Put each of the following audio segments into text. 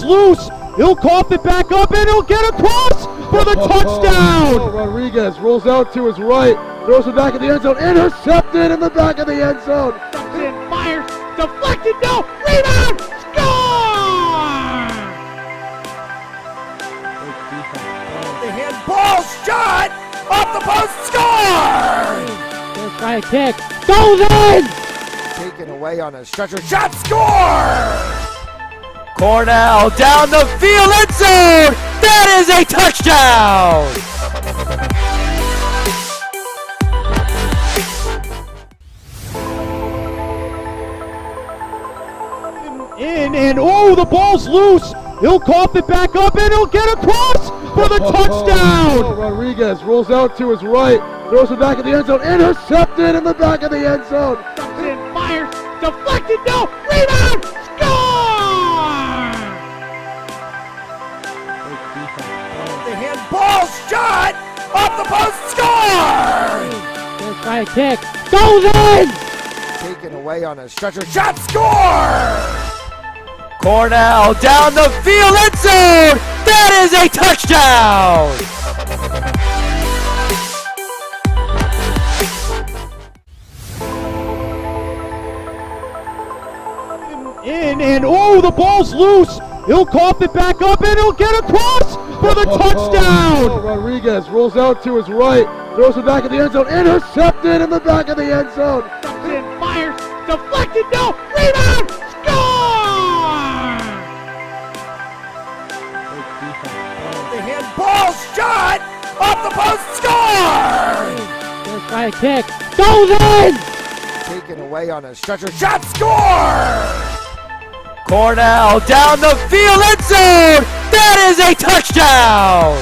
ball's loose. He'll cough it back up and he'll get across for the touchdown. Rodriguez rolls out to his right, throws it back in the end zone, intercepted in the back of the end zone. And fires, deflected, no, rebound, score! The handball shot off the post, score! Let's try a kick, goes in! Taken away on a stretcher shot, score! Cornell down the field, end zone! That is a touchdown! In and oh, the ball's loose. He'll cough it back up and he'll get across for the touchdown. Rodriguez rolls out to his right, throws it back in the end zone, intercepted in the back of the end zone. And fires, deflected, no, rebound, score! The handball shot off the post, score! Let's try a kick, goes in! Taken away on a stretcher shot, score! Cornell down the field, end zone! That is a touchdown! In and oh, the ball's loose. He'll cough it back up and he'll get across for the touchdown. Rodriguez rolls out to his right, throws it back in the end zone, intercepted in the back of the end zone. And fires, deflected, no, rebound, score! The handball shot off the post, score! Let's try a kick, goes in! Taken away on a stretcher shot, score! Cornell down the field, end zone! That is a touchdown!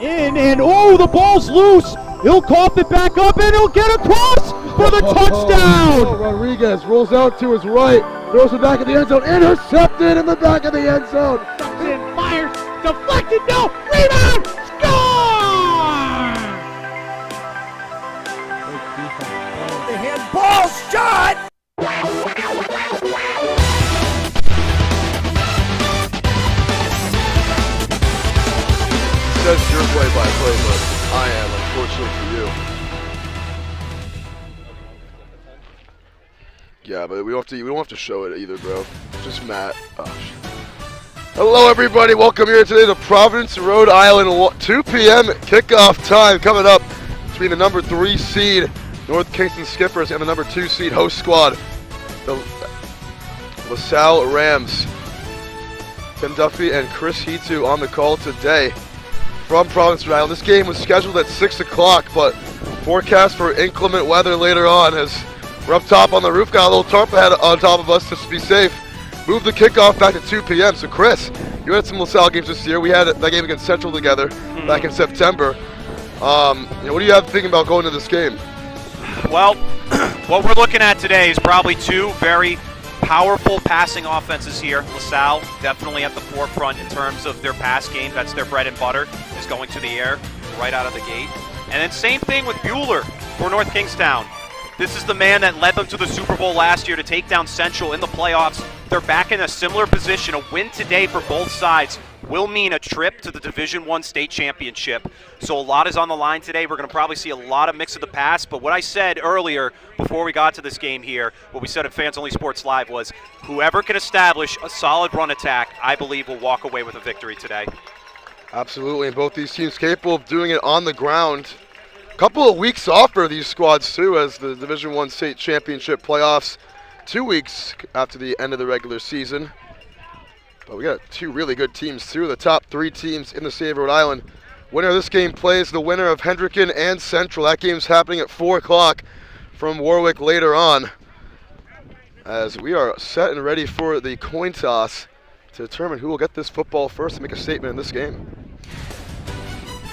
In and oh, the ball's loose. He'll cough it back up and he'll get across for the touchdown. Rodriguez rolls out to his right, throws it back in the end zone, intercepted in the back of the end zone. And fires, deflected, no, rebound, score! The handball shot! That's your play-by-play, but I am, unfortunately for you. Yeah, but we don't have to show it either, bro. Just Matt. Oh, shit. Hello, everybody. Welcome here today to Providence, Rhode Island. 2 p.m. kickoff time coming up between the number 3 seed North Kingston Skippers and the number 2 seed host squad, the Salle Rams. Tim Duffy and Chris Hitu on the call today from Providence, Rhode Island. This game was scheduled at 6 o'clock, but forecast for inclement weather later on as we're up top on the roof, got a little tarp ahead on top of us to be safe. Moved the kickoff back to 2 p.m. So Chris, you had some LaSalle games this year. We had that game against Central together back in September. What do you have thinking about going to this game? Well, what we're looking at today is probably 2 very powerful passing offenses here. LaSalle definitely at the forefront in terms of their pass game. That's their bread and butter, is going to the air right out of the gate. And then same thing with Bueller for North Kingstown. This is the man that led them to the Super Bowl last year to take down Central in the playoffs. They're back in a similar position. A win today for both sides will mean a trip to the Division I state championship. So a lot is on the line today. We're going to probably see a lot of mix of the pass. But what I said earlier before we got to this game here, what we said at Fans Only Sports Live was whoever can establish a solid run attack, I believe will walk away with a victory today. Absolutely, and both these teams capable of doing it on the ground. A couple of weeks off for these squads too, as the Division I state championship playoffs 2 weeks after the end of the regular season. But we got 2 really good teams too, the top 3 teams in the state of Rhode Island. Winner of this game plays the winner of Hendricken and Central. That game's happening at 4 o'clock from Warwick later on, as we are set and ready for the coin toss to determine who will get this football first and make a statement in this game.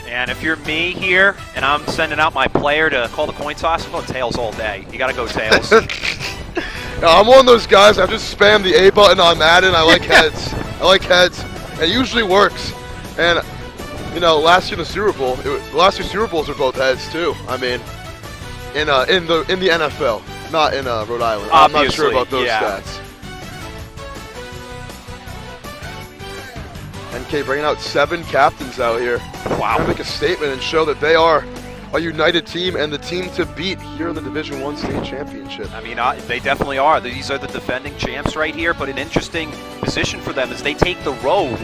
And if you're me here and I'm sending out my player to call the coin toss, I'm going tails all day. You got to go tails. I'm one of those guys, I just spam the A button on Madden. I like heads. I like heads. It usually works. And, last year in the Super Bowl, the last 2 Super Bowls were both heads too. I mean, in the NFL, not in Rhode Island. Obviously, I'm not sure about those yeah. stats. NK bringing out 7 captains out here. Wow. Trying to make a statement and show that they are a united team and the team to beat here in the Division I state championship. I mean, they definitely are. These are the defending champs right here, but an interesting position for them is they take the road.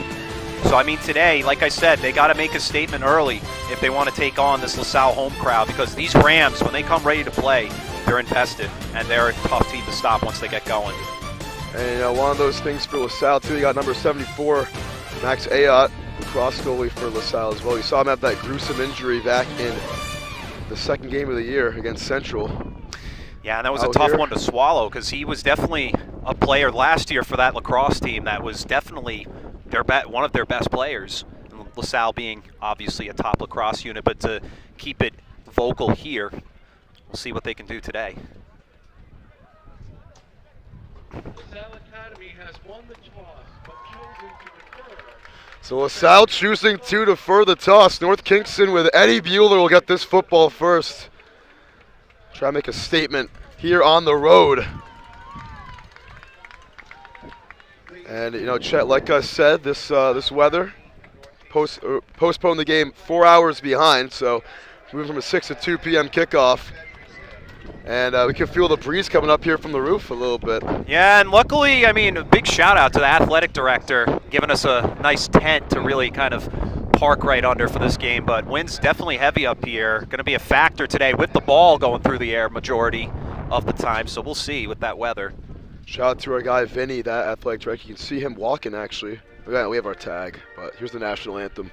So, I mean, today, like I said, they got to make a statement early if they want to take on this LaSalle home crowd, because these Rams, when they come ready to play, they're infested, and they're a tough team to stop once they get going. And one of those things for LaSalle, too, you got number 74, Max Ayotte, cross goalie for LaSalle as well. You saw him have that gruesome injury back in the second game of the year against Central. Yeah, and that was a tough one to swallow, because he was definitely a player last year for that lacrosse team that was definitely one of their best players. And LaSalle being obviously a top lacrosse unit, but to keep it vocal here, we'll see what they can do today. LaSalle Academy has won the toss, but chosen to defer. So LaSalle choosing to defer the toss. North Kingston with Eddie Bueller will get this football first. Try to make a statement here on the road. And Chet, like I said, this weather postponed the game 4 hours behind. So moving from a 6 to 2 p.m. kickoff. And we can feel the breeze coming up here from the roof a little bit. Yeah, and luckily, I mean, a big shout out to the athletic director giving us a nice tent to really kind of park right under for this game. But wind's definitely heavy up here. Going to be a factor today with the ball going through the air majority of the time. So we'll see with that weather. Shout out to our guy Vinny, that athletic director. You can see him walking actually. Yeah, we have our tag, but here's the national anthem.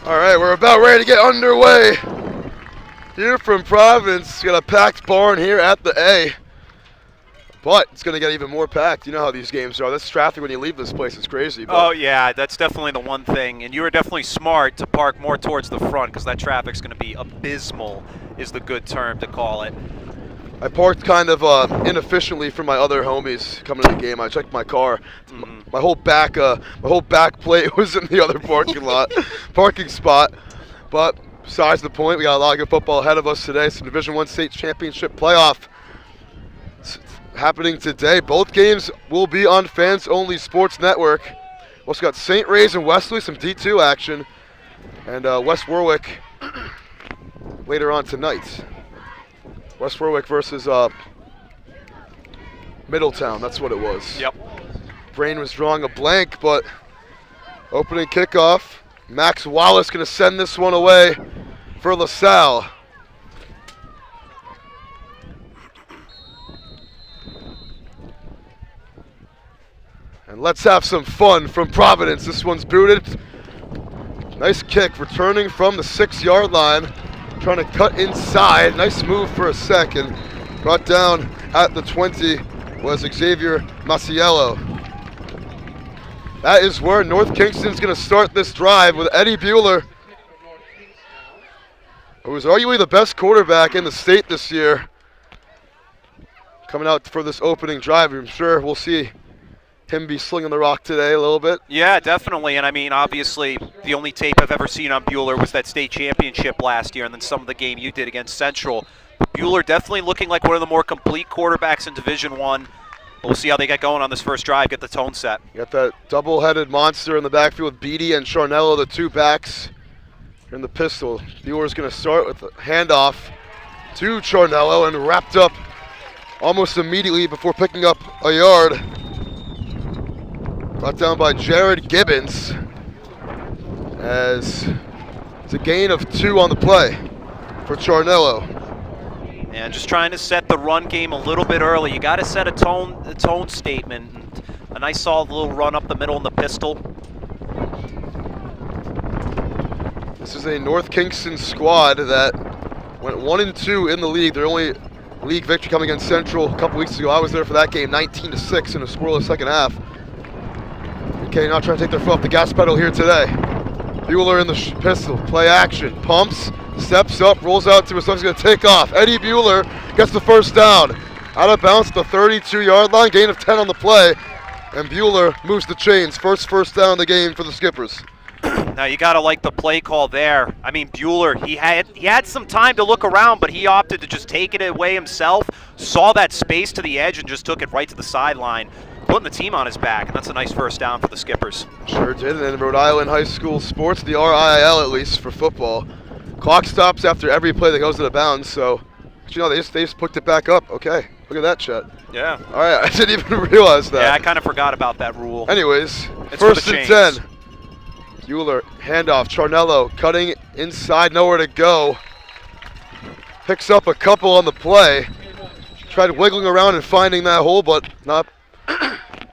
All right, we're about ready to get underway here from Providence. Got a packed barn here at the A, but it's going to get even more packed. You know how these games are. This traffic when you leave this place is crazy. Oh, yeah, that's definitely the one thing. And you were definitely smart to park more towards the front, because that traffic's going to be abysmal is the good term to call it. I parked kind of inefficiently for my other homies coming to the game. I checked my car. My whole back plate was in the other parking spot. But besides the point, we got a lot of good football ahead of us today. Some Division I state championship playoff happening today. Both games will be on Fans Only Sports Network. We also got St. Ray's and Wesley, some D2 action, and West Warwick later on tonight. West Warwick versus Middletown, that's what it was. Yep. Brain was drawing a blank, but opening kickoff. Max Wallace going to send this one away for LaSalle. And let's have some fun from Providence. This one's booted. Nice kick, returning from the 6-yard line. Trying to cut inside. Nice move for a second. Brought down at the 20 was Xavier Maciello. That is where North Kingston's going to start this drive with Eddie Bueller, who was arguably the best quarterback in the state this year, coming out for this opening drive. I'm sure we'll see him be slinging the rock today a little bit. Yeah, definitely. And I mean, obviously, the only tape I've ever seen on Bueller was that state championship last year, and then some of the game you did against Central. Bueller definitely looking like one of the more complete quarterbacks in Division I. We'll see how they get going on this first drive, get the tone set. You got that double-headed monster in the backfield with Beatty and Charnello, the two backs. In the pistol, Bueller's going to start with a handoff to Charnello and wrapped up almost immediately before picking up a yard. Brought down by Jared Gibbons as it's a gain of 2 on the play for Charnello. And just trying to set the run game a little bit early. You got to set a tone statement. And a nice solid little run up the middle in the pistol. This is a North Kingston squad that went 1-2 in the league. Their only league victory coming against Central a couple weeks ago. I was there for that game, 19-6 in a scoreless second half. Okay, now trying to take their foot off the gas pedal here today. Bueller in the pistol, play action, pumps, steps up, rolls out to his left, he's going to take off. Eddie Bueller gets the first down. Out of bounds at the 32-yard line, gain of 10 on the play. And Bueller moves the chains. First down of the game for the Skippers. Now you got to like the play call there. I mean, Bueller, he had some time to look around, but he opted to just take it away himself, saw that space to the edge, and just took it right to the sideline, putting the team on his back, and that's a nice first down for the Skippers. Sure did, and in Rhode Island high school sports, the RIL at least for football, clock stops after every play that goes to the bounds, so, but you know, they just picked it back up. Okay, look at that, Chet. Yeah. All right, I didn't even realize that. Yeah, I kind of forgot about that rule. Anyways, It's first for and the 10. Bueller, handoff, Charnello cutting inside, nowhere to go. Picks up a couple on the play. Tried wiggling around and finding that hole, but not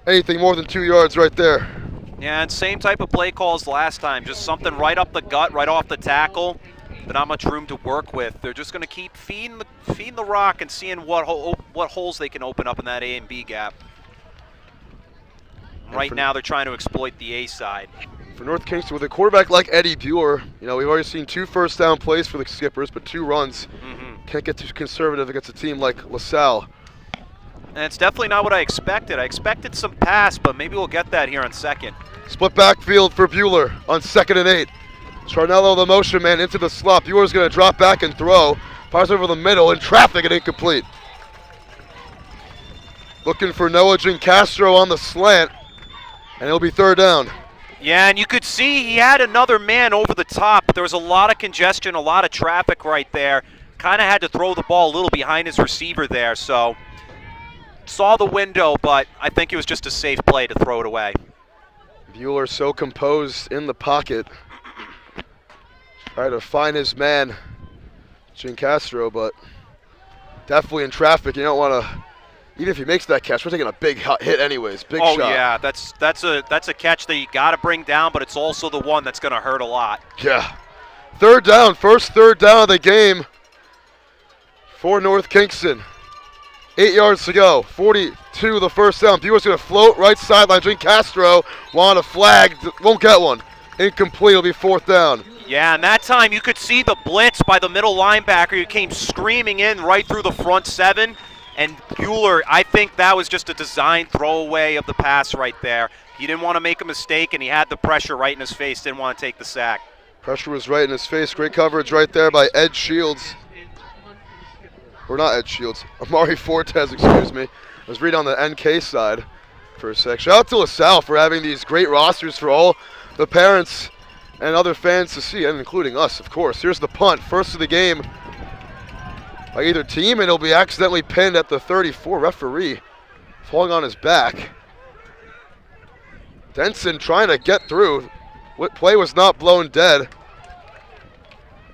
anything more than 2 yards right there. Yeah, and same type of play calls last time. Just something right up the gut, right off the tackle. But not much room to work with. They're just going to keep feeding the rock and seeing what holes they can open up in that A and B gap. Right now, they're trying to exploit the A side. For North Kingston, with a quarterback like Eddie Bueller, you know, we've already seen 2 first down plays for the Skippers, but 2 runs. Can't get too conservative against a team like LaSalle. And it's definitely not what I expected. I expected some pass, but maybe we'll get that here on second. Split backfield for Bueller on 2nd and 8. Charnello, the motion man, into the slot. Bueller's going to drop back and throw. Fires over the middle in traffic and incomplete. Looking for Noah Castro on the slant, and it'll be 3rd down. Yeah, and you could see he had another man over the top. There was a lot of congestion, a lot of traffic right there. Kind of had to throw the ball a little behind his receiver there, so saw the window, but I think it was just a safe play to throw it away. Bueller so composed in the pocket. Try to find his man, Castro, but definitely in traffic. You don't want to, even if he makes that catch, we're taking a big hit anyways. Big shot. Oh yeah, that's a catch that you got to bring down, but it's also the one that's going to hurt a lot. Yeah. 3rd down, first 3rd down of the game for North Kingston. 8 yards to go, 42 the first down. Bueller's going to float right sideline. Castro want a flag, won't get one. Incomplete, it'll be 4th down. Yeah, and that time you could see the blitz by the middle linebacker who came screaming in right through the front 7. And Bueller, I think that was just a design throwaway of the pass right there. He didn't want to make a mistake, and he had the pressure right in his face, didn't want to take the sack. Pressure was right in his face. Great coverage right there by Ed Shields. Or not Ed Shields, Amari Fortes, excuse me. I was reading on the NK side for a sec. Shout out to LaSalle for having these great rosters for all the parents and other fans to see, and including us, of course. Here's the punt, first of the game by either team, and it'll be accidentally pinned at the 34. Referee falling on his back. Denson trying to get through. Play was not blown dead.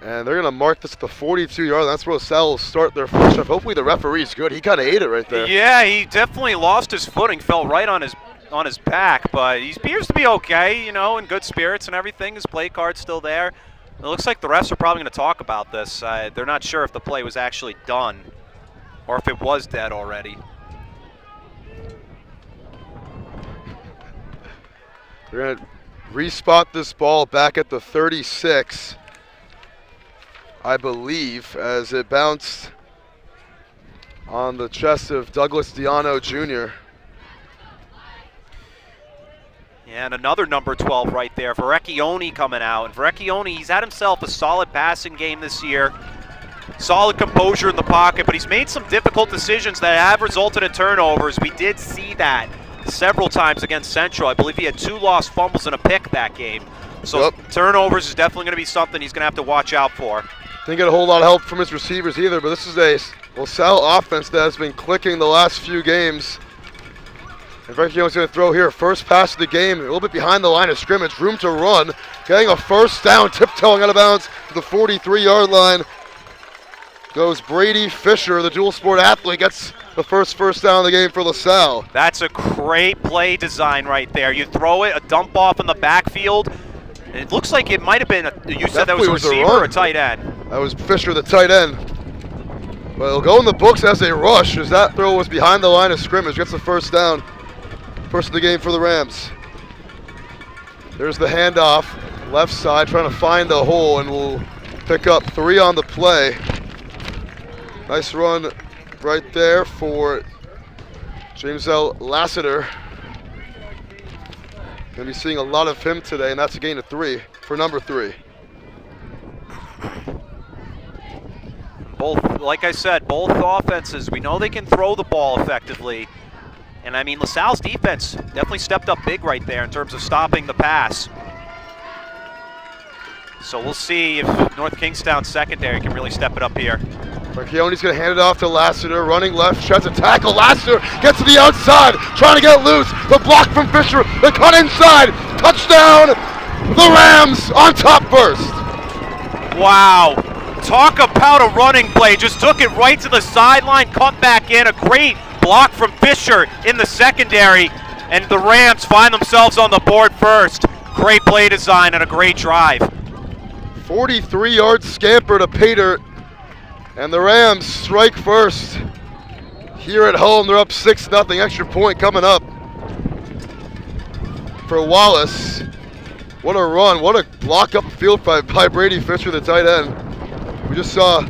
And they're going to mark this at the 42-yard line. That's where LaSalle will start their first drive. Hopefully the referee's good. He kind of ate it right there. Yeah, he definitely lost his footing, fell right on his back, but he appears to be okay, you know, in good spirits and everything. His play card's still there. It looks like the refs are probably going to talk about this. They're not sure if the play was actually done or if it was dead already. They're going to respot this ball back at the 36, I believe, as it bounced on the chest of Douglas Diano Jr. And another number 12 right there, Verrecchione coming out. And Verrecchione, he's had himself a solid passing game this year. solid composure in the pocket, but he's made some difficult decisions that have resulted in turnovers. We did see that several times against Central. I believe he had 2 lost fumbles and a pick that game. So turnovers is definitely going to be something he's going to have to watch out for. Didn't get a whole lot of help from his receivers either, but this is a LaSalle offense that has been clicking the last few games. And Vecchione's going to throw here. First pass of the game, a little bit behind the line of scrimmage. Room to run. Getting a first down, tiptoeing out of bounds to the 43-yard line. Goes Brady Fisher, the dual sport athlete, gets the first down of the game for LaSalle. That's a great play design right there. You throw it, a dump off in the backfield. And it looks like it might have been, you said that was a receiver or a tight end? That was Fisher, the tight end. Well, it'll go in the books as a rush, as that throw was behind the line of scrimmage. Gets the first down. First of the game for the Rams. There's the handoff. Left side trying to find the hole, and we'll pick up 3 on the play. Nice run right there for James L. Lassiter. Going to be seeing a lot of him today, and that's a gain of 3 for number 3. Both, like I said, both offenses, we know they can throw the ball effectively. And I mean, LaSalle's defense definitely stepped up big right there in terms of stopping the pass. So we'll see if North Kingstown secondary can really step it up here. Marchione's going to hand it off to Lassiter, running left, tries to tackle. Lassiter gets to the outside, trying to get loose. The block from Fisher, the cut inside. Touchdown, the Rams on top first. Wow, talk about a running play. Just took it right to the sideline, cut back in. A great block from Fisher in the secondary, and the Rams find themselves on the board first. Great play design and a great drive. 43-yard scamper to Pater, and the Rams strike first. Here at home, they're up 6-0. Extra point coming up for Wallace. What a run, what a block up the field by Brady Fisher, the tight end. We just saw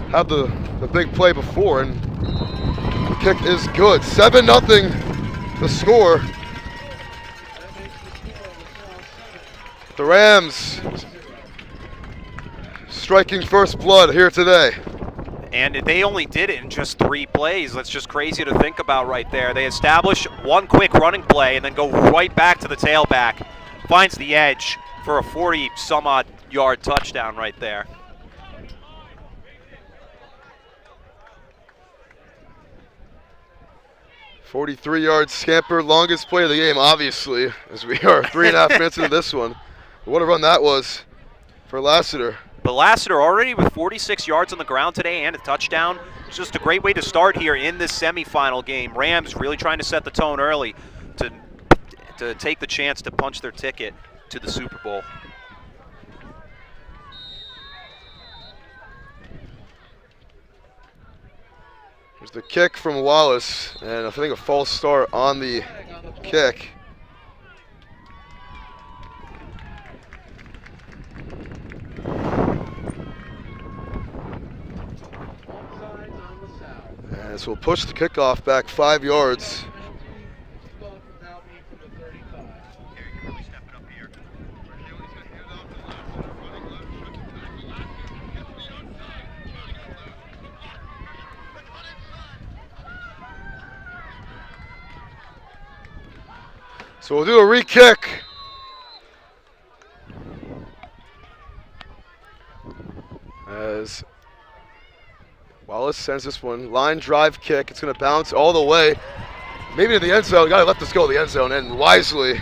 have the big play before, and the kick is good. 7-0 the score. The Rams striking first blood here today. And they only did it in just 3 plays. That's just crazy to think about right there. They establish one quick running play and then go right back to the tailback. Finds the edge for a 40-some-odd yard touchdown right there. .43-yard scamper, longest play of the game, obviously, as we are 3.5 minutes into this one. What a run that was for Lassiter. But Lassiter already with 46 yards on the ground today and a touchdown. It's just a great way to start here in this semifinal game. Rams really trying to set the tone early to take the chance to punch their ticket to the Super Bowl. There's the kick from Wallace, and I think a false start on the kick. And so we'll push the kickoff back 5 yards. So we'll do a re-kick. As Wallace sends this one, line drive kick. It's going to bounce all the way, maybe to the end zone. Got to let this go to the end zone, and wisely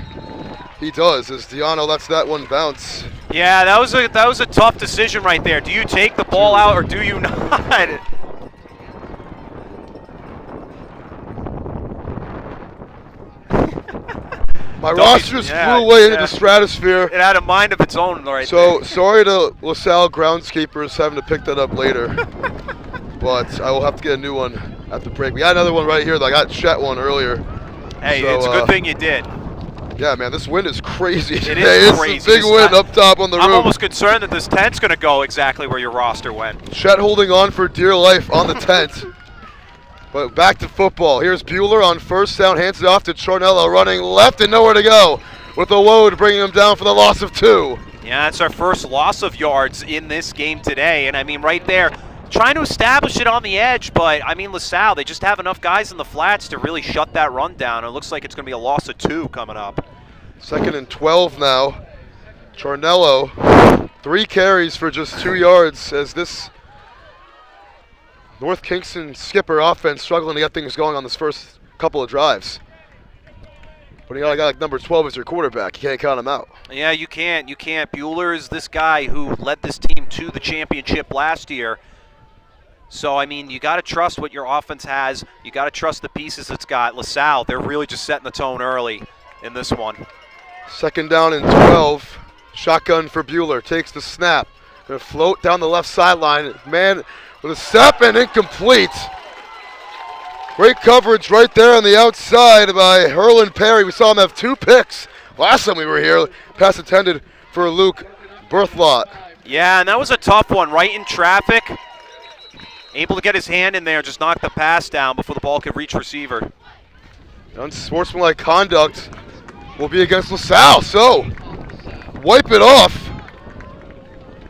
he does. As Diano lets that one bounce. Yeah, that was a tough decision right there. Do you take the ball out or do you not? My roster just flew away into the stratosphere. It had a mind of its own right there. there. Sorry to LaSalle groundskeepers having to pick that up later. But I will have to get a new one at the break. We got another one right here. I got Chet one earlier. Hey, so, it's a good thing you did. Yeah, man, this wind is crazy. It is crazy. It's a big wind up top on the roof. I'm almost concerned that this tent's going to go exactly where your roster went. Chet holding on for dear life on the tent. But back to football. Here's Bueller on first down, hands it off to Charnello, running left and nowhere to go, with the load bringing him down for the loss of 2. Yeah, that's our first loss of yards in this game today. And I mean, right there, trying to establish it on the edge, but I mean LaSalle, they just have enough guys in the flats to really shut that run down. It looks like it's going to be a loss of 2 coming up. 2nd and 12 now. Charnello, 3 carries for just 2 yards as this North Kingston skipper offense struggling to get things going on this first couple of drives. But you got a guy like number 12 as your quarterback. You can't count him out. Yeah, you can't. You can't. Bueller is this guy who led this team to the championship last year. So, I mean, you got to trust what your offense has. You got to trust the pieces it's got. LaSalle, they're really just setting the tone early in this one. 2nd down and 12. Shotgun for Bueller. Takes the snap. Going to float down the left sideline. Man with a step and incomplete. Great coverage right there on the outside by Herlin Perry. We saw him have 2 picks last time we were here. Pass intended for Luke Berthlot. Yeah, and that was a tough one. Right in traffic. Able to get his hand in there, just knock the pass down before the ball could reach receiver. Unsportsmanlike conduct will be against LaSalle, so wipe it off.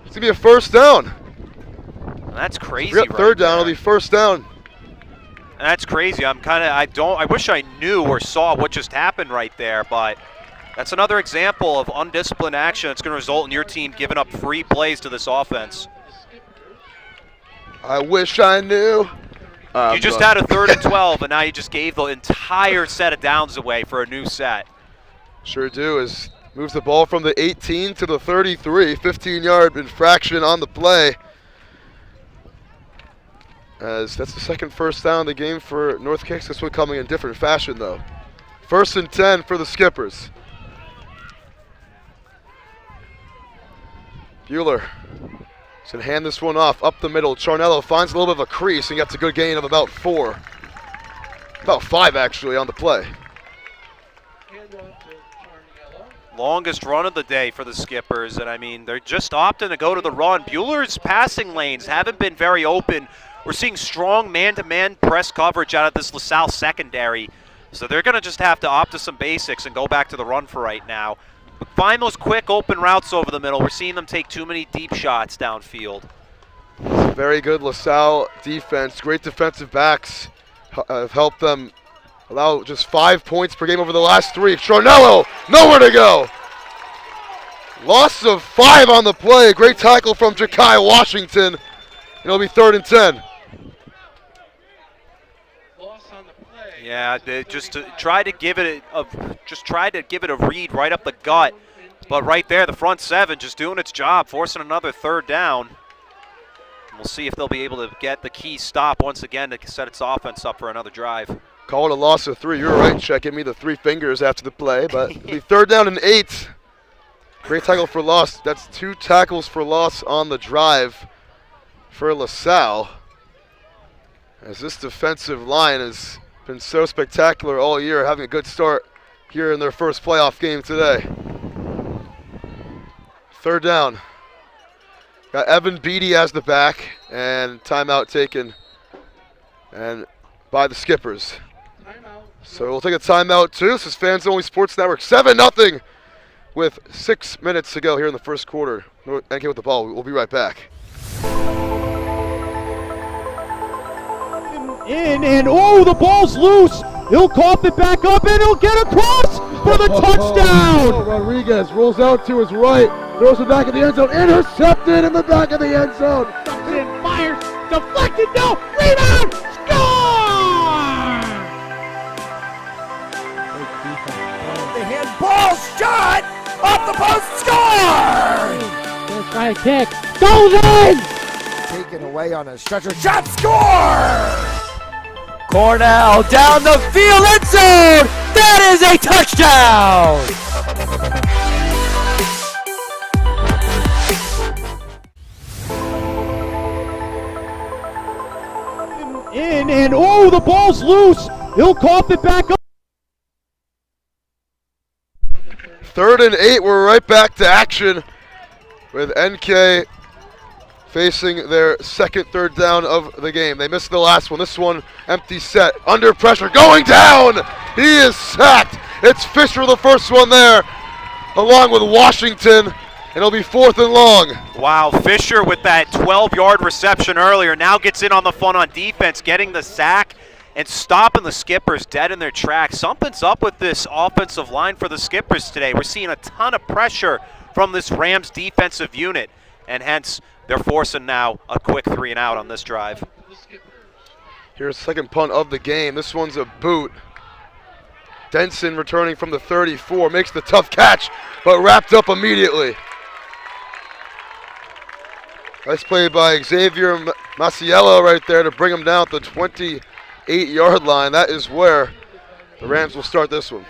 It's going to be a 1st down. That's crazy. Right 3rd down, it'll be 1st down. That's crazy. I wish I knew or saw what just happened right there, but that's another example of undisciplined action that's going to result in your team giving up free plays to this offense. I wish I knew. You just had a 3rd and 12, and now you just gave the entire set of downs away for a new set. Sure do. As moves the ball from the 18 to the 33, 15-yard infraction on the play. As that's the 2nd 1st down of the game for North Kicks. This one coming in different fashion, though. 1st and 10 for the Skippers. Bueller is going to hand this one off up the middle. Charnello finds a little bit of a crease and gets a good gain of about 4. About 5, actually, on the play. Longest run of the day for the Skippers, and I mean, they're just opting to go to the run. Bueller's passing lanes haven't been very open. We're seeing strong man-to-man press coverage out of this LaSalle secondary, so they're going to just have to opt to some basics and go back to the run for right now. But find those quick open routes over the middle. We're seeing them take too many deep shots downfield. Very good LaSalle defense. Great defensive backs have helped them allow just 5 points per game over the last 3. Charnello, nowhere to go. Loss of 5 on the play. Great tackle from Ja'Kai Washington. It'll be 3rd and 10. Yeah, they just tried to give it a read right up the gut, but right there, the front 7 just doing its job, forcing another 3rd down. And we'll see if they'll be able to get the key stop once again to set its offense up for another drive. Call it a loss of 3. You're right, Chet. Give me the 3 fingers after the play, but it'll be 3rd down and 8. Great tackle for loss. That's 2 tackles for loss on the drive for LaSalle, as this defensive line has been so spectacular all year, having a good start here in their first playoff game today. 3rd down. Got Evan Beatty as the back, and timeout taken and by the Skippers. So we'll take a timeout too. This is Fans Only Sports Network. 7-0 with 6 minutes to go here in the first quarter. NK with the ball. We'll be right back. And oh, the ball's loose. He'll cough it back up, and he'll get across for the touchdown. Rodriguez rolls out to his right, throws it back in the end zone, intercepted in the back of the end zone. And fires, deflected, no, rebound, score! The handball shot off the post, score! Gonna try a kick, goes in! Taken away on a stretcher, shot, score! Cornell down the field, end zone! That is a touchdown! And oh, the ball's loose. He'll cough it back up. 3rd and 8. We're right back to action with NK facing their 2nd 3rd down of the game. They missed the last one. This one, empty set, under pressure, going down. He is sacked. It's Fisher, the first one there, along with Washington. and it'll be 4th and long. Wow, Fisher with that 12-yard reception earlier now gets in on the fun on defense, getting the sack and stopping the Skippers dead in their tracks. Something's up with this offensive line for the Skippers today. We're seeing a ton of pressure from this Rams defensive unit, and hence they're forcing now a quick 3-and-out on this drive. Here's the second punt of the game. This one's a boot. Denson returning from the 34, makes the tough catch, but wrapped up immediately. Nice play by Xavier Masiello right there to bring him down at the 28-yard line. That is where the Rams will start this one.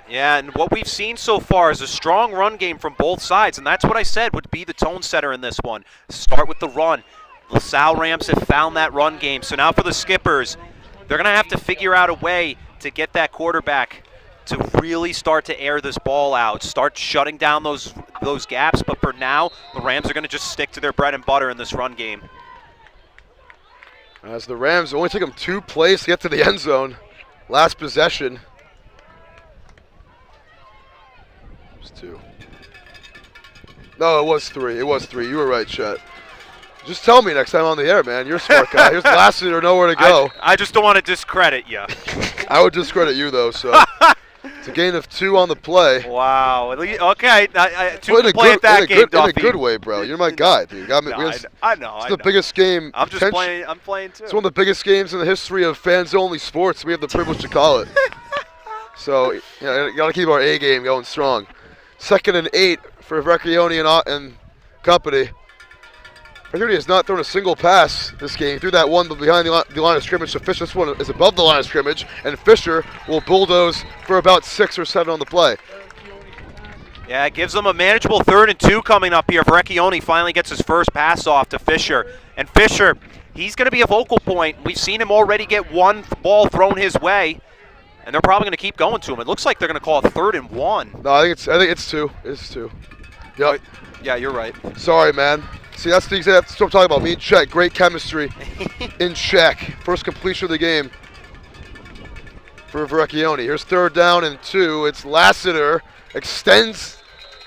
Yeah, and what we've seen so far is a strong run game from both sides, and that's what I said would be the tone setter in this one. Start with the run. LaSalle Rams have found that run game, so now for the Skippers, they're going to have to figure out a way to get that quarterback to really start to air this ball out, start shutting down those gaps. But for now, the Rams are going to just stick to their bread and butter in this run game. As the Rams only took them 2 plays to get to the end zone. Last possession. It was 2. No, it was 3. It was 3. You were right, Chet. Just tell me next time on the air, man. You're a smart guy. Here's Lassiter, nowhere to go. I just don't want to discredit you. I would discredit you, though, so. It's a gain of 2 on the play. Wow. Okay. 2 to play at that game, Duffy. In a good way, bro. You're my guy, dude. You got me. No, I know. It's the biggest game. I'm just playing. I'm playing, too. It's one of the biggest games in the history of fans-only sports. We have the privilege to call it. So, you got to keep our A game going strong. 2nd and 8 for Vecchione and company. Vecchione has not thrown a single pass this game. He threw that one behind the line of scrimmage. So Fisher, this one is above the line of scrimmage, and Fisher will bulldoze for about 6 or 7 on the play. Yeah, it gives them a manageable 3rd and 2 coming up here. Vecchione finally gets his first pass off to Fisher. And Fisher, he's going to be a focal point. We've seen him already get one ball thrown his way, and they're probably going to keep going to him. It looks like they're going to call it 3rd and 1. No, I think it's 2. It's 2. Yep. Yeah, you're right. Sorry, man. See, that's what I'm talking about. Me and Chet, great chemistry in check. First completion of the game for Vecchione. Here's 3rd down and 2. It's Lassiter, extends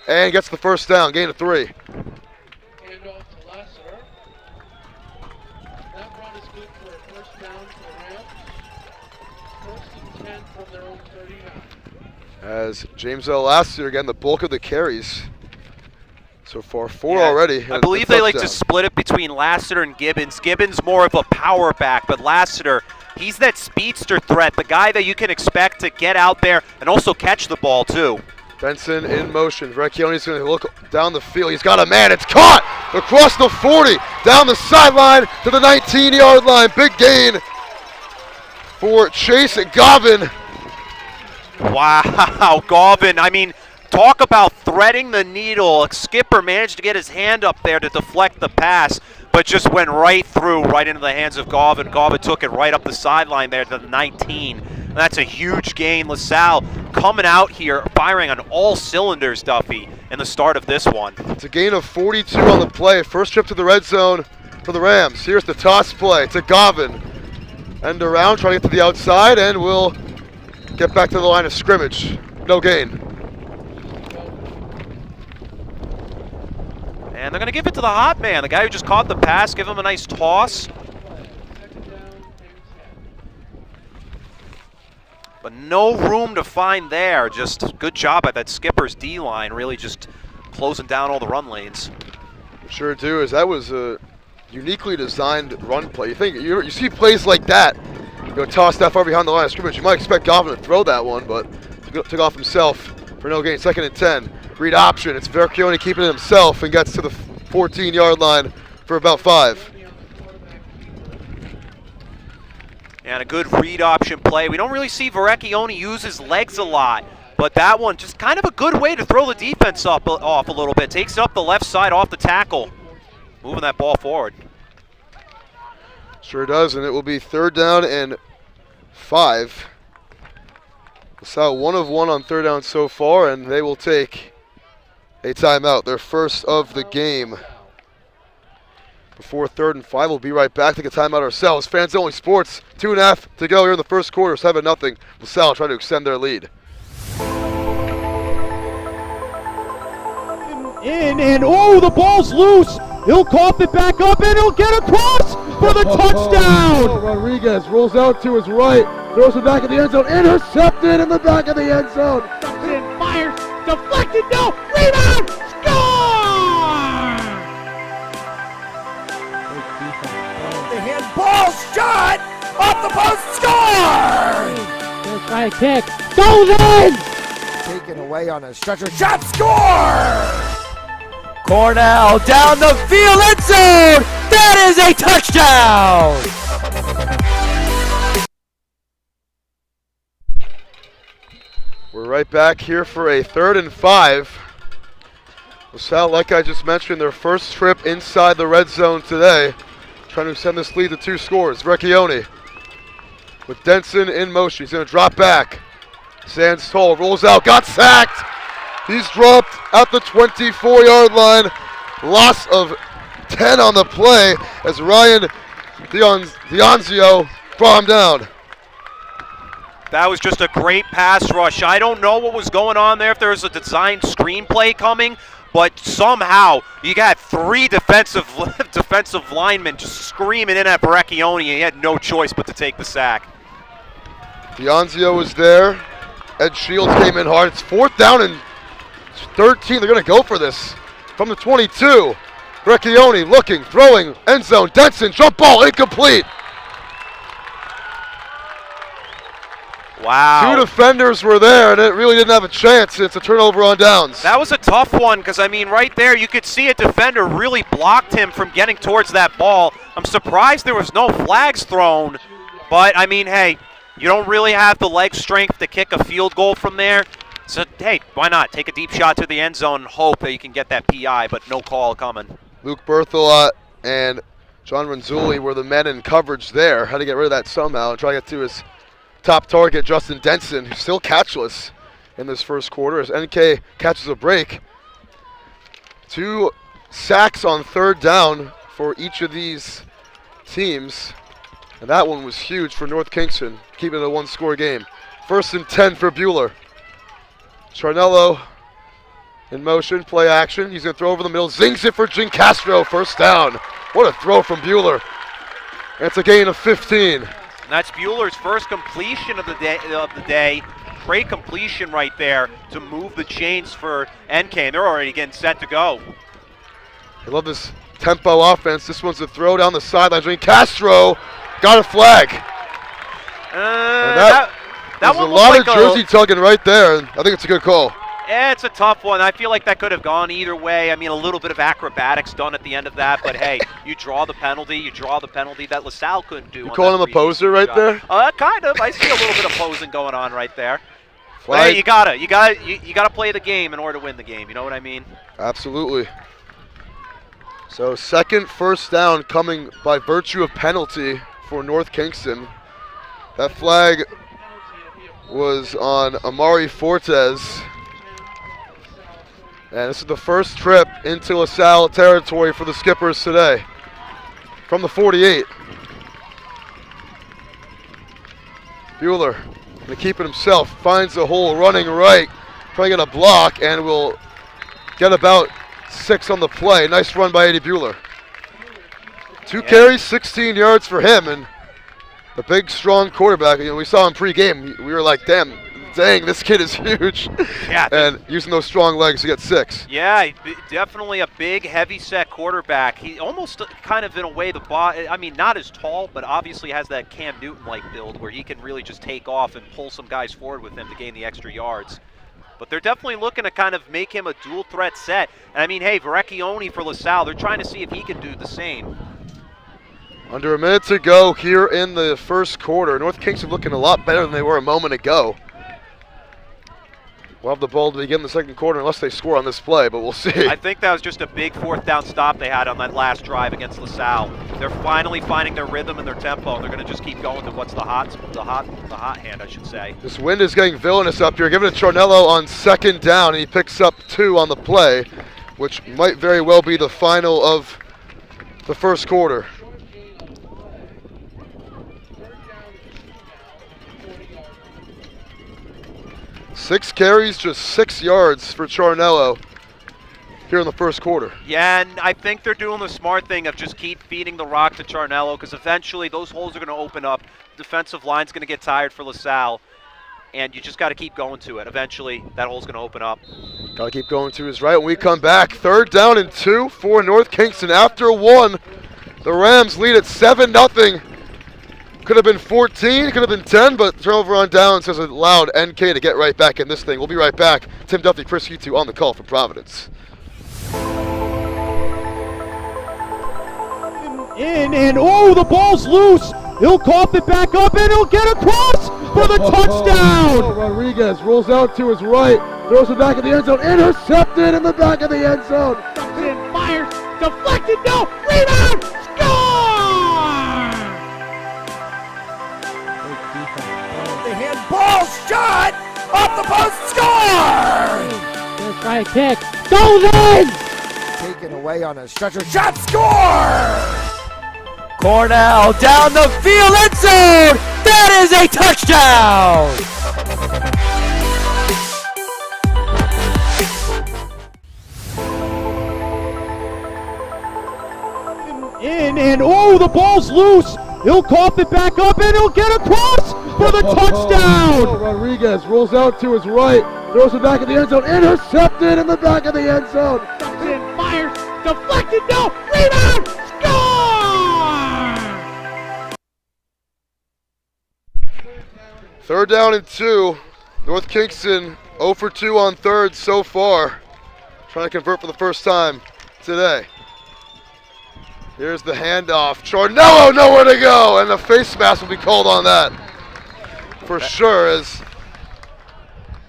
and gets the first down. Gain of 3. Hand off to Lassiter. That run is good for a first down for the Rams. 1st and 10 from their own 39. As James L. Lassiter, again, the bulk of the carries. So far, 4 already. I believe they like to split it between Lassiter and Gibbons. Gibbons more of a power back, but Lassiter, he's that speedster threat, the guy that you can expect to get out there and also catch the ball too. Benson in motion. Vecchione's going to look down the field. He's got a man. It's caught across the 40, down the sideline to the 19-yard line. Big gain for Chase Govin. Wow, Govin. I mean, talk about threading the needle. Skipper managed to get his hand up there to deflect the pass, but just went right through, right into the hands of Govin. Govin took it right up the sideline there to the 19. That's a huge gain. LaSalle coming out here, firing on all cylinders, Duffy, in the start of this one. It's a gain of 42 on the play. First trip to the red zone for the Rams. Here's the toss play to Govin. End around, trying to get to the outside, and we'll get back to the line of scrimmage. No gain. And they're going to give it to the hot man, the guy who just caught the pass, give him a nice toss. But no room to find there. Just good job by that Skipper's D-line, really just closing down all the run lanes. Sure do, as that was a uniquely designed run play. You see plays like that, toss that far behind the line of scrimmage. You might expect Govin to throw that one, but took off himself for no gain. 2nd and 10. Read option. It's Vecchione keeping it himself and gets to the 14-yard line for about 5. And a good read option play. We don't really see Vecchione use his legs a lot, but that one just kind of a good way to throw the defense off a little bit. Takes it up the left side off the tackle, moving that ball forward. Sure does, and it will be 3rd down and 5. LaSalle 1 of 1 on 3rd down so far, and they will take a timeout, their first of the game. Before 3rd and 5, we'll be right back. Take a timeout ourselves. Fans Only Sports, 2.5 to go here in the first quarter, 7-0. LaSalle trying to extend their lead. In and oh, the ball's loose. He'll cough it back up and he'll get across for the touchdown. Rodriguez rolls out to his right, throws it back in the end zone, intercepted in the back of the end zone. Johnson fires, deflected, no, rebound, score! The handball shot off the post, score! Gonna try a kick, goes in! Taken away on a stretcher, shot, score! Cornell down the field, end zone! That is a touchdown! We're right back here for a 3rd and 5. LaSalle, like I just mentioned, their first trip inside the red zone today, trying to extend this lead to 2 scores. Vecchione with Denson in motion. He's going to drop back. Stands tall, rolls out, got sacked. He's dropped at the 24-yard line. Loss of 10 on the play as Ryan Dionzio brought him down. That was just a great pass rush. I don't know what was going on there, if there was a designed screenplay coming, but somehow you got 3 defensive linemen just screaming in at Vecchione, and he had no choice but to take the sack. Dionzio was there. Ed Shields came in hard. It's 4th down and 13. They're going to go for this from the 22. Vecchione looking, throwing, end zone. Denson, jump ball, incomplete. Wow. 2 defenders were there, and it really didn't have a chance. It's a turnover on downs. That was a tough one because, I mean, right there you could see a defender really blocked him from getting towards that ball. I'm surprised there was no flags thrown, but, I mean, hey, you don't really have the leg strength to kick a field goal from there. So, hey, why not? Take a deep shot to the end zone and hope that you can get that PI, but no call coming. Luke Berthelot and John Renzulli were the men in coverage there. Had to get rid of that somehow and try to get to his top target, Justin Denson, who's still catchless in this first quarter as NK catches a break. 2 sacks on 3rd down for each of these teams. And that one was huge for North Kingston, keeping it a 1-score game. 1st and 10 for Bueller. Charnello in motion, play action. He's going to throw over the middle. Zings it for Jim Castro, 1st down. What a throw from Bueller. And it's a gain of 15. And that's Bueller's first completion of the day. Great completion right there to move the chains for NK, and they're already getting set to go. I love this tempo offense. This one's a throw down the sideline. Jim Castro got a flag. That There's one a lot like of jersey tugging right there, and I think it's a good call. Yeah, it's a tough one. I feel like that could have gone either way. I mean, a little bit of acrobatics done at the end of that, but hey, you draw the penalty that LaSalle couldn't do. You calling him a poser right there? Kind of. I see a little bit of posing going on right there. Flag. But hey, you gotta play the game in order to win the game. You know what I mean? Absolutely. So 2nd first down coming by virtue of penalty for North Kingston. That flag was on Amari Fortes. And this is the first trip into LaSalle territory for the Skippers today. From the 48. Bueller going to keep it himself. Finds a hole running right. Trying to get a block and will get about 6 on the play. Nice run by Eddie Bueller. 2 carries, 16 yards for him. And a big, strong quarterback. You know, we saw him pregame. We were like, dang, this kid is huge. Yeah. And using those strong legs to get 6. Yeah, definitely a big, heavy-set quarterback. He almost kind of, in a way, I mean, not as tall, but obviously has that Cam Newton-like build where he can really just take off and pull some guys forward with him to gain the extra yards. But they're definitely looking to kind of make him a dual-threat set. And, I mean, hey, Vecchione for LaSalle, they're trying to see if he can do the same. Under a minute to go here in the first quarter. North Kingston looking a lot better than they were a moment ago. We'll have the ball to begin the second quarter unless they score on this play, but we'll see. I think that was just a big 4th down stop they had on that last drive against LaSalle. They're finally finding their rhythm and their tempo, and they're going to just keep going to what's the hot hand, I should say. This wind is getting villainous up here. Give it to Charnello on 2nd down, and he picks up 2 on the play, which might very well be the final of the first quarter. 6 carries, just 6 yards for Charnello. here in the first quarter. Yeah, and I think they're doing the smart thing of just keep feeding the rock to Charnello, because eventually those holes are going to open up. Defensive line's going to get tired for LaSalle, and you just got to keep going to it. Eventually, that hole's going to open up. Got to keep going to his right when we come back. 3rd down and 2 for North Kingston. After 1, the Rams lead at 7-0. Could have been 14, could have been 10, but turnover on downs has allowed NK to get right back in this thing. We'll be right back. Tim Duffy, Chris Hutu on the call from Providence. And oh, the ball's loose. He'll cough it back up, and he'll get across for the touchdown. Rodriguez rolls out to his right, throws it back in the end zone, intercepted in the back of the end zone. Fires, deflected, no, rebound, score! The handball shot off the post, score! Let's try a kick, goes in! Taken away on a stretcher shot, score! Cornell down the field, end zone! That is a touchdown! And oh, the ball's loose. He'll cough it back up, and he'll get across for the touchdown. Rodriguez rolls out to his right, throws it back in the end zone, intercepted in the back of the end zone. Fires, deflected, no, rebound, score! 3rd down and 2. North Kingston 0 for 2 on 3rd so far. Trying to convert for the first time today. Here's the handoff. Charnello nowhere to go, and the face mask will be called on that for sure, as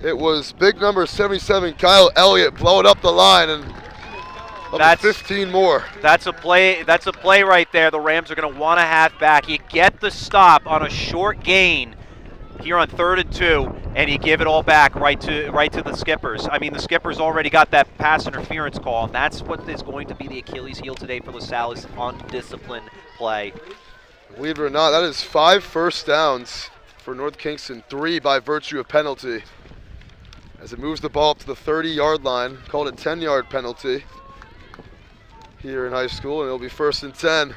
it was big number 77 Kyle Elliott blowing up the line, and that's 15 more. That's a play. That's a play right there. The Rams are going to want a halfback. You get the stop on a short gain here on 3rd and 2, and you give it all back right to the Skippers. I mean, the Skippers already got that pass interference call, and that's what is going to be the Achilles heel today for LaSalle, is undisciplined play. Believe it or not, that is 5 first downs for North Kingston, 3 by virtue of penalty, as it moves the ball up to the 30-yard line. Called a 10-yard penalty here in high school, and it'll be 1st and 10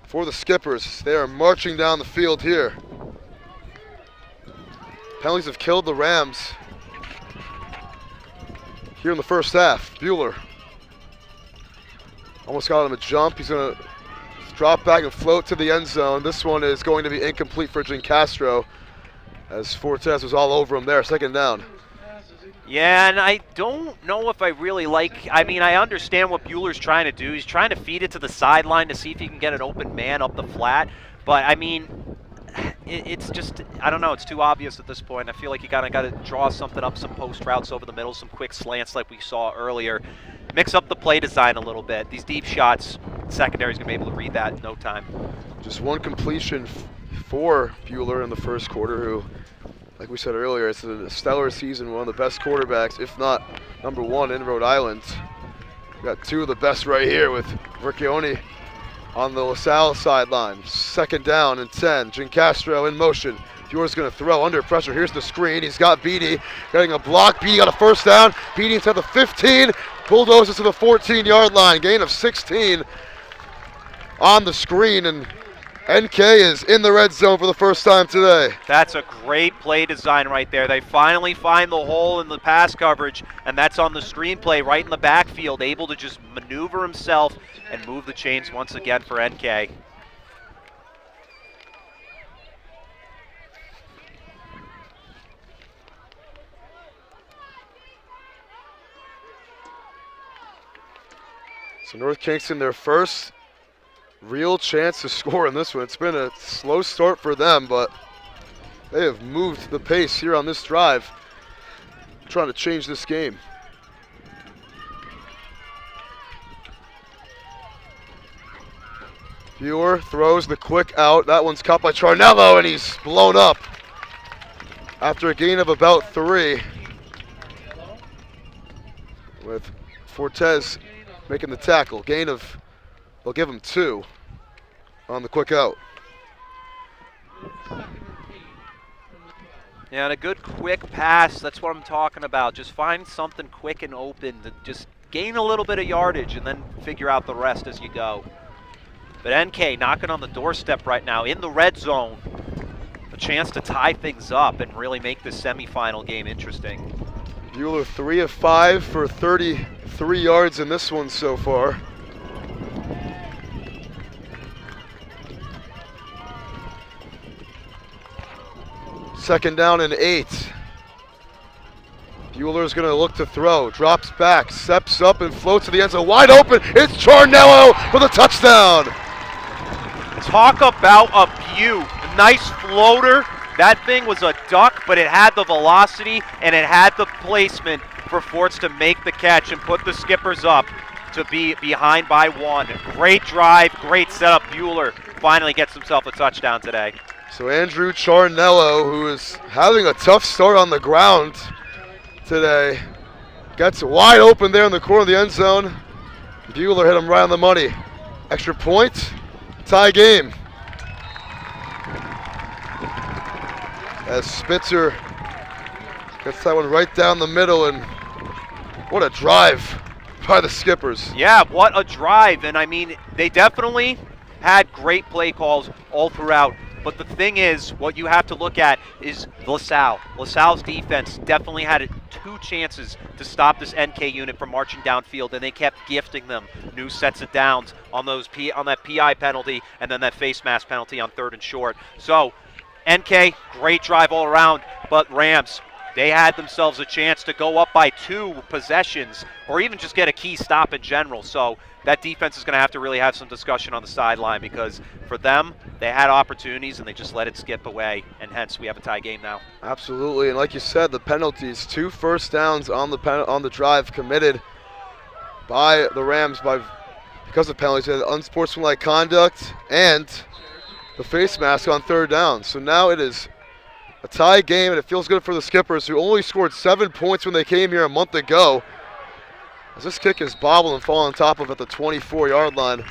for the Skippers. They are marching down the field here. Penalties have killed the Rams here in the first half. Bueller almost got him a jump. He's going to drop back and float to the end zone. This one is going to be incomplete for Castro, as Fortes was all over him there. 2nd down. Yeah, and I don't know if I really like, I mean, I understand what Bueller's trying to do. He's trying to feed it to the sideline to see if he can get an open man up the flat. But, I mean, it's just, I don't know, it's too obvious at this point. I feel like you got to draw something up, some post routes over the middle, some quick slants like we saw earlier. Mix up the play design a little bit. These deep shots, secondary's going to be able to read that in no time. Just one completion for Bueller in the first quarter, who, like we said earlier, it's a stellar season, one of the best quarterbacks, if not #1 in Rhode Island. We got 2 of the best right here with Riccioni on the LaSalle sideline. 2nd down and 10. Castro in motion. Bueller's going to throw under pressure. Here's the screen. He's got Beatty getting a block. Beatty got a 1st down. Beatty inside the 15. Bulldozes to the 14-yard line. Gain of 16 on the screen, and NK is in the red zone for the first time today. That's a great play design right there. They finally find the hole in the pass coverage, and that's on the screenplay right in the backfield, able to just maneuver himself and move the chains once again for NK. So North Kingston, their first real chance to score in this one. It's been a slow start for them, but they have moved the pace here on this drive, trying to change this game. Bueller throws the quick out. That one's caught by Charnello, and he's blown up after a gain of about 3, with Fortes making the tackle. Gain of, they'll give him 2 on the quick out. Yeah, and a good quick pass, that's what I'm talking about. Just find something quick and open to just gain a little bit of yardage and then figure out the rest as you go. But NK knocking on the doorstep right now in the red zone. A chance to tie things up and really make this semifinal game interesting. Bueller 3 of 5 for 33 yards in this one so far. Second down and 8. Bueller's going to look to throw, drops back, steps up and floats to the end zone. Wide open, it's Charnello for the touchdown. Talk about a beaut. Nice floater. That thing was a duck, but it had the velocity and it had the placement for Forts to make the catch and put the Skippers up to be behind by 1. Great drive, great setup. Bueller finally gets himself a touchdown today. So Andrew Charnello, who is having a tough start on the ground today, gets wide open there in the corner of the end zone. Bueller hit him right on the money. Extra point, tie game. As Spitzer gets that one right down the middle, and what a drive by the Skippers. Yeah, what a drive. And I mean, they definitely had great play calls all throughout. But the thing is, what you have to look at is LaSalle. LaSalle's defense definitely had 2 chances to stop this NK unit from marching downfield, and they kept gifting them new sets of downs on those on that PI penalty and then that face mask penalty on 3rd and short. So NK, great drive all around, but Rams, they had themselves a chance to go up by 2 possessions or even just get a key stop in general. So that defense is going to have to really have some discussion on the sideline, because for them, they had opportunities and they just let it skip away, and hence we have a tie game now. Absolutely, and like you said, the penalties, 2 first downs on the drive committed by the Rams because of penalties. They had unsportsmanlike conduct and the face mask on 3rd down. So now it is a tie game, and it feels good for the Skippers, who only scored 7 points when they came here a month ago. As this kick is bobbled and falling on top of at the 24-yard line.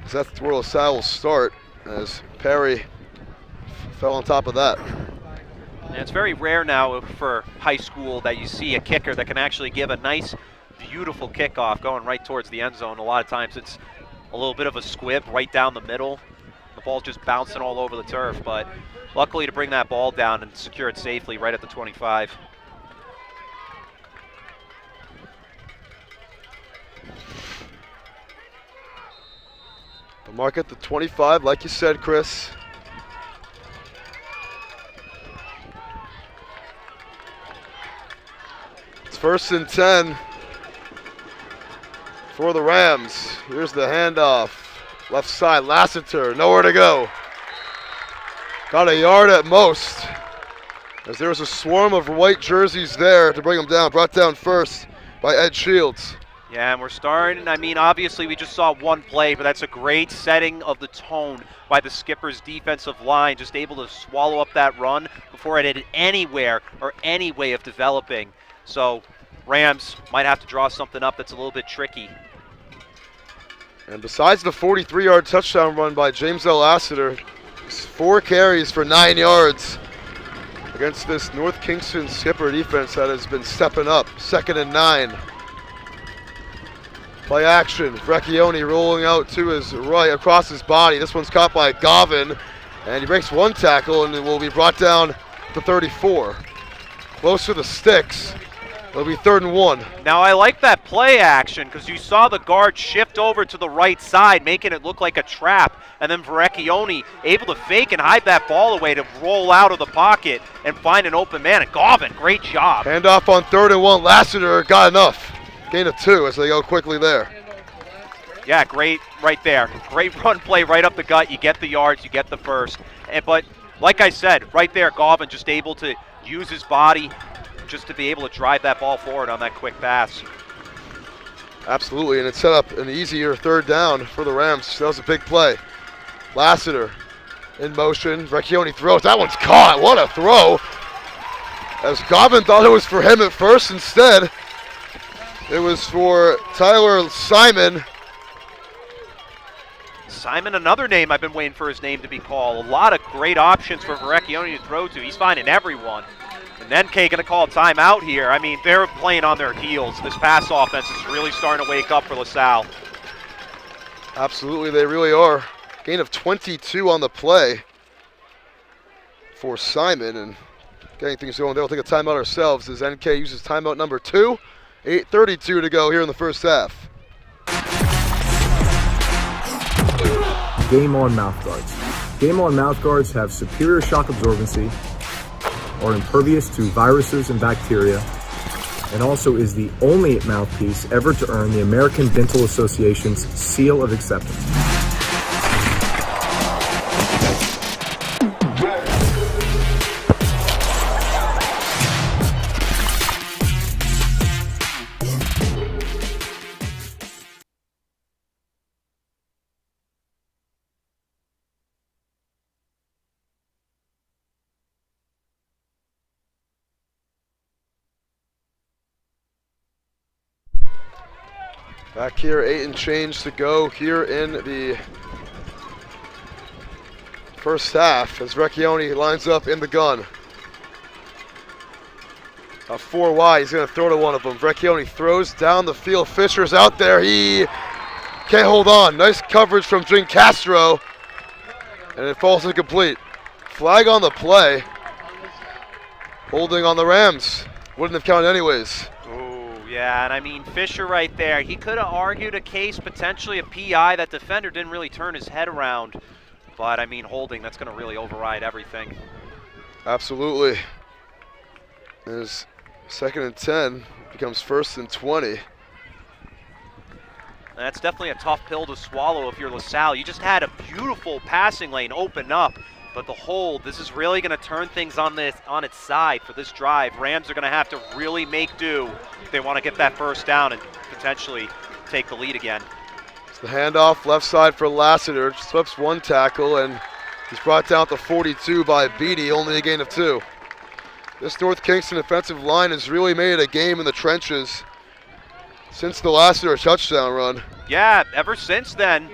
As that's where LaSalle will start, as Perry fell on top of that. And it's very rare now for high school that you see a kicker that can actually give a nice, beautiful kickoff going right towards the end zone. A lot of times it's a little bit of a squib right down the middle. The ball's just bouncing all over the turf, but luckily to bring that ball down and secure it safely right at the 25. The mark at the 25, like you said, Chris. It's 1st and 10 for the Rams. Here's the handoff. Left side, Lassiter, nowhere to go. Got a yard at most, as there was a swarm of white jerseys there to bring him down. Brought down first by Ed Shields. Yeah, and we're starting. I mean, obviously we just saw one play, but that's a great setting of the tone by the Skippers' defensive line, just able to swallow up that run before it had anywhere or any way of developing. So Rams might have to draw something up that's a little bit tricky. And besides the 43-yard touchdown run by James L. Lassiter, 4 carries for 9 yards against this North Kingston Skipper defense that has been stepping up. 2nd and 9. Play action, Vrecchione rolling out to his right across his body. This one's caught by Govin, and he breaks 1 tackle and will be brought down to 34. Close to the sticks. It'll be 3rd and 1. Now I like that play action because you saw the guard shift over to the right side, making it look like a trap, and then Vrecchione able to fake and hide that ball away to roll out of the pocket and find an open man. And Govin, great job. Handoff on 3rd and 1. Lassiter got enough. Gain of 2 as they go quickly there. Yeah, great right there. Great run play right up the gut. You get the yards, you get the first. But like I said, right there, Govin just able to use his body just to be able to drive that ball forward on that quick pass. Absolutely, and it set up an easier 3rd down for the Rams. That was a big play. Lassiter in motion. Vrecchione throws. That one's caught. What a throw. As Govin thought it was for him at first, instead it was for Tyler Simon. Simon, another name I've been waiting for his name to be called. A lot of great options for Verrecchione to throw to. He's finding everyone. And NK going to call a timeout here. I mean, they're playing on their heels. This pass offense is really starting to wake up for LaSalle. Absolutely, they really are. Gain of 22 on the play for Simon, and getting things going. They'll take a timeout ourselves as NK uses timeout number 2. 8:32 to go here in the first half. Game On mouthguards. Game On mouthguards have superior shock absorbency, are impervious to viruses and bacteria, and also is the only mouthpiece ever to earn the American Dental Association's seal of acceptance. Back here, 8 and change to go here in the first half as Verrecchione lines up in the gun. A 4 wide, he's going to throw to one of them. Verrecchione throws down the field. Fisher's out there. He can't hold on. Nice coverage from Jing Castro, and it falls incomplete. Flag on the play. Holding on the Rams. Wouldn't have counted anyways. Yeah, and I mean, Fisher right there, he could have argued a case, potentially a PI. That defender didn't really turn his head around. But, I mean, holding, that's going to really override everything. Absolutely. There's 2nd and 10, becomes 1st and 20. That's definitely a tough pill to swallow if you're LaSalle. You just had a beautiful passing lane open up. But the hold, this is really going to turn things on its side for this drive. Rams are going to have to really make do if they want to get that first down and potentially take the lead again. It's the handoff left side for Lassiter. Slips one tackle, and he's brought down to 42 by Beatty, only a gain of 2. This North Kingston defensive line has really made a game in the trenches since the Lassiter touchdown run. Yeah, ever since then,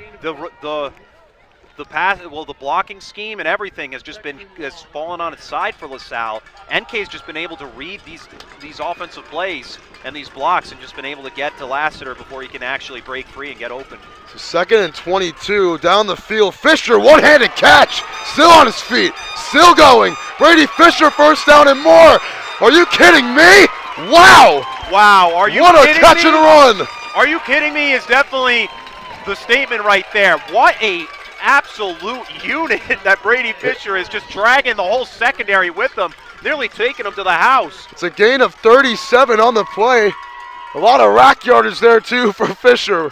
the pass, well, the blocking scheme and everything has fallen on its side for LaSalle. NK's just been able to read these offensive plays and these blocks and just been able to get to Lassiter before he can actually break free and get open. So 2nd and 22 down the field. Fisher, one-handed catch, still on his feet, still going. Brady Fisher, first down and more. Are you kidding me? Wow! Wow, are you kidding me? What a catch and run! Are you kidding me is definitely the statement right there. What a absolute unit that Brady Fisher is, just dragging the whole secondary with him, nearly taking him to the house. It's a gain of 37 on the play. A lot of rack yardage there too for Fisher.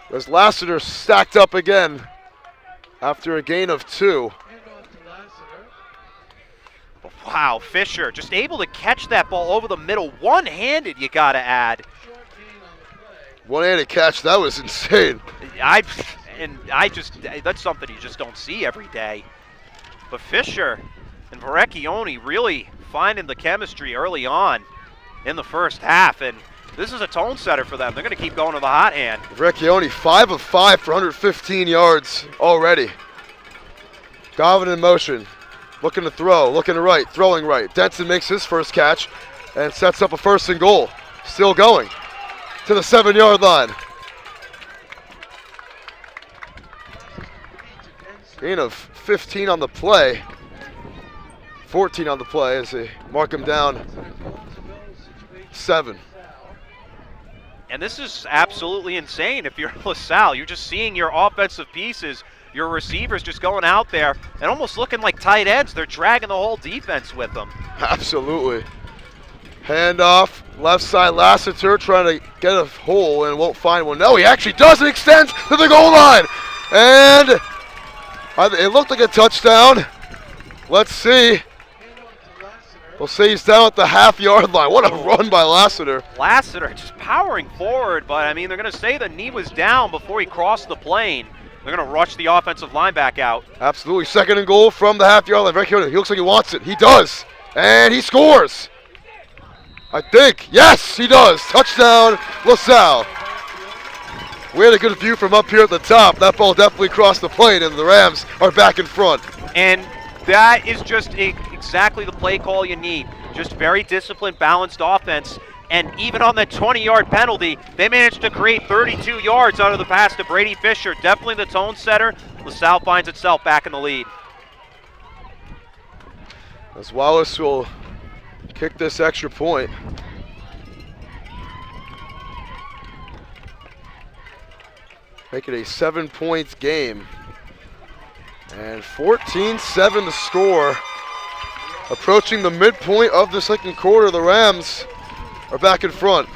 As Lassiter stacked up again after a gain of 2. Wow, Fisher just able to catch that ball over the middle, one-handed, you gotta add. One-handed catch, that was insane. That's something you just don't see every day. But Fisher and Verrecchione really finding the chemistry early on in the first half, and this is a tone setter for them. They're going to keep going to the hot hand. Verrecchione 5 of 5 for 115 yards already. Galvin in motion, looking to throw, looking to right, throwing right. Denson makes his first catch and sets up a 1st and goal. Still going to the 7-yard line. Gain of 15 on the play. 14 on the play as they mark him down. 7. And this is absolutely insane if you're LaSalle. You're just seeing your offensive pieces, your receivers just going out there and almost looking like tight ends. They're dragging the whole defense with them. Absolutely. Handoff, left side Lassiter trying to get a hole and won't find one. No, he actually does. It extends to the goal line. And it looked like a touchdown. Let's see. We'll say he's down at the half-yard line. What a run by Lassiter. Lassiter just powering forward, but I mean, they're going to say the knee was down before he crossed the plane. They're going to rush the offensive line back out. Absolutely. 2nd and goal from the half-yard line. Verrecchione, he looks like he wants it. He does. And he scores. I think. Yes, he does. Touchdown, LaSalle. We had a good view from up here at the top. That ball definitely crossed the plate, and the Rams are back in front. And that is just exactly the play call you need. Just very disciplined, balanced offense. And even on that 20-yard penalty, they managed to create 32 yards out of the pass to Brady Fisher. Definitely the tone setter. LaSalle finds itself back in the lead. As Wallace will kick this extra point. Make it a 7-point game. And 14-7 to score. Approaching the midpoint of the second quarter, the Rams are back in front.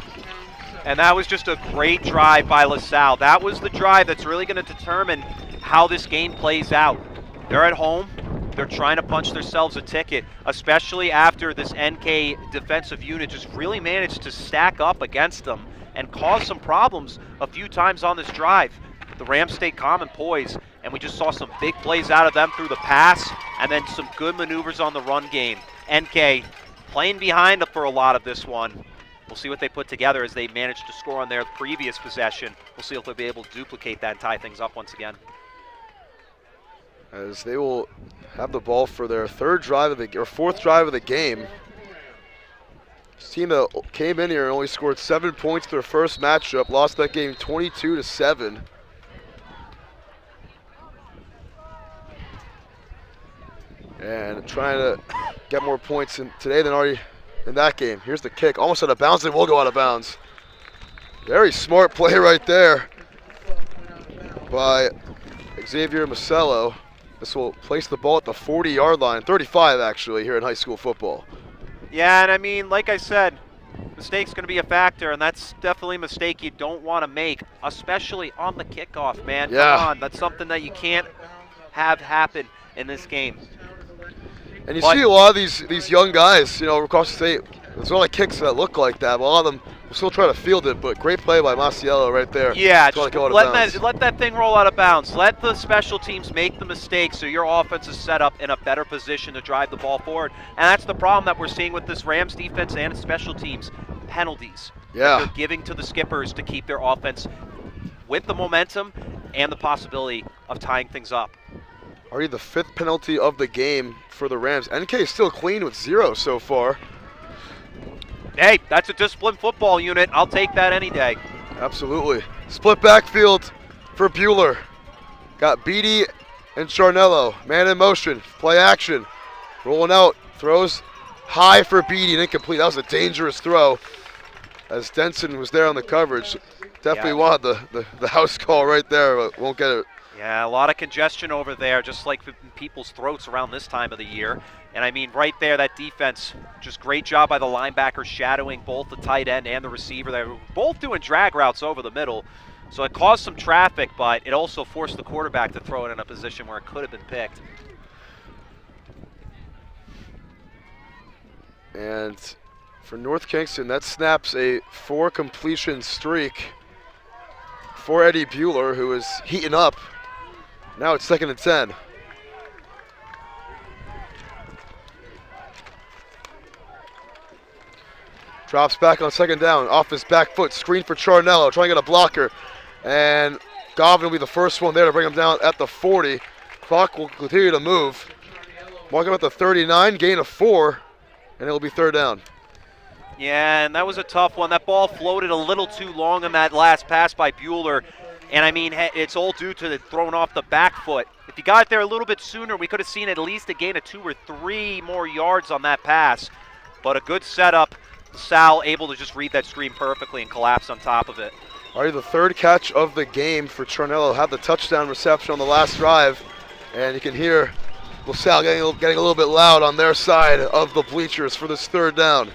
And that was just a great drive by LaSalle. That was the drive that's really going to determine how this game plays out. They're at home. They're trying to punch themselves a ticket, especially after this NK defensive unit just really managed to stack up against them and cause some problems a few times on this drive. The Rams stayed calm and poised, and we just saw some big plays out of them through the pass and then some good maneuvers on the run game. NK playing behind for a lot of this one. We'll see what they put together as they managed to score on their previous possession. We'll see if they'll be able to duplicate that and tie things up once again. As they will have the ball for their fourth drive of the game. This team that came in here and only scored 7 points their first matchup, lost that game 22-7. And trying to get more points in today than already in that game. Here's the kick, almost out of bounds. It will go out of bounds. Very smart play right there by Xavier Masello. This will place the ball at the 40-yard line, 35 actually, here in high school football. Yeah, and I mean, like I said, mistake's going to be a factor, and that's definitely a mistake you don't want to make, especially on the kickoff, man. Yeah. Come on, that's something that you can't have happen in this game. And you see a lot of these young guys, you know, across the state. There's a lot of kicks that look like that. But a lot of them will still try to field it, but great play by Masiello right there. Yeah, just let that thing roll out of bounds. Let the special teams make the mistake so your offense is set up in a better position to drive the ball forward. And that's the problem that we're seeing with this Rams defense and special teams. Penalties. Yeah. They're giving to the skippers to keep their offense with the momentum and the possibility of tying things up. Already the 5th penalty of the game for the Rams. NK is still clean with 0 so far. Hey, that's a disciplined football unit. I'll take that any day. Absolutely. Split backfield for Bueller. Got Beatty and Charnello. Man in motion. Play action. Rolling out. Throws high for Beatty and incomplete. That was a dangerous throw as Denson was there on the coverage. Definitely wanted the house call right there, but won't get it. Yeah, a lot of congestion over there, just like in people's throats around this time of the year. And I mean, right there, that defense, just great job by the linebacker shadowing both the tight end and the receiver. They were both doing drag routes over the middle. So it caused some traffic, but it also forced the quarterback to throw it in a position where it could have been picked. And for North Kingston, that snaps a 4-completion streak for Eddie Bueller, who is heating up. Now it's 2nd and 10. Drops back on 2nd down, off his back foot, screen for Charnello, trying to get a blocker. And Govin will be the first one there to bring him down at the 40. Clock will continue to move. Marking at the 39, gain of 4, and it will be 3rd down. Yeah, and that was a tough one. That ball floated a little too long on that last pass by Bueller. And I mean, it's all due to the throwing off the back foot. If he got there a little bit sooner, we could have seen at least a gain of 2 or 3 more yards on that pass. But a good setup. Salle able to just read that screen perfectly and collapse on top of it. Already the 3rd catch of the game for Charnello. Had the touchdown reception on the last drive. And you can hear LaSalle getting a little bit loud on their side of the bleachers for this 3rd down.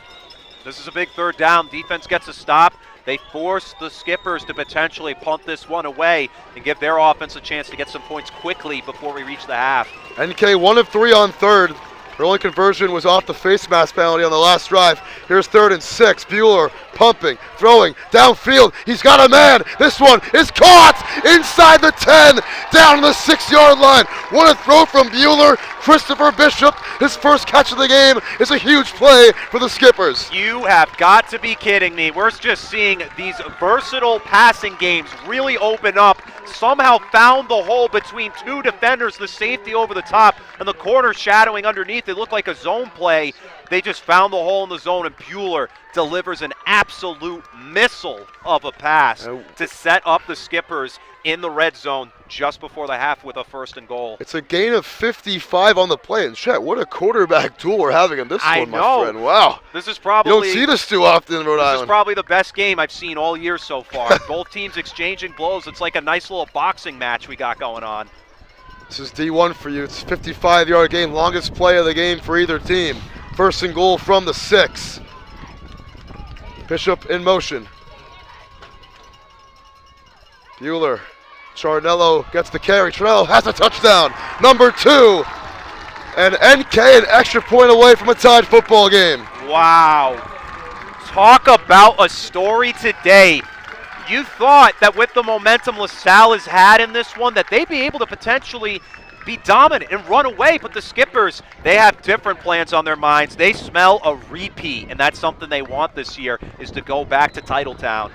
This is a big 3rd down. Defense gets a stop. They force the skippers to potentially punt this one away and give their offense a chance to get some points quickly before we reach the half. NK 1 of 3 on 3rd. Her only conversion was off the face mask penalty on the last drive. Here's 3rd and 6. Bueller pumping, throwing, downfield. He's got a man. This one is caught inside the 10, down the 6-yard line. What a throw from Bueller. Christopher Bishop, his first catch of the game, is a huge play for the Skippers. You have got to be kidding me. We're just seeing these versatile passing games really open up. Somehow found the hole between 2 defenders, the safety over the top and the corner shadowing underneath. It looked like a zone play. They just found the hole in the zone, and Bueller delivers an absolute missile of a pass to set up the Skippers in the red zone just before the half with a 1st and goal. It's a gain of 55 on the play. And Chet, what a quarterback duel we're having in this one, my friend. Wow. This is probably, you don't see this too often in Rhode Island. This is probably the best game I've seen all year so far. Both teams exchanging blows. It's like a nice little boxing match we got going on. This is D1 for you. It's a 55-yard game, longest play of the game for either team. 1st and goal from the 6. Bishop in motion. Bueller. Charnello gets the carry. Charnello has a touchdown. Number 2. And NK an extra point away from a tied football game. Wow. Talk about a story today. You thought that with the momentum LaSalle has had in this one that they'd be able to potentially be dominant and run away, but the Skippers, they have different plans on their minds. They smell a repeat, and that's something they want this year, is to go back to Titletown.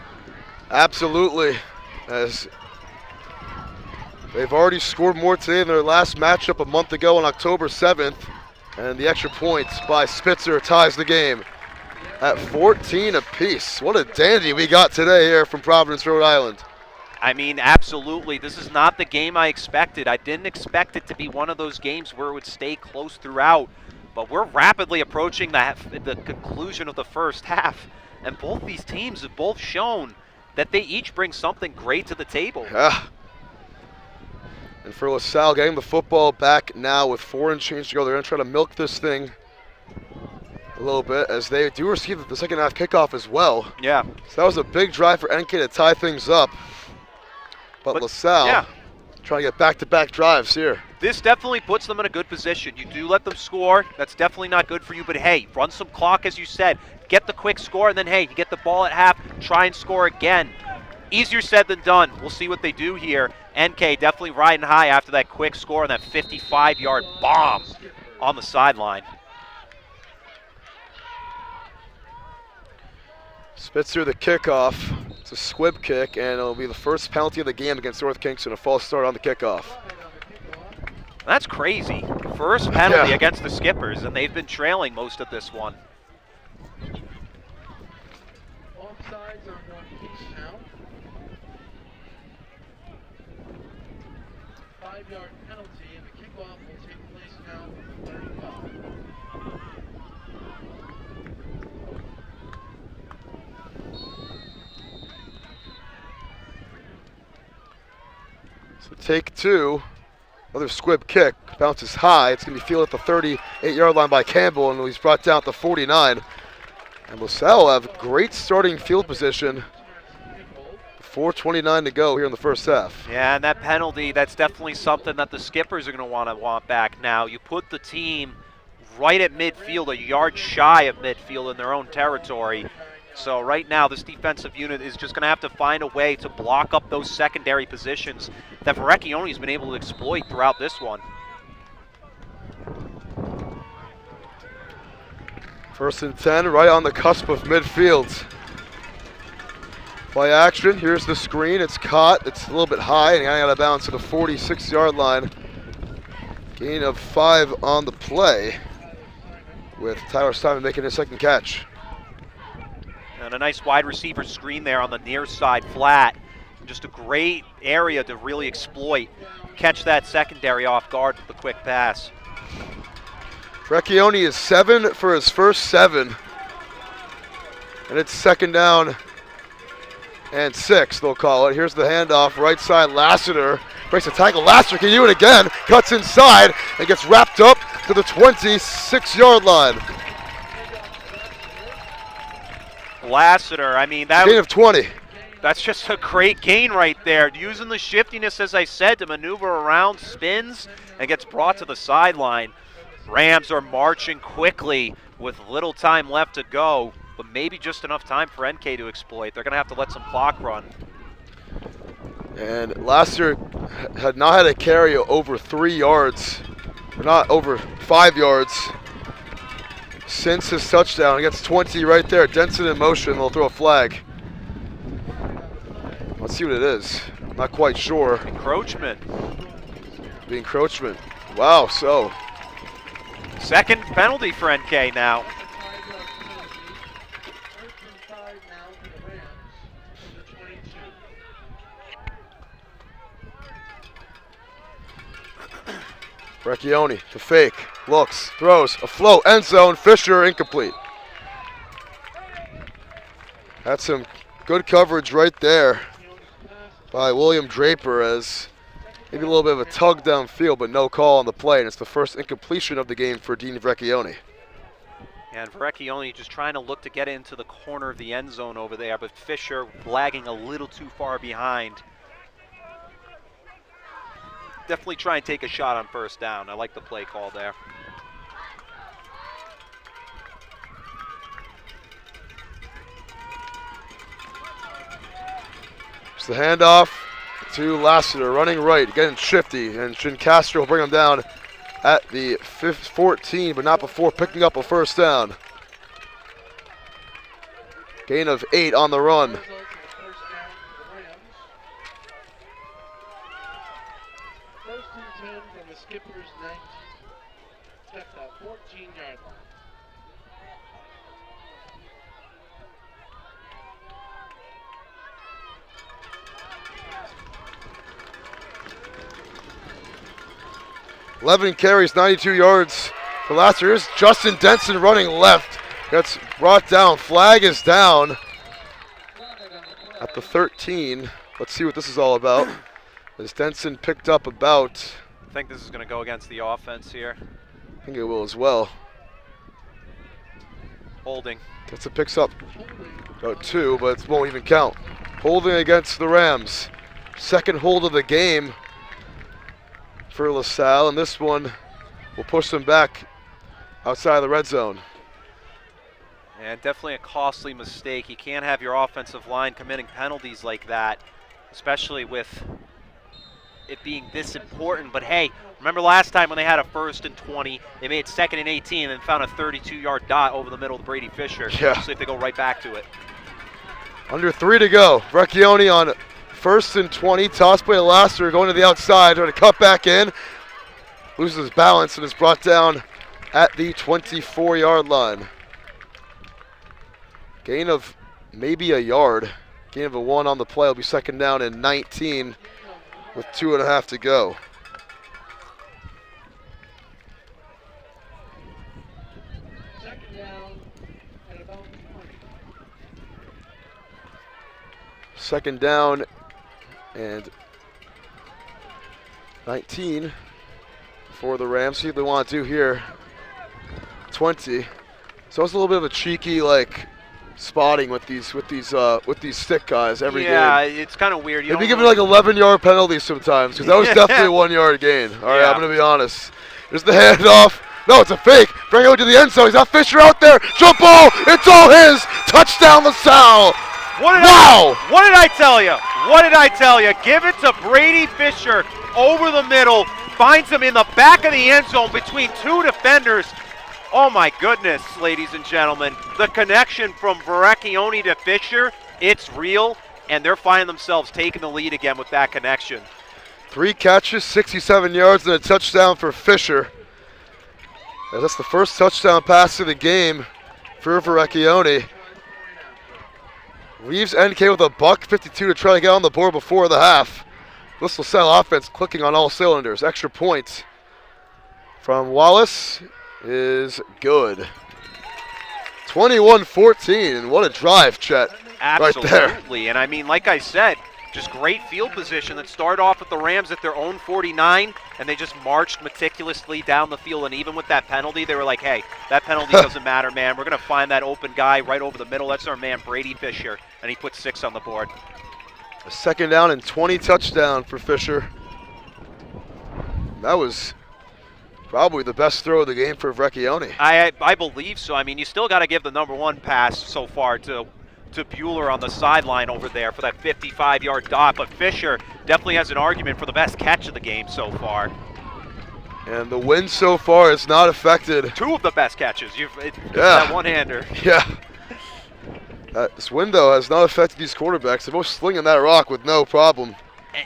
Absolutely. As they've already scored more today than their last matchup a month ago on October 7th, and the extra points by Spitzer ties the game at 14 apiece. What a dandy we got today here from Providence, Rhode Island. I mean, absolutely. This is not the game I expected. I didn't expect it to be one of those games where it would stay close throughout, but we're rapidly approaching the conclusion of the first half, and both these teams have both shown that they each bring something great to the table. Yeah. And for LaSalle, getting the football back now with 4 and change to go. They're going to try to milk this thing a little bit as they do receive the second half kickoff as well. Yeah. So that was a big drive for NK to tie things up. But LaSalle trying to get back-to-back drives here. This definitely puts them in a good position. You do let them score. That's definitely not good for you. But, hey, run some clock, as you said. Get the quick score, and then, hey, you get the ball at half, try and score again. Easier said than done. We'll see what they do here. NK definitely riding high after that quick score and that 55-yard bomb on the sideline. Spitzer the kickoff. It's a squib kick, and it'll be the first penalty of the game against North Kingston, a false start on the kickoff. That's crazy. First penalty against the Skippers, and they've been trailing most of this one. Offsides on Kingstown. 5-yard penalty, and the kickoff will take place now from 35. So take 2. Another squib kick. Bounces high. It's going to be fielded at the 38-yard line by Campbell, and he's brought down at the 49. And LaSalle have great starting field position. 4:29 to go here in the first half. Yeah, and that penalty, that's definitely something that the Skippers are going to want back now. You put the team right at midfield, a yard shy of midfield in their own territory. So right now, this defensive unit is just going to have to find a way to block up those secondary positions that Verrecchione has been able to exploit throughout this one. First and 10, right on the cusp of midfield. Play action, here's the screen, it's caught, it's a little bit high, and out of bounds to the 46-yard line. Gain of 5 on the play, with Tyler Simon making his second catch. And a nice wide receiver screen there on the near side flat. Just a great area to really exploit. Catch that secondary off guard with the quick pass. Verrecchione is 7 for his first 7. And it's second down and 6, they'll call it. Here's the handoff, right side, Lassiter. Breaks the tackle, Lassiter can do it again. Cuts inside and gets wrapped up to the 26-yard line. Lassiter, I mean, that gain of 20. That's just a great gain right there. Using the shiftiness, as I said, to maneuver around, spins, and gets brought to the sideline. Rams are marching quickly with little time left to go, but maybe just enough time for NK to exploit. They're going to have to let some clock run. And Lassiter had not had a carry over 3 yards, or not over 5 yards since his touchdown. He gets 20 right there. Denson in motion. They'll throw a flag. Let's see what it is. I'm not quite sure. Encroachment. The encroachment. Wow, so. Second penalty for NK now. Recchioni to fake, looks, throws, a float, end zone, Fisher incomplete. That's some good coverage right there by William Draper, as maybe a little bit of a tug downfield, but no call on the play, and it's the first incompletion of the game for Dean Vrecchioni. And Vrecchioni just trying to look to get into the corner of the end zone over there, but Fisher lagging a little too far behind. Definitely try and take a shot on first down. I like the play call there. It's the handoff to Lassiter, running right, getting shifty, and Shincastro will bring him down at the 14, but not before picking up a first down. Gain of 8 on the run. Skipper's 19, check that 14-yard line. Eleven carries, 92 yards for Lassiter. Here's Justin Denson running left. Gets brought down. Flag is down at the 13. Let's see what this is all about. As Denson picked up about... I think this is going to go against the offense here. I think it will as well. Holding. Denson picks up 2, but it won't even count. Holding against the Rams. Second hold of the game for LaSalle, and this one will push them back outside of the red zone. And definitely a costly mistake. You can't have your offensive line committing penalties like that, especially with it being this important. But hey, remember last time when they had a 1st and 20, they made 2nd and 18 and found a 32-yard dot over the middle of Brady Fisher. Yeah. See if they go right back to it. Under 3 to go. Vrecchioni on 1st and 20. Toss play to Lassiter going to the outside. Trying to cut back in. Loses his balance and is brought down at the 24-yard line. Gain of maybe a yard. Gain of a 1 on the play. Will be 2nd down and 19 with 2.5 to go. Second down at about 20. 2nd down and 19 for the Rams. See what they want to do here. 20. So it's a little bit of a cheeky spotting with these stick guys every game. Yeah, it's kind of weird. They'd be giving 11-yard penalties sometimes, because that was definitely a 1-yard gain. All right, I'm going to be honest. Here's the handoff. No, it's a fake. Bring it to the end zone. He's got Fisher out there. Jump ball. It's all his. Touchdown, LaSalle. Wow. What did I tell you? What did I tell you? Give it to Brady Fisher over the middle. Finds him in the back of the end zone between 2 defenders. Oh my goodness, ladies and gentlemen. The connection from Vrecchioni to Fisher, it's real, and they're finding themselves taking the lead again with that connection. 3 catches, 67 yards, and a touchdown for Fisher. And that's the first touchdown pass of the game for Vrecchioni. Leaves NK with a $152 to try to get on the board before the half. This LaSalle offense clicking on all cylinders. Extra point from Wallace is good. 21-14, and what a drive, Chet. Absolutely, right there. And I mean, like I said, just great field position that started off with the Rams at their own 49, and they just marched meticulously down the field. And even with that penalty, they were like, hey, that penalty doesn't matter, man. We're going to find that open guy right over the middle. That's our man, Brady Fisher, and he put 6 on the board. A 2nd down and 20 touchdown for Fisher. That was Probably the best throw of the game for Vecchione. I believe so. I mean, you still got to give the #1 pass so far to Bueller on the sideline over there for that 55-yard dot, but Fisher definitely has an argument for the best catch of the game so far. And the wind so far has not affected. 2 of the best catches. That one-hander. Yeah. This wind, though, has not affected these quarterbacks. They're both slinging that rock with no problem.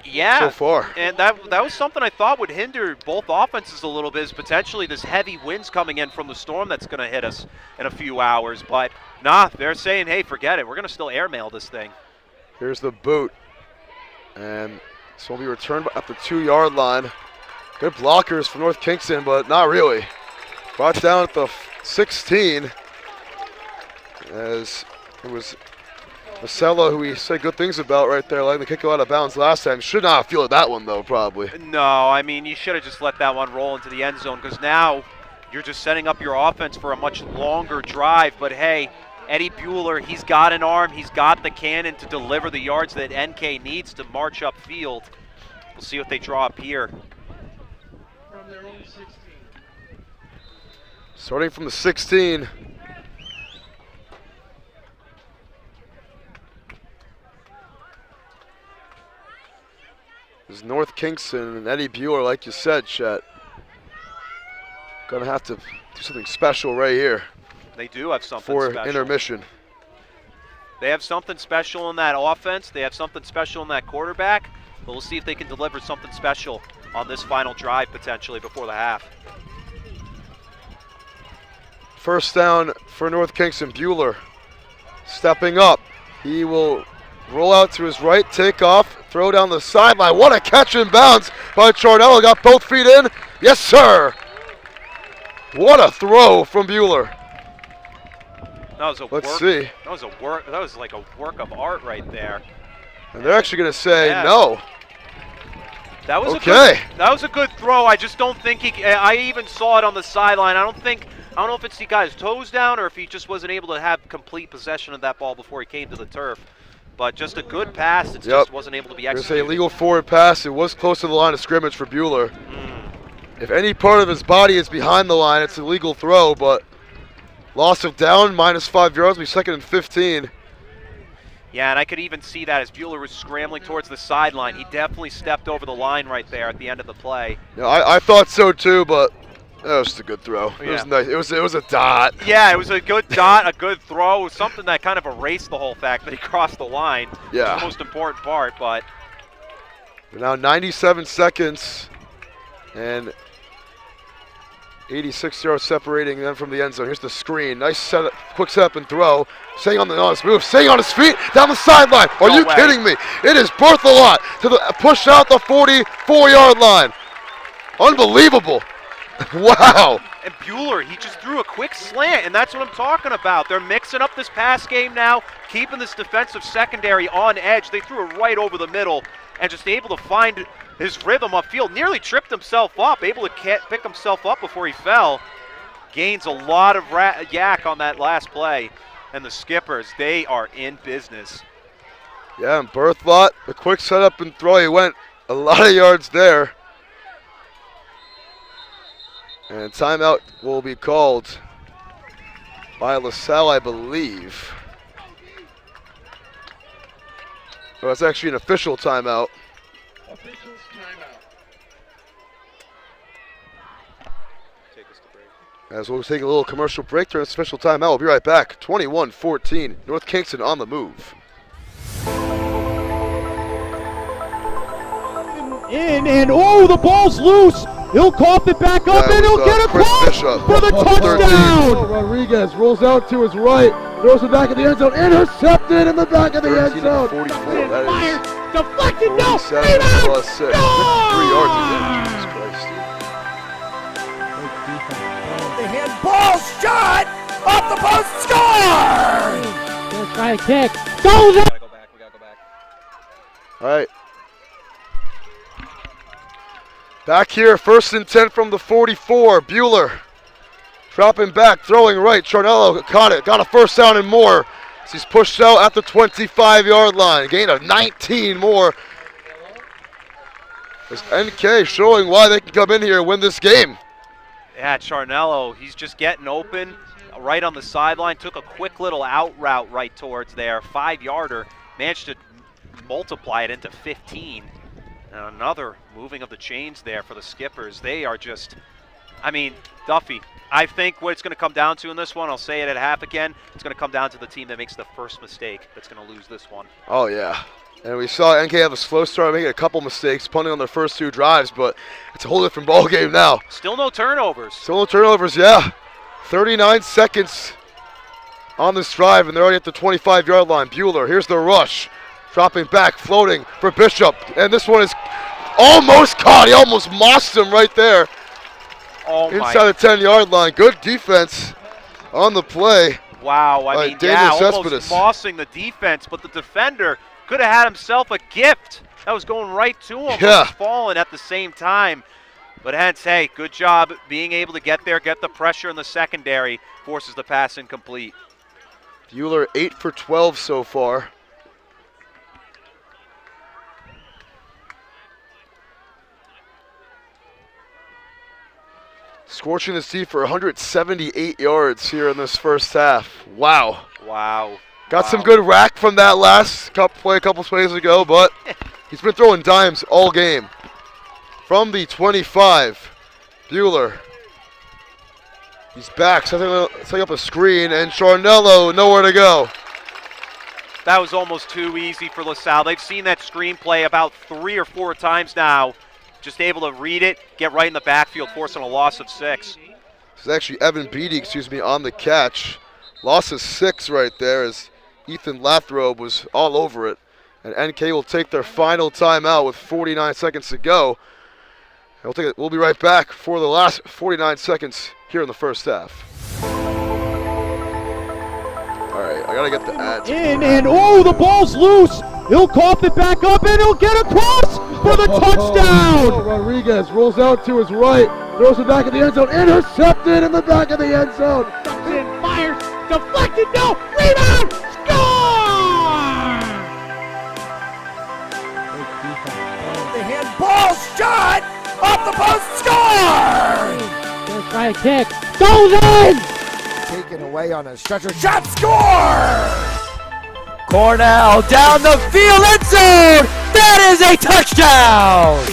Yeah. So far. And that was something I thought would hinder both offenses a little bit, is potentially this heavy winds coming in from the storm that's going to hit us in a few hours. But, nah, they're saying, hey, forget it. We're going to still airmail this thing. Here's the boot. And this will be returned at the 2-yard line. Good blockers for North Kingston, but not really. Brought down at the 16 as it was Salle, who we said good things about right there, letting the kick go out of bounds last time. Should not have fielded that one, though, probably. No, I mean, you should have just let that one roll into the end zone, because now you're just setting up your offense for a much longer drive. But, hey, Eddie Bueller, he's got an arm. He's got the cannon to deliver the yards that NK needs to march upfield. We'll see what they draw up here. From their own 16. Starting from the 16. Is North Kingston and Eddie Bueller, like you said, Chet. Gonna have to do something special right here. They do have something for special. Intermission. They have something special in that offense. They have something special in that quarterback. But we'll see if they can deliver something special on this final drive, potentially, before the half. First down for North Kingston. Bueller stepping up. He will roll out to his right, take off, throw down the sideline. What a catch in bounds by Charnello. Got both feet in. Yes, sir. What a throw from Bueller. That was a Let's see. That was like a work of art right there. And they're actually going to say no. That was okay. That was a good throw. I just don't think he. I even saw it on the sideline. I don't know if it's he got his toes down or if he just wasn't able to have complete possession of that ball before he came to the turf. But just a good pass. It just wasn't able to be executed. There's a legal forward pass. It was close to the line of scrimmage for Bueller. If any part of his body is behind the line, it's a legal throw, but loss of down, -5 yards, be 2nd and 15. Yeah, and I could even see that as Bueller was scrambling towards the sideline. He definitely stepped over the line right there at the end of the play. Yeah, I thought so too, but that was just a good throw. Yeah. It was nice. It was a dot. Yeah, it was a good dot, a good throw. It was something that kind of erased the whole fact that he crossed the line. Yeah. The most important part, but. Now 97 seconds and 86 yards separating them from the end zone. Here's the screen. Nice setup, quick setup and throw. Staying on his move, staying on his feet, down the sideline. Are you kidding me? It is Berthelot to the push out the 44-yard line. Unbelievable. Wow. And Bueller, he just threw a quick slant, and that's what I'm talking about. They're mixing up this pass game now, keeping this defensive secondary on edge. They threw it right over the middle and just able to find his rhythm upfield. Nearly tripped himself up, able to pick himself up before he fell. Gains a lot of yak on that last play. And the Skippers, they are in business. Yeah, and Berthelot, the quick setup and throw, he went a lot of yards there. And timeout will be called by LaSalle, I believe. Oh, it's actually an official timeout. Officials timeout. Take us to break. As we'll take a little commercial break during a special timeout. We'll be right back. 21-14, North Kingston on the move. And oh, the ball's loose. He'll cough it back up, and he'll get across for the touchdown. Rodriguez rolls out to his right, throws it back in the end zone, intercepted in the back of the end zone. 44, that Fire, is deflected, no, 47 plus 6. 3 yards again. Jesus Christ, dude. The handball shot off the post, score! Gonna try to kick. Goes up. We gotta go back. All right. Back here, 1st and 10 from the 44. Bueller dropping back, throwing right. Charnello caught it, got a first down and more. As he's pushed out at the 25-yard line. Gain of 19 more. As NK showing why they can come in here and win this game. Yeah, Charnello, he's just getting open right on the sideline. Took a quick little out route right towards there. 5-yarder. Managed to multiply it into 15. And another moving of the chains there for the Skippers. They are just, I mean, Duffy, I think what it's going to come down to in this one, I'll say it at half again, it's going to come down to the team that makes the first mistake that's going to lose this one. Oh, yeah. And we saw NK have a slow start, making a couple mistakes, punting on their first 2 drives, but it's a whole different ball game now. Still no turnovers. Still no turnovers, yeah. 39 seconds on this drive, and they're already at the 25-yard line. Bueller, here's the rush. Dropping back, floating for Bishop. And this one is almost caught. He almost mossed him right there. Oh my. Inside the 10-yard line. Good defense on the play. Wow, I mean, yeah, almost mossing the defense, but the defender could have had himself a gift. That was going right to him. Yeah. He was falling at the same time. But hence, hey, good job being able to get there, get the pressure in the secondary, forces the pass incomplete. Bueller 8 for 12 so far. Scorching the sea for 178 yards here in this first half. Wow. Wow. Got some good rack from that last play a couple plays ago, but he's been throwing dimes all game. From the 25, Bueller. He's back, setting up a screen, and Charnello nowhere to go. That was almost too easy for LaSalle. They've seen that screenplay about 3 or 4 times now. Just able to read it, get right in the backfield, forcing a loss of 6. This is actually Evan Beatty, on the catch. Loss of 6 right there as Ethan Lathrobe was all over it. And NK will take their final timeout with 49 seconds to go. And we'll be right back for the last 49 seconds here in the first half. All right, I gotta get the ads. The ball's loose. He'll cough it back up, and he'll get across for the touchdown. Rodriguez rolls out to his right, throws it back in the end zone, intercepted in the back of the end zone. Fires, deflected, no, rebound, score! The handball shot off the post, score! Gonna try a kick, goes in! Taken away on a stretcher, shot, score! Cornell down the field, end zone! That is a touchdown!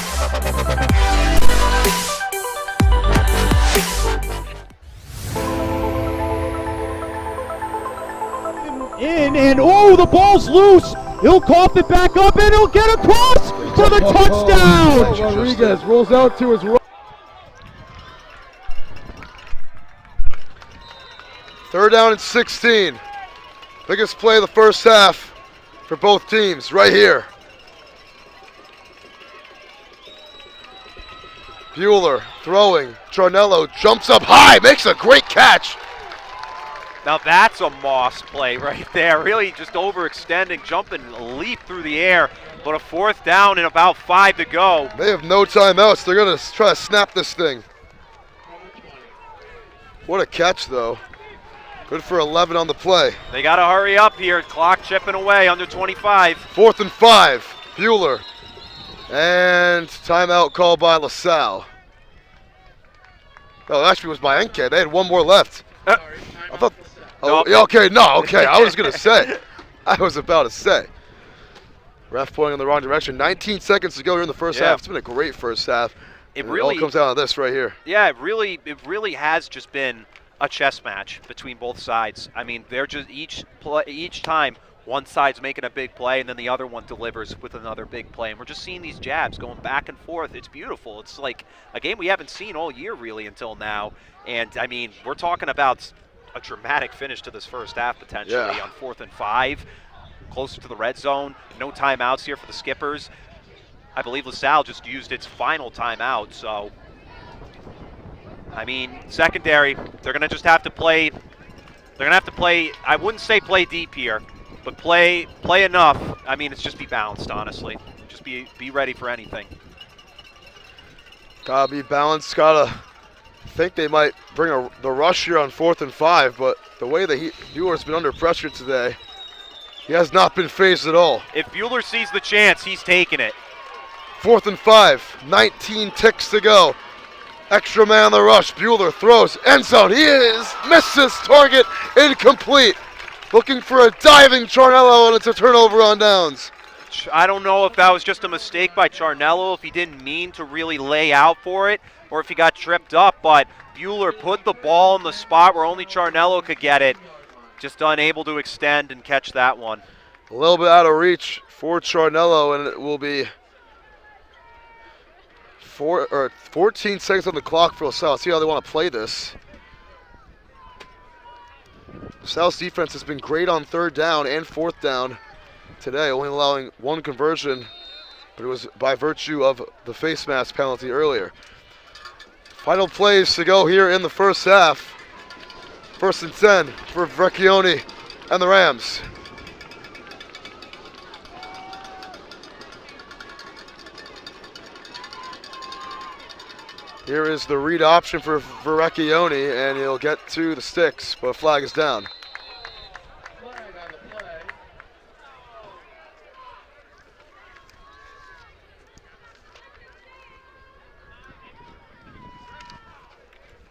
The ball's loose. He'll cough it back up, and he'll get across for the touchdown. Rodriguez rolls out to his right. 3rd down and 16. Biggest play of the first half for both teams right here. Bueller throwing. Charnello jumps up high, makes a great catch. Now that's a Moss play right there. Really just overextending, jumping, leap through the air. But a 4th down and about 5 to go. They have no timeouts. They're going to try to snap this thing. What a catch, though. Good for 11 on the play. They got to hurry up here. Clock chipping away, under 25. 4th and 5. Bueller. And timeout called by LaSalle. Oh, actually it was by NK. They had one more left. I thought. Oh, yeah, okay, no, okay. I was going to say. I was about to say. Ref pointing in the wrong direction. 19 seconds to go here in the first half. It's been a great first half. It all comes down to this right here. Yeah, it really has just been a chess match between both sides. I mean, they're just each time one side's making a big play and then the other one delivers with another big play. And we're just seeing these jabs going back and forth. It's beautiful. It's like a game we haven't seen all year really until now. And, I mean, we're talking about a dramatic finish to this first half potentially on 4th and 5, closer to the red zone. No timeouts here for the Skippers. I believe LaSalle just used its final timeout, so I mean, secondary, they're going to just have to play. They're going to have to play. I wouldn't say play deep here, but play enough. I mean, it's just be balanced, honestly. Just be ready for anything. Gotta be balanced. Gotta think they might bring the rush here on 4th and 5, but the way that Bueller's been under pressure today, he has not been phased at all. If Bueller sees the chance, he's taking it. 4th and 5, 19 ticks to go. Extra man on the rush. Bueller throws. End zone. He misses. Target incomplete. Looking for a diving Charnello, and it's a turnover on downs. I don't know if that was just a mistake by Charnello, if he didn't mean to really lay out for it, or if he got tripped up, but Bueller put the ball in the spot where only Charnello could get it. Just unable to extend and catch that one. A little bit out of reach for Charnello, and it will be 14 seconds on the clock for LaSalle. See how they want to play this. LaSalle's defense has been great on third down and fourth down today, only allowing one conversion, but it was by virtue of the face mask penalty earlier. Final plays to go here in the first half. 1st and 10 for Vecchione and the Rams. Here is the read option for Vecchione, and he'll get to the sticks, but a flag is down. Flag on the play.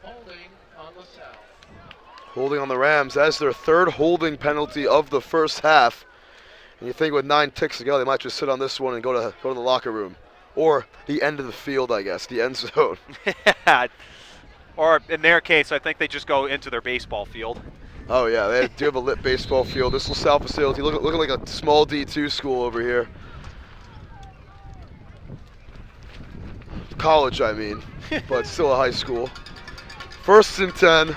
Holding on LaSalle. Holding on the Rams as their third holding penalty of the first half. And you think with 9 ticks to go, they might just sit on this one and go to the locker room. Or the end of the field, I guess, the end zone. Or in their case, I think they just go into their baseball field. Oh, yeah, they do have a lit baseball field. This LaSalle facility looking like a small D2 school over here. College, I mean, but still a high school. 1st and 10.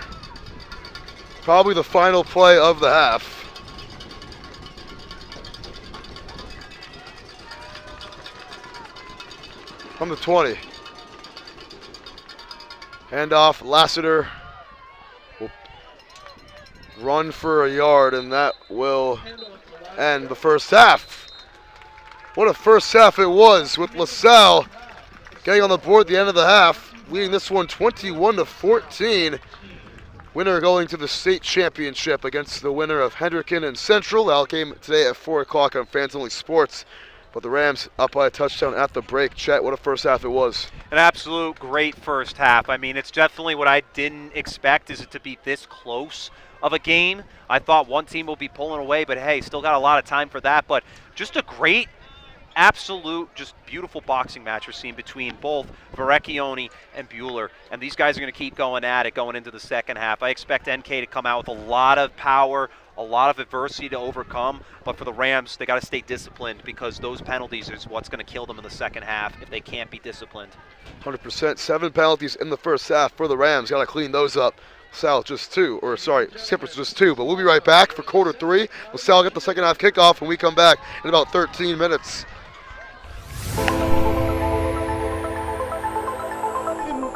Probably the final play of the half. From the 20. Handoff, Lassiter will run for a yard, and that will end the first half. What a first half it was, with LaSalle getting on the board at the end of the half, leading this one 21-14. Winner going to the state championship against the winner of Hendricken and Central. That game today at 4 o'clock on Fans Only Sports. But the Rams up by a touchdown at the break. Chet, what a first half it was. An absolute great first half. I mean, it's definitely what I didn't expect, is it to be this close of a game. I thought one team will be pulling away, but hey, still got a lot of time for that. But just a great, absolute, just beautiful boxing match we're seeing between both Vecchione and Bueller. And these guys are going to keep going at it going into the second half. I expect NK to come out with a lot of power, a lot of adversity to overcome, but for the Rams, they got to stay disciplined, because those penalties is what's going to kill them in the second half if they can't be disciplined. 100%. 7 penalties in the first half for the Rams. Got to clean those up. LaSalle just 2, or sorry, Skippers just 2. But we'll be right back for quarter 3. LaSalle get the second half kickoff when we come back in about 13 minutes.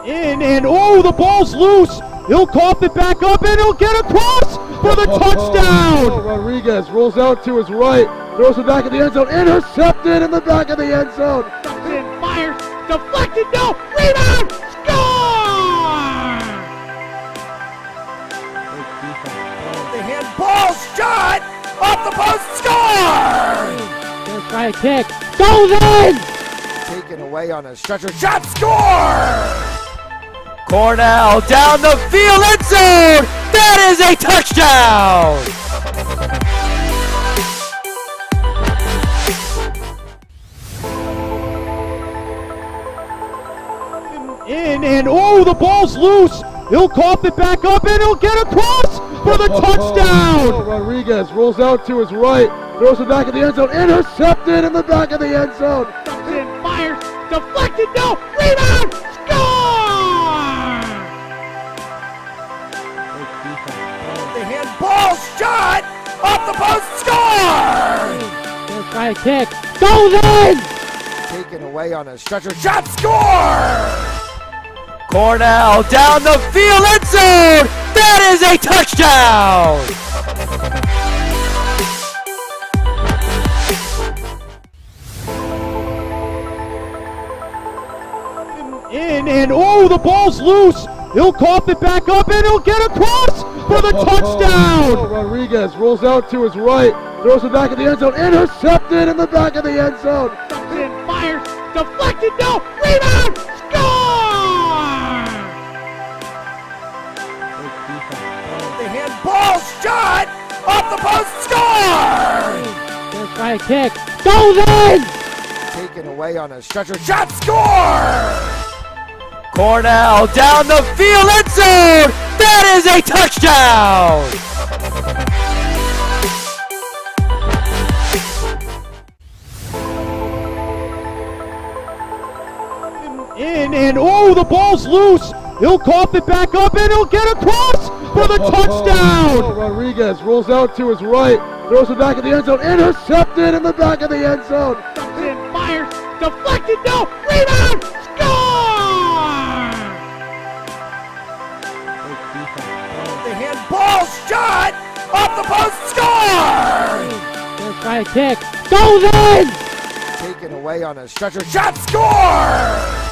And oh, the ball's loose. He'll cough it back up, and he'll get across for the touchdown. Rodriguez rolls out to his right, throws it back in the end zone, intercepted in the back of the end zone. And fires, deflected, no, rebound, score! The handball shot off the post, score! Gonna try a kick, goes in! Taken away on a stretcher, shot, score! Cornell down the field, end zone! That is a touchdown! And oh, the ball's loose. He'll cough it back up, and he'll get across for the touchdown. Rodriguez rolls out to his right, throws it back in the end zone, intercepted in the back of the end zone. And fires, deflected, no, rebound, score! The handball shot off the post, score! Gonna try a kick, goes in! Taken away on a stretcher, shot, score! Cornell down the field, end zone! That is a touchdown! And oh, the ball's loose. He'll cough it back up, and he'll get across for the touchdown. Rodriguez rolls out to his right, throws it back in the end zone, intercepted in the back of the end zone. And fires, deflected, no, rebound, score! off the post, score! First try kick, goes in! Taken away on a stretcher, shot, score! Cornell down the field, end zone! That is a touchdown! In and oh, the ball's loose. He'll cough it back up and he'll get across for the touchdown. Rodriguez rolls out to his right, throws it back in the end zone, intercepted in the back of the end zone. And fires, deflected, no, rebound, score! The handball shot off the post, score! First try kick, goes in! Taken away on a stretcher, shot, score!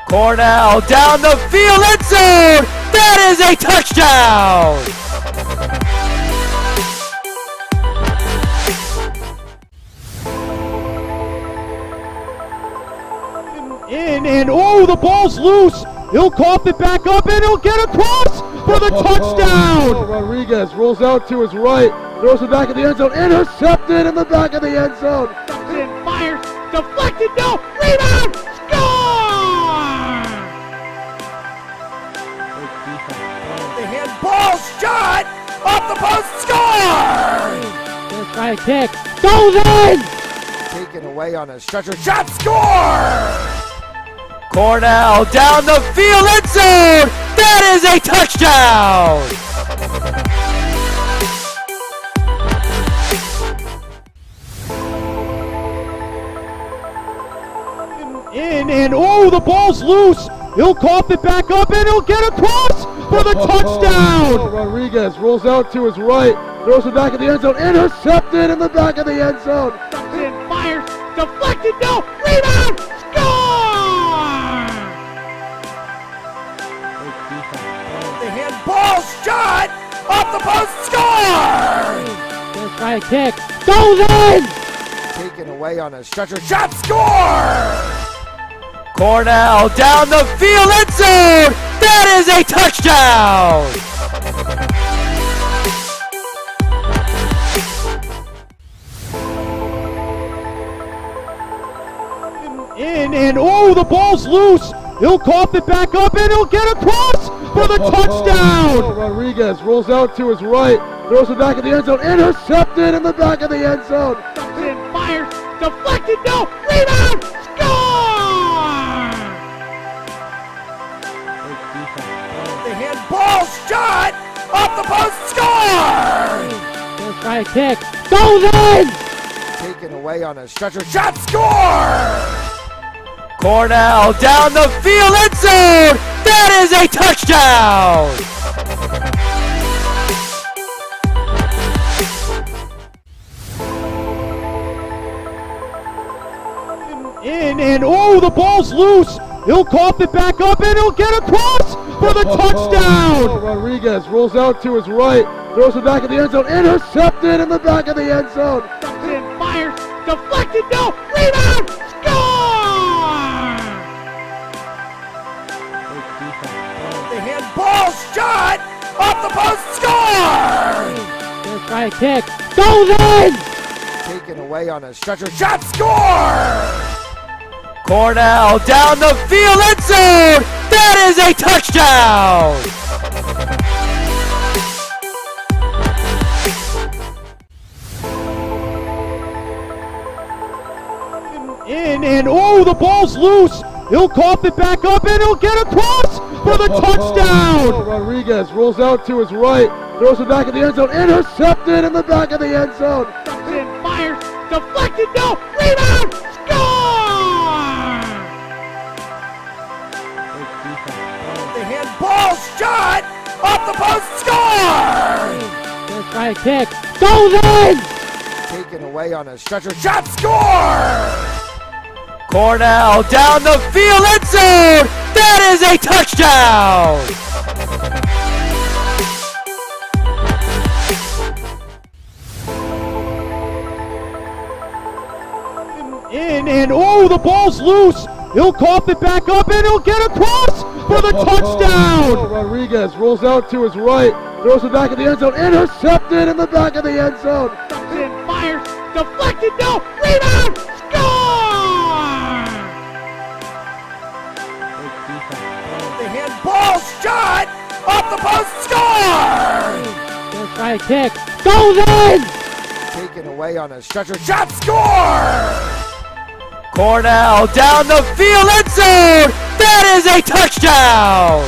Cornell down the field, end zone! That is a touchdown! In and oh, the ball's loose. He'll cough it back up and he'll get across for the touchdown. Rodriguez rolls out to his right, throws it back in the end zone, intercepted in the back of the end zone. And fires, deflected, no, rebound, score! The handball shot off the post, score! First try kick, goes in! Taken away on a stretcher, shot, score! Cornell down the field, end zone! That is a touchdown! In and oh, the ball's loose. He'll cough it back up and he'll get across for the touchdown. Rodriguez rolls out to his right, throws it back in the end zone, intercepted in the back of the end zone. And fires, deflected, no, rebound, score! The handball shot off the post, score! First try kick, goes in! Taken away on a stretcher, shot, score! Cornell down the field, end zone! That is a touchdown! In and oh, the ball's loose. He'll cough it back up and he'll get across for the touchdown. Rodriguez rolls out to his right, throws it back in the end zone, intercepted in the back of the end zone. And fires, deflected, no, rebound, score! The handball shot off the post, score! First try kick, goes in! Taken away on a stretcher, shot, score! Cornell down the field, end zone! That is a touchdown! In and oh, the ball's loose. He'll cough it back up and he'll get across for the touchdown. Rodriguez rolls out to his right, throws it back in the end zone, intercepted in the back of the end zone. And fires, deflected, no, rebound, score! The handball shot off the post, score! First try kick, goes in! Taken away on a stretcher, shot, score! Cornell down the field, end zone! That is a touchdown! In and oh, the ball's loose. He'll cough it back up and he'll get across for the touchdown. Rodriguez rolls out to his right, throws it back in the end zone, intercepted in the back of the end zone. And fires, deflected, no, rebound, score! The handball shot off the post, score! First try kick, goes in! Taken away on a stretcher, shot, score! Cornell down the field, end zone! That is a touchdown! In and oh, the ball's loose. He'll cough it back up and he'll get across for the touchdown. Rodriguez rolls out to his right, Throws it back in the end zone. Intercepted in the back of the end zone. And fires. Deflected. No. Rebound. Score! The handball shot off the post. Score! Just try a kick. Goes in! Taken away on a stretcher. Shot. Score! Cornell down the field, end zone! That is a touchdown!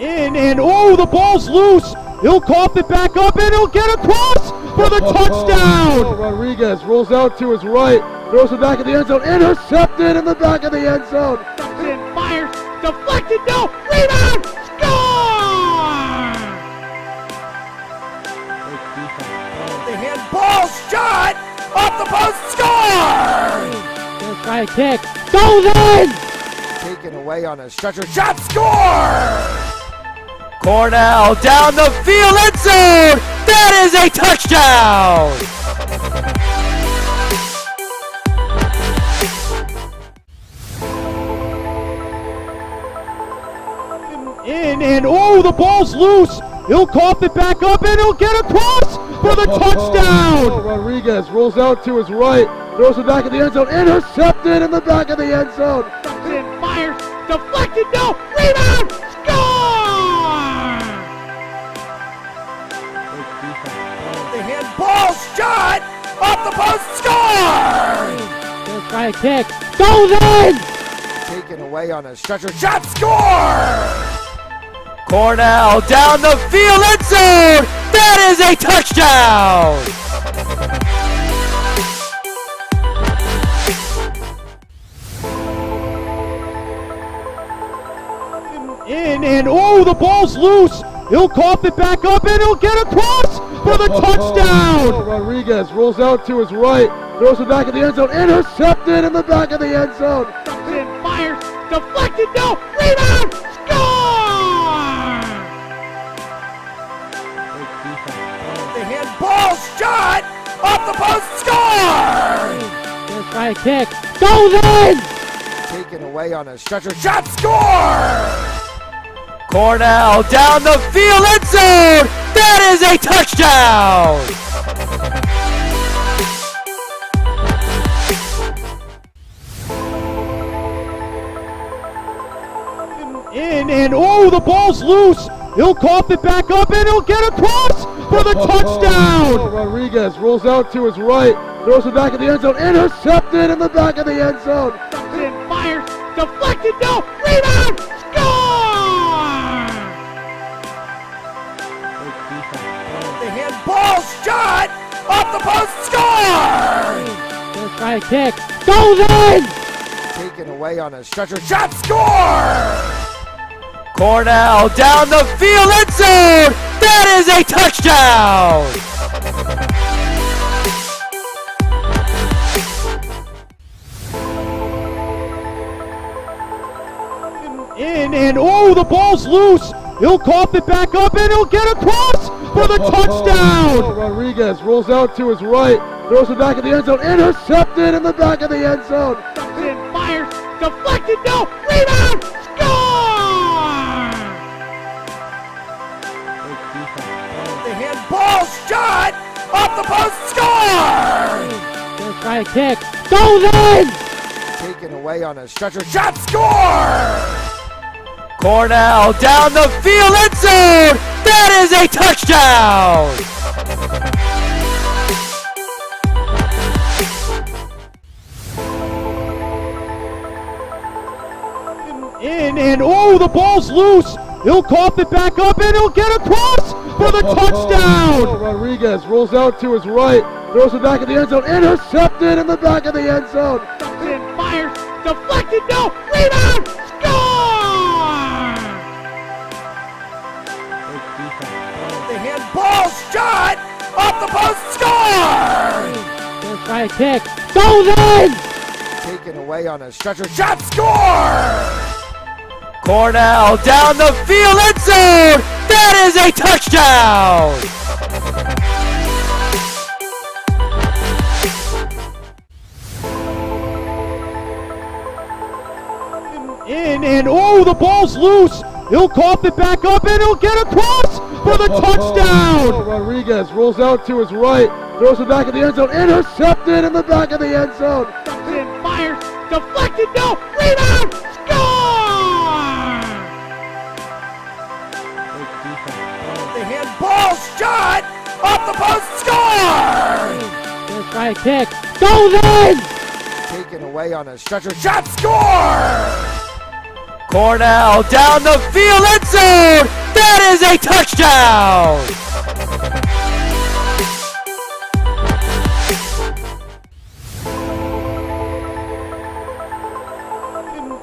In and oh, the ball's loose. He'll cough it back up and he'll get across for the touchdown. Rodriguez rolls out to his right, throws it back in the end zone. Intercepted in the back of the end zone. And fires. Deflected. No. Rebound. Score! The handball shot off the post. Score! Just try a kick. Goes in! Taken away on a stretcher. Shot. Score! Cornell down the field, end zone! That is a touchdown! In and oh, the ball's loose. He'll cough it back up and he'll get across for the touchdown. Rodriguez rolls out to his right, throws it back in the end zone. Intercepted in the back of the end zone. And fires. Deflected. No. Rebound. Score! The handball shot off the post. Score! Just try a kick. Goes in! Taken away on a stretcher. Shot. Score! Cornell down the field, end zone! That is a touchdown! In and oh, the ball's loose. He'll cough it back up and he'll get across for the touchdown. Rodriguez rolls out to his right, throws it back in the end zone. Intercepted in the back of the end zone. And fires. Deflected. No. Rebound. Score! The handball shot off the post. Score! Just try a kick. Goes in! Taken away on a stretcher. Shot. Score! Cornell down the field, end zone! That is a touchdown! In and oh, the ball's loose. He'll cough it back up and he'll get across for the touchdown. Rodriguez rolls out to his right, throws it back in the end zone. Intercepted in the back of the end zone. And fires. Deflected. No. Rebound. Score! The handball shot off the post. Score! Just try a kick. Goes in! Taken away on a stretcher. Shot. Score! Cornell down the field, end zone! That is a touchdown! In and oh, the ball's loose. He'll cough it back up and he'll get across for the touchdown. Rodriguez rolls out to his right, throws it back in the end zone. Intercepted in the back of the end zone. And fires. Deflected. No. Rebound. Score! The handball shot off the post. Score! Just try a kick. Goes in! Taken away on a stretcher. Shot. Score! Cornell down the field, end zone! That is a touchdown! In and oh, the ball's loose. He'll cough it back up and he'll get across for the touchdown. Rodriguez rolls out to his right, throws it back in the end zone. Intercepted in the back of the end zone. And fires. Deflected. No. Rebound. Score! The handball shot off the post. Score! Just try a kick. Goes in! Taken away on a stretcher. Shot. Score! Cornell down the field, end zone! That is a touchdown! In, and oh, the ball's loose. He'll cough it back up, and he'll get across for the touchdown. Rodriguez rolls out to his right, throws it back in the end zone, intercepted in the back of the end zone. And fires, deflected, no, rebound, score! The handball shot off the post, score! Let's try a kick, goes in! Taken away on a stretcher, shot, score! Cornell down the field, end zone! That is a touchdown!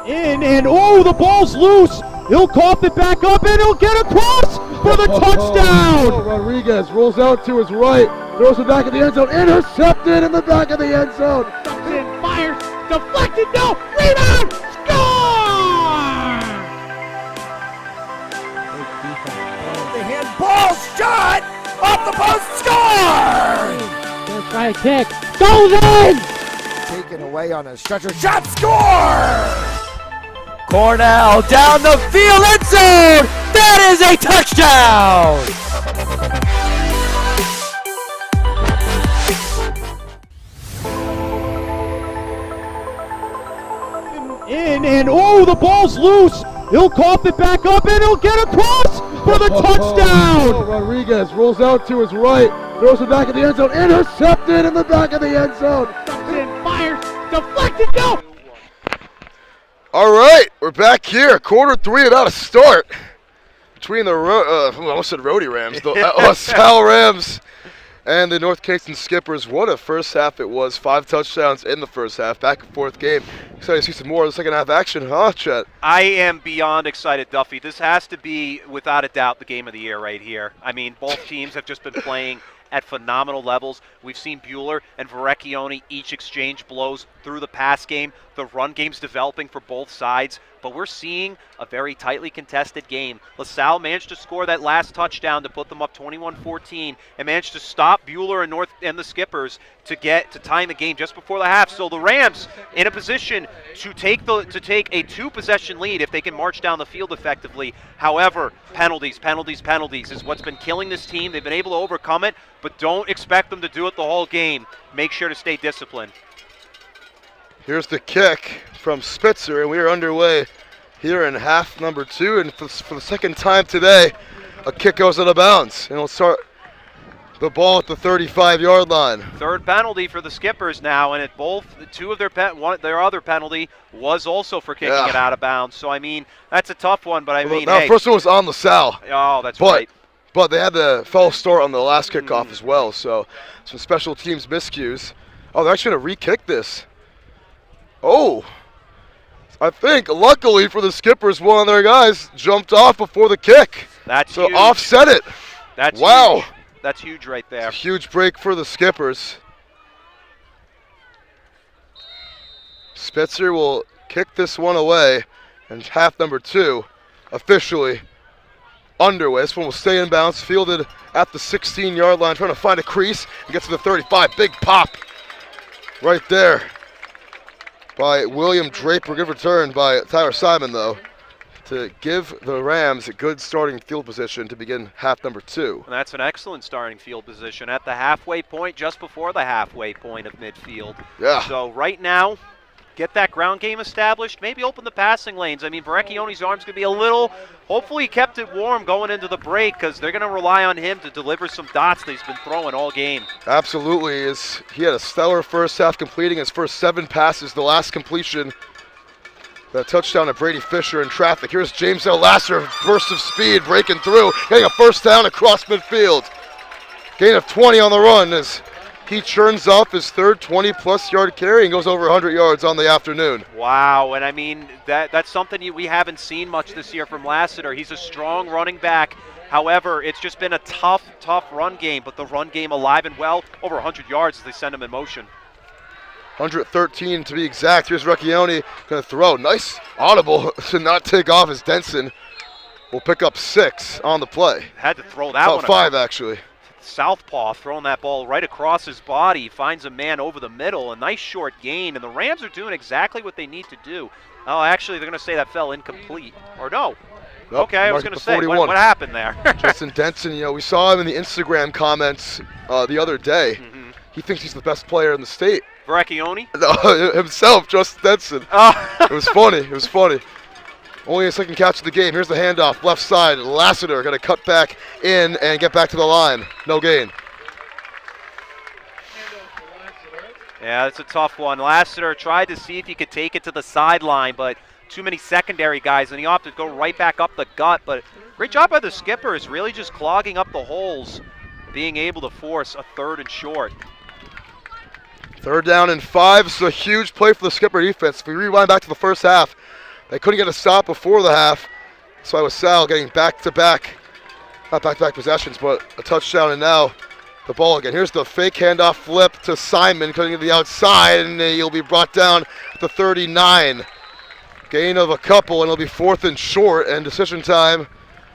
In, and oh, the ball's loose. He'll cough it back up, and he'll get across for the touchdown. Rodriguez rolls out to his right, throws it back in the end zone, intercepted in the back of the end zone. And fires, deflected, no, rebound, score! The handball shot off the post, score! Let's try a kick, goes in! Taken away on a stretcher, shot, score! Cornell down the field, end zone! That is a touchdown! In, and oh, the ball's loose. He'll cough it back up, and he'll get across for the touchdown. Rodriguez rolls out to his right, throws it back in the end zone, intercepted in the back of the end zone. And fires, deflected, no. All right, we're back here. Quarter 3 about to start between the I almost said Rhody Rams, the Salle Rams and the North Kingston Skippers. What a first half it was. 5 touchdowns in the first half. Back and forth game. Excited to see some more of the second half action, huh, Chet? I am beyond excited, Duffy. This has to be, without a doubt, the game of the year right here. I mean, both teams have just been playing at phenomenal levels. We've seen Bueller and Verrecchione each exchange blows through the pass game. The run game's developing for both sides, but we're seeing a very tightly contested game. LaSalle managed to score that last touchdown to put them up 21-14 and managed to stop Bueller and the Skippers to tie the game just before the half. So the Rams in a position to take a 2-possession lead if they can march down the field effectively. However, penalties is what's been killing this team. They've been able to overcome it, but don't expect them to do it the whole game. Make sure to stay disciplined. Here's the kick from Spitzer, and we are underway here in half number 2. And for the second time today, a kick goes out of bounds. And we'll start the ball at the 35-yard line. Third penalty for the Skippers now, and their other penalty was also for kicking it out of bounds. So, I mean, that's a tough one, but the first one was on LaSalle. Oh, that's right. But they had the false start on the last kickoff as well, so some special teams miscues. Oh, they're actually going to re-kick this. Oh, I think luckily for the Skippers, one of their guys jumped off before the kick. That's so huge. Offset it. That's wow. Huge. That's huge right there. It's a huge break for the Skippers. Spitzer will kick this one away, and half number 2 officially underway. This one will stay in bounds, fielded at the 16-yard line, trying to find a crease and get to the 35. Big pop right there by William Draper. Good return by Tyler Simon, though, to give the Rams a good starting field position to begin half number 2. And that's an excellent starting field position at the halfway point, just before the halfway point of midfield. Yeah. So right now, get that ground game established, maybe open the passing lanes. I mean, Verrecchione's arm's going to be a little, hopefully he kept it warm going into the break, because they're going to rely on him to deliver some dots that he's been throwing all game. Absolutely. He had a stellar first half, completing his first 7 passes. The last completion, that touchdown to Brady Fisher in traffic. Here's James L. Lasser, burst of speed, breaking through, getting a first down across midfield. Gain of 20 on the run as he churns off his third 20-plus yard carry and goes over 100 yards on the afternoon. Wow, and I mean, that's something we haven't seen much this year from Lassiter. He's a strong running back. However, it's just been a tough run game, but the run game alive and well, over 100 yards as they send him in motion. 113 to be exact. Here's Recchione going to throw. Nice audible to not take off as Denson will pick up 6 on the play. Had to throw that one. 5, actually. Southpaw throwing that ball right across his body, finds a man over the middle, a nice short gain, and the Rams are doing exactly what they need to do. Oh, actually, they're going to say that fell incomplete. Or no. Nope, Okay, I was mark going it to say, 41. what happened there? Justin Denson, you know, we saw him in the Instagram comments the other day. Mhm. He thinks he's the best player in the state. Vrecchione? No, himself, Justin Denson. Oh. It was funny. It was funny. Only a second catch of the game. Here's the handoff, left side. Lassiter going to cut back in and get back to the line. No gain. Yeah, that's a tough one. Lassiter tried to see if he could take it to the sideline, but too many secondary guys, and he opted to go right back up the gut. But great job by the Skippers, really just clogging up the holes, being able to force a 3rd and short. 3rd down and 5. This is a huge play for the Skipper defense. If we rewind back to the first half, they couldn't get a stop before the half. That's why with Salle getting back-to-back, not back-to-back possessions, but a touchdown, and now the ball again. Here's the fake handoff flip to Simon, cutting to the outside, and he'll be brought down at the 39. Gain of a couple, and it'll be 4th and short, and decision time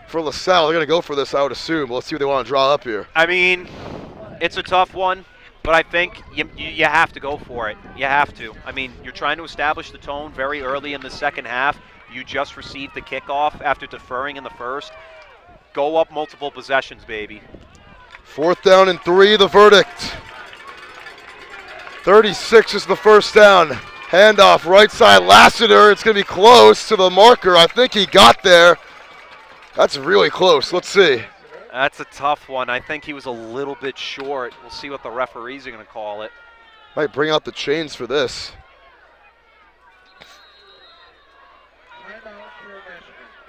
for LaSalle. They're going to go for this, I would assume. Let's see what they want to draw up here. I mean, it's a tough one, but I think you have to go for it. You have to. I mean, you're trying to establish the tone very early in the second half. You just received the kickoff after deferring in the first. Go up multiple possessions, baby. 4th down and 3, the verdict. 36 is the first down. Handoff, right side, Lassiter. It's going to be close to the marker. I think he got there. That's really close. Let's see. That's a tough one. I think he was a little bit short. We'll see what the referees are going to call it. Might bring out the chains for this.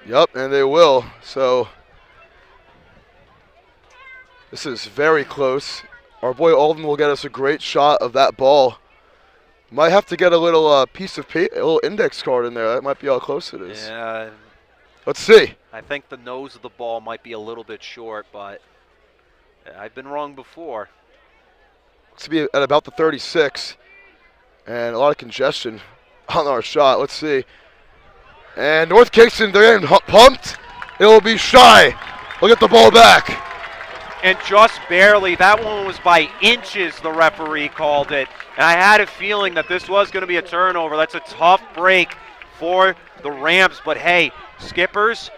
Yep, and they will. So this is very close. Our boy Alden will get us a great shot of that ball. Might have to get a little piece of paper, a little index card in there. That might be how close it is. Yeah. Let's see. I think the nose of the ball might be a little bit short, but I've been wrong before. Looks to be at about the 36. And a lot of congestion on our shot. Let's see. And North Kingston, they're getting pumped. It'll be shy. We'll get the ball back. And just barely, that one was by inches, the referee called it. And I had a feeling that this was going to be a turnover. That's a tough break for the Rams. But hey, Skippers,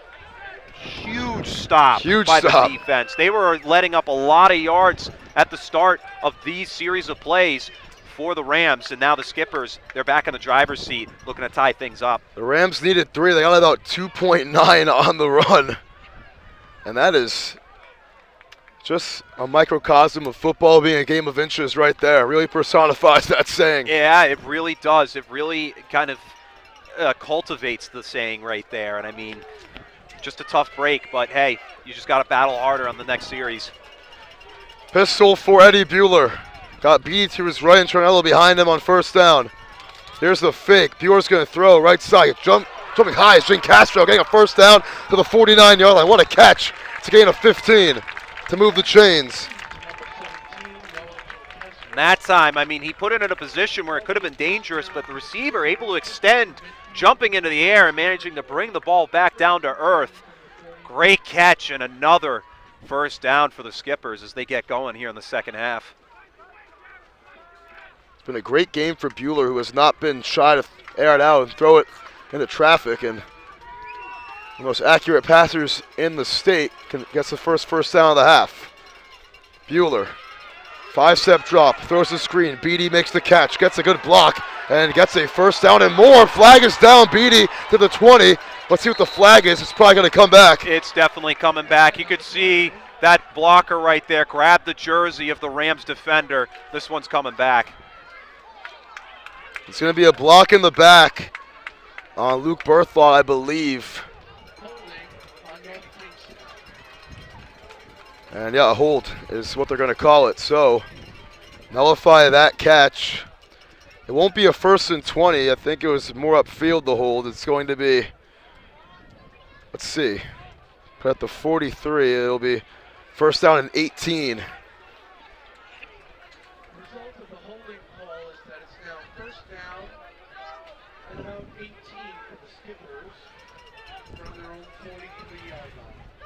huge stop by the defense. They were letting up a lot of yards at the start of these series of plays for the Rams. And now the Skippers, they're back in the driver's seat looking to tie things up. The Rams needed 3. They got about 2.9 on the run. And that is just a microcosm of football being a game of inches right there. Really personifies that saying. Yeah, it really does. It really kind of cultivates the saying right there. And I mean, just a tough break, but hey, you just got to battle harder on the next series. Pistol for Eddie Bueller. Got beat to his right and Tronello behind him on 1st down. Here's the fake. Bueller's going to throw right side. Jumping high is Jane Castro getting a 1st down to the 49-yard line. What a catch. It's a gain of 15. To move the chains. And that time, I mean, he put it in a position where it could have been dangerous, but the receiver able to extend, jumping into the air and managing to bring the ball back down to earth. Great catch and another 1st down for the Skippers as they get going here in the second half. It's been a great game for Bueller, who has not been shy to air it out and throw it into traffic. And the most accurate passers in the state gets the first down of the half. Bueller, 5-step drop, throws the screen. Beatty makes the catch, gets a good block, and gets a 1st down and more. Flag is down. Beatty to the 20. Let's see what the flag is. It's probably going to come back. It's definitely coming back. You could see that blocker right there grab the jersey of the Rams defender. This one's coming back. It's going to be a block in the back on Luke Berthaud, I believe. And yeah, a hold is what they're going to call it. So nullify that catch. It won't be a 1st and 20. I think it was more upfield, the hold. It's going to be, let's see, put at the 43. It'll be 1st down and 18.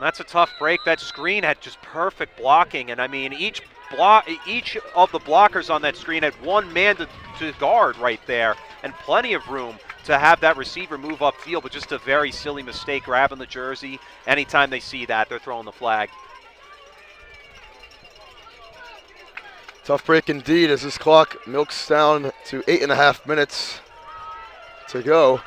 That's a tough break. That screen had just perfect blocking, and I mean each of the blockers on that screen had one man to guard right there, and plenty of room to to have that receiver move upfield, but just a very silly mistake grabbing the jersey. Anytime they see that, they're throwing the flag. Tough break indeed as this clock milks down to 8.5 minutes to go.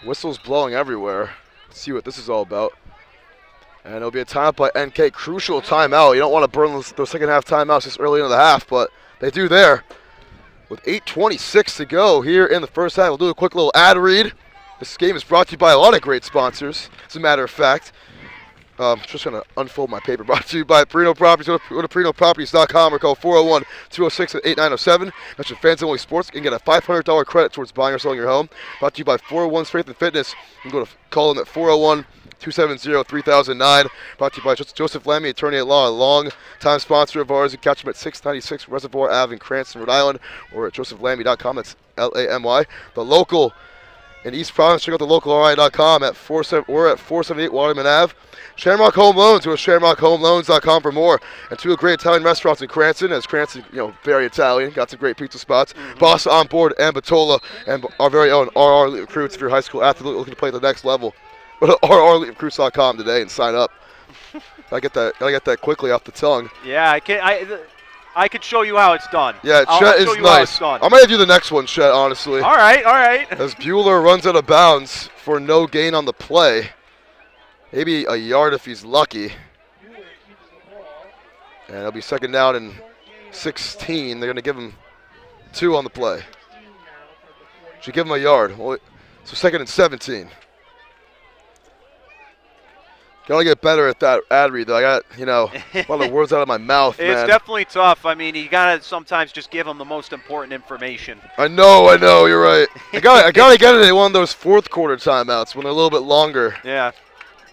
Whistles blowing everywhere. Let's see what this is all about. And it'll be a timeout by NK. Crucial timeout. You don't want to burn those second half timeouts this early into the half, but they do there. With 8:26 to go here in the first half, we'll do a quick little ad read. This game is brought to you by a lot of great sponsors, as a matter of fact. Just going to unfold my paper. Brought to you by Perino Properties. Go to PerinoProperties.com or call 401-206-8907. Mention Fans Only Sports. You can get a $500 credit towards buying or selling your home. Brought to you by 401 Strength and Fitness. You can call them at 401-270-3009. Brought to you by Joseph Lammy, attorney at law, a long-time sponsor of ours. You can catch him at 696 Reservoir Ave in Cranston, Rhode Island, or at josephlammy.com. That's Lamy. The local in East Providence, check out the localri.com at 478 Waterman Ave. Shamrock Home Loans, go to shamrockhomeloans.com for more. And two great Italian restaurants in Cranston, as Cranston, very Italian, got some great pizza spots. Boss on Board and Batola, and our very own RR Elite Recruits. If you're a high school athlete looking to play at the next level, go to rreliterecruits.com today and sign up. I get that quickly off the tongue. Yeah, I could show you how it's done. Yeah, Chet is nice. I might do the next one, Chet, honestly. All right. As Bueller runs out of bounds for no gain on the play. Maybe a yard if he's lucky. And it'll be second down and 16. They're going to give him 2 on the play. Should give him a yard. So second and 17. Gotta get better at that ad read, though. I got, a lot of words out of my mouth, man. It's definitely tough. I mean, you gotta sometimes just give them the most important information. I know. You're right. I gotta get it at one of those fourth quarter timeouts when they're a little bit longer. Yeah.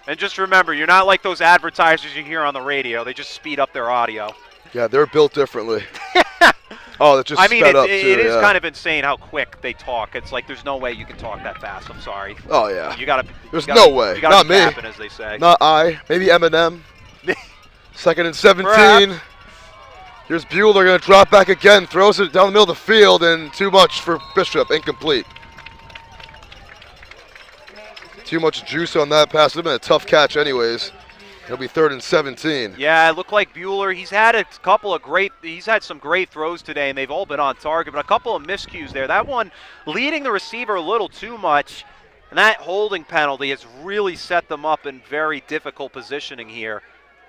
And just remember, you're not like those advertisers you hear on the radio. They just speed up their audio. Yeah, they're built differently. Oh, it just sped up, too. It is kind of insane how quick they talk. It's like there's no way you can talk that fast. I'm sorry. Oh, yeah. There's no way. You gotta Not be me. capping, as they say. Not I. Maybe Eminem. Second and 17. Perhaps. Here's Bueller going to drop back again. Throws it down the middle of the field, and too much for Bishop. Incomplete. Too much juice on that pass. It would have been a tough catch anyways. It'll be third and 17. Yeah, it looked like Bueller. He's had some great throws today, and they've all been on target, but a couple of miscues there. That one leading the receiver a little too much, and that holding penalty has really set them up in very difficult positioning here,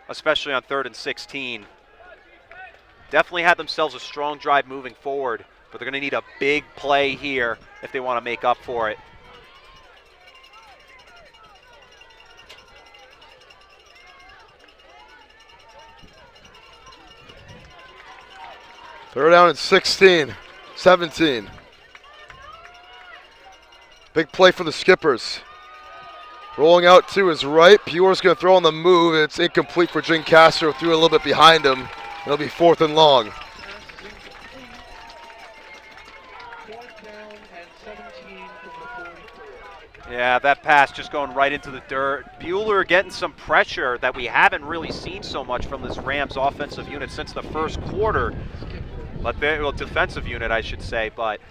especially on third and 16. Definitely had themselves a strong drive moving forward, but they're going to need a big play here if they want to make up for it. Third down and 17. Big play for the Skippers. Rolling out to his right. Bueller's going to throw on the move. It's incomplete for Jim Castro. Threw a little bit behind him. It'll be fourth and long. Yeah, that pass just going right into the dirt. Bueller getting some pressure that we haven't really seen so much from this Rams offensive unit since the first quarter. Defensive unit, I should say, but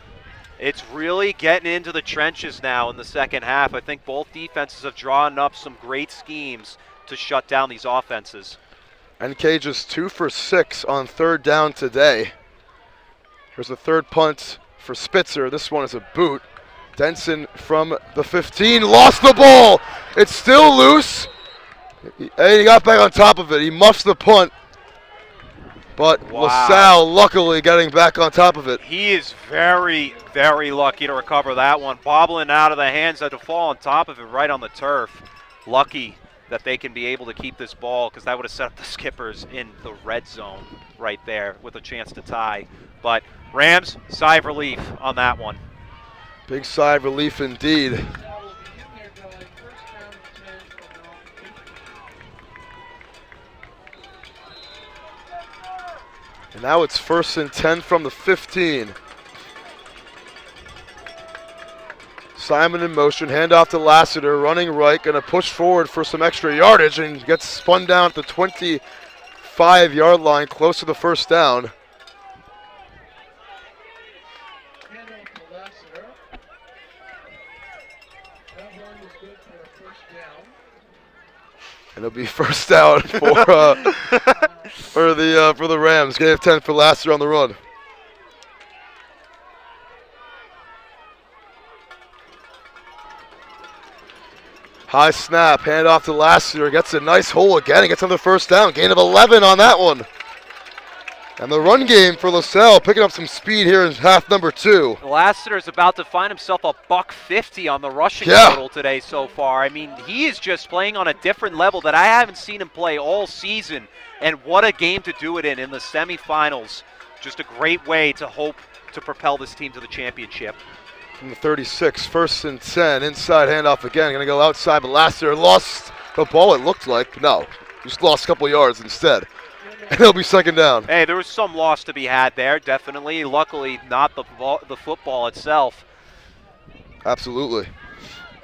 it's really getting into the trenches now in the second half. I think both defenses have drawn up some great schemes to shut down these offenses. NK just 2 for 6 on third down today. Here's the third punt for Spitzer. This one is a boot. Denson from the 15 lost the ball. It's still loose. And he got back on top of it. He muffs the punt. But LaSalle luckily getting back on top of it. He is very, very lucky to recover that one. Bobbling out of the hands, had to fall on top of it right on the turf. Lucky that they can be able to keep this ball, because that would have set up the Skippers in the red zone right there with a chance to tie. But Rams, sigh of relief on that one. Big sigh of relief indeed. And now it's 1st and 10 from the 15. Simon in motion, handoff to Lassiter, running right, going to push forward for some extra yardage and gets spun down at the 25-yard line, close to the first down. And it'll be first down for the Rams. Gain of 10 for Lassiter on the run. High snap, hand off to Lassiter. Gets a nice hole again and gets another first down. Gain of 11 on that one. And the run game for LaSalle picking up some speed here in half number 2. Lassiter is about to find himself a $150 on the rushing total today so far. I mean, he is just playing on a different level that I haven't seen him play all season. And what a game to do it in the semifinals. Just a great way to hope to propel this team to the championship. From the 36, 1st and 10, inside handoff again. Going to go outside, but Lassiter lost the ball, it looked like. No, just lost a couple yards instead. And it'll be second down. Hey, there was some loss to be had there, definitely. Luckily, not the football itself. Absolutely.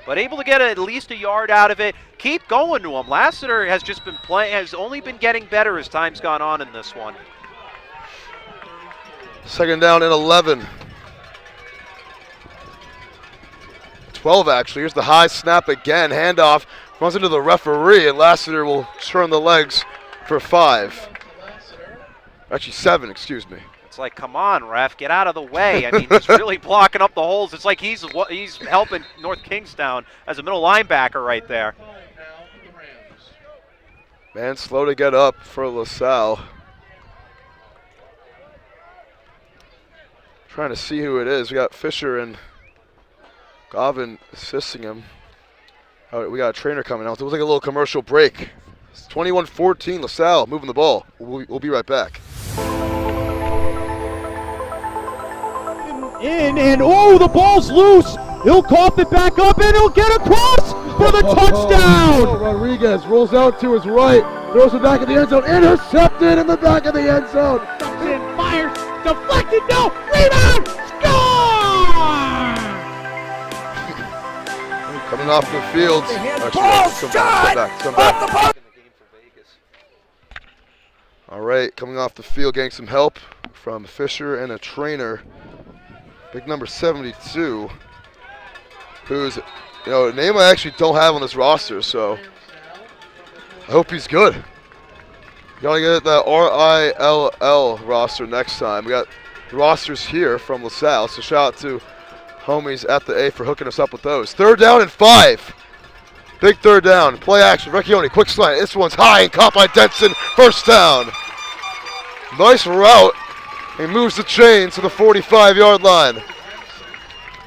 But able to get at least a yard out of it. Keep going to him. Lassiter has just been has only been getting better as time's gone on in this one. Second down and 11. 12 actually. Here's the high snap again. Handoff runs into the referee, and Lassiter will turn the legs for 5. Actually 7, excuse me. It's like, come on, ref, get out of the way. I mean, he's really blocking up the holes. It's like he's helping North Kingstown as a middle linebacker right there. Man, slow to get up for LaSalle. Trying to see who it is. We got Fisher and Gavin assisting him. All right, we got a trainer coming out. So we'll take a little commercial break. It's 21-14, LaSalle moving the ball. We'll be right back. The ball's loose. He'll cough it back up, and he'll get across for the touchdown. Rodriguez rolls out to his right, throws it back in the end zone, intercepted in the back of the end zone. Fires, deflected, no, rebound, score! Coming off the field. Come back. All right, coming off the field, getting some help from Fisher and a trainer. Big number 72, who's, a name I actually don't have on this roster, so I hope he's good. You gotta get that RILL roster next time. We got rosters here from LaSalle, so shout out to homies at the A for hooking us up with those. 3rd down and 5. Big 3rd down. Play action. Recchioni, quick slant. This one's high and caught by Denson. First down. Nice route. He moves the chains to the 45-yard line.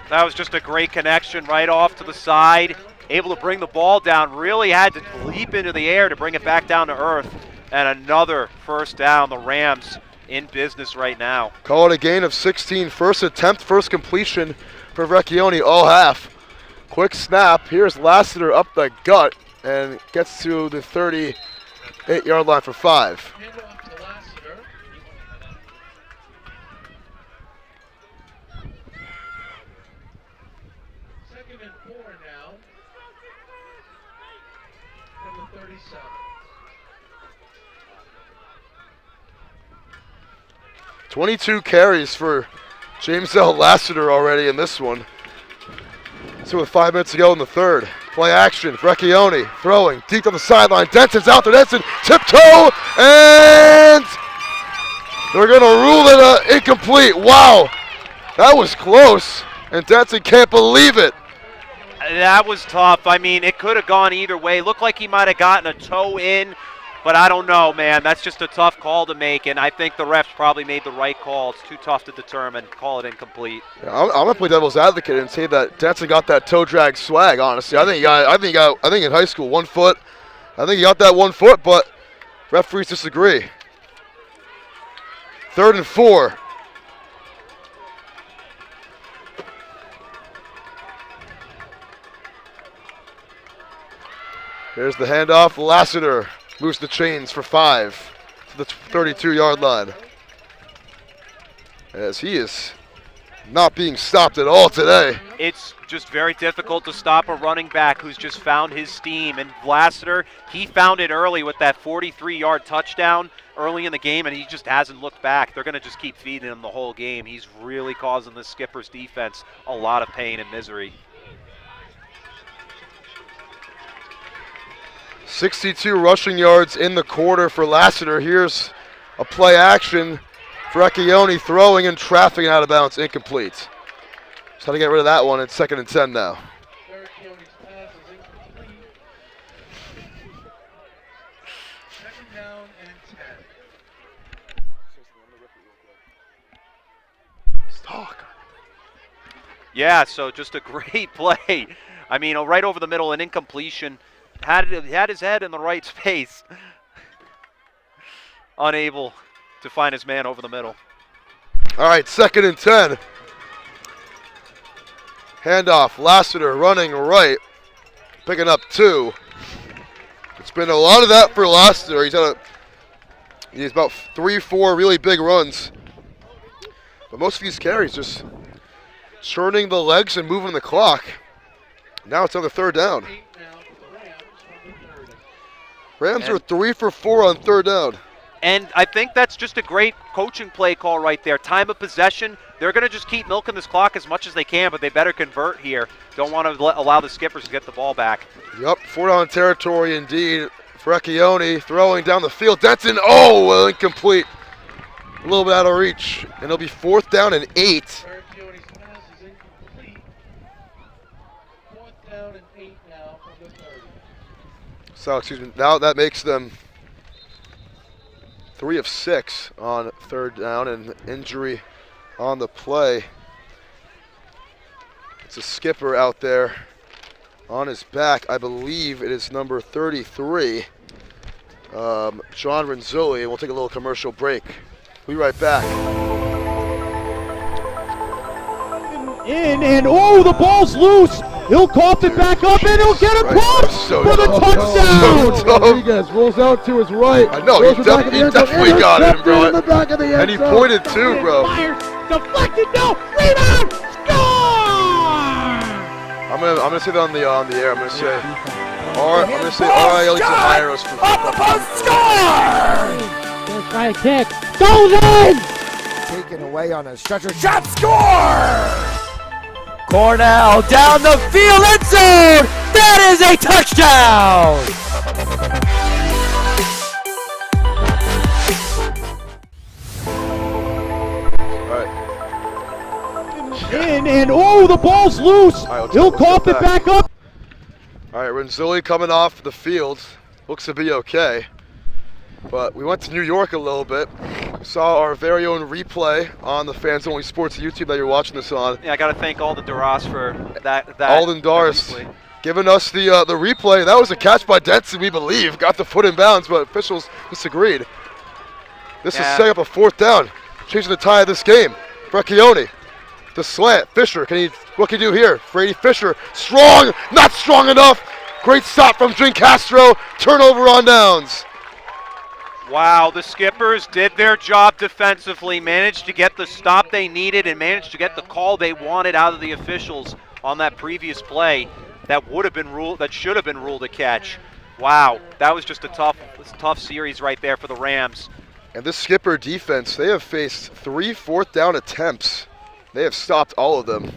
That was just a great connection right off to the side. Able to bring the ball down. Really had to leap into the air to bring it back down to earth. And another first down. The Rams in business right now. Call it a gain of 16. First attempt, first completion for Recchioni all half. Quick snap. Here's Lassiter up the gut and gets to the 38-yard line for 5. Second and 4 now from the 37. 22 carries for James L. Lassiter already in this one. So with 5 minutes to go in the 3rd. Play action. Recchioni throwing deep on the sideline. Denson's out there. Denson tiptoe, and they're going to rule it incomplete. Wow, that was close, and Denson can't believe it. That was tough. I mean, it could have gone either way. Looked like he might have gotten a toe in, but I don't know, man. That's just a tough call to make, and I think the refs probably made the right call. It's too tough to determine. Call it incomplete. Yeah, I'm gonna play devil's advocate and say that Denson got that toe drag swag. Honestly, I think in high school 1 foot. I think he got that 1 foot, but referees disagree. 3rd and 4. Here's the handoff. Lassiter moves the chains for 5 to the 32-yard line. As he is not being stopped at all today. It's just very difficult to stop a running back who's just found his steam. And Lassiter, he found it early with that 43-yard touchdown early in the game, and he just hasn't looked back. They're going to just keep feeding him the whole game. He's really causing the Skipper's defense a lot of pain and misery. 62 rushing yards in the quarter for Lassiter. Here's a play action. Frecchione throwing and trafficking out of bounds, incomplete. Just how to get rid of that one. It's 2nd and 10 now. Frecchione's pass is incomplete. 2nd down and 10. Stock. Yeah, so just a great play. I mean, right over the middle, an incompletion. Had his head in the right space. Unable to find his man over the middle. All right, 2nd and 10. Handoff, Lassiter running right, picking up 2. It's been a lot of that for Lassiter. He's about 3-4 really big runs. But most of these carries just churning the legs and moving the clock. Now it's on the 3rd down. 8 now for the Rams from the 30. Rams are 3 for 4 on 3rd down. And I think that's just a great coaching play call right there. Time of possession. They're going to just keep milking this clock as much as they can, but they better convert here. Don't want to allow the skippers to get the ball back. Yep, 4-down territory indeed. Frecchione throwing down the field. Denton, oh, incomplete. A little bit out of reach. And it'll be 4th down and 8. Frecchione's pass is incomplete. 4th down and 8 now from the 30. So, excuse me, now that makes them 3 of 6 on 3rd down, and injury on the play. It's a skipper out there on his back. I believe it is number 33, John Renzulli, and we'll take a little commercial break. We'll be right back. In and oh, the ball's loose. He'll cough it back up and he'll get across So for the tough. touchdown. So tough. Rodriguez rolls out to his right. I know, Throws he it back in the end zone. definitely got him, bro. Intercepted in the back of the end And he zone. pointed too, bro. Fires, deflected, no, rebound, score! I'm gonna say that on the air. I'm gonna say, R.I.L.E. to hire us for football. First try kick, goes in! Taken away on a stretcher. Shot score! Cornell down the field, end zone! That is a touchdown! In and oh, the ball's loose. All right, He'll let's cough get it back up. All right, Renzulli coming off the field. Looks to be okay. But we went to New York a little bit. Saw our very own replay on the Fans Only Sports YouTube that you're watching this on. Yeah, I got to thank Alden Duras for that. Alden Doris giving us the replay. That was a catch by Denson, we believe. Got the foot in bounds, but officials disagreed. This is setting up a 4th down, changing the tie of this game. Frecchione, the slant. Fisher, what can he do here? Brady Fisher, strong, not strong enough. Great stop from Jim Castro. Turnover on downs. Wow, the Skippers did their job defensively, managed to get the stop they needed and managed to get the call they wanted out of the officials on that previous play that would have been ruled, that should have been ruled a catch. Wow, that was just a tough series right there for the Rams. And this Skipper defense, they have faced 3 4th down attempts. They have stopped all of them.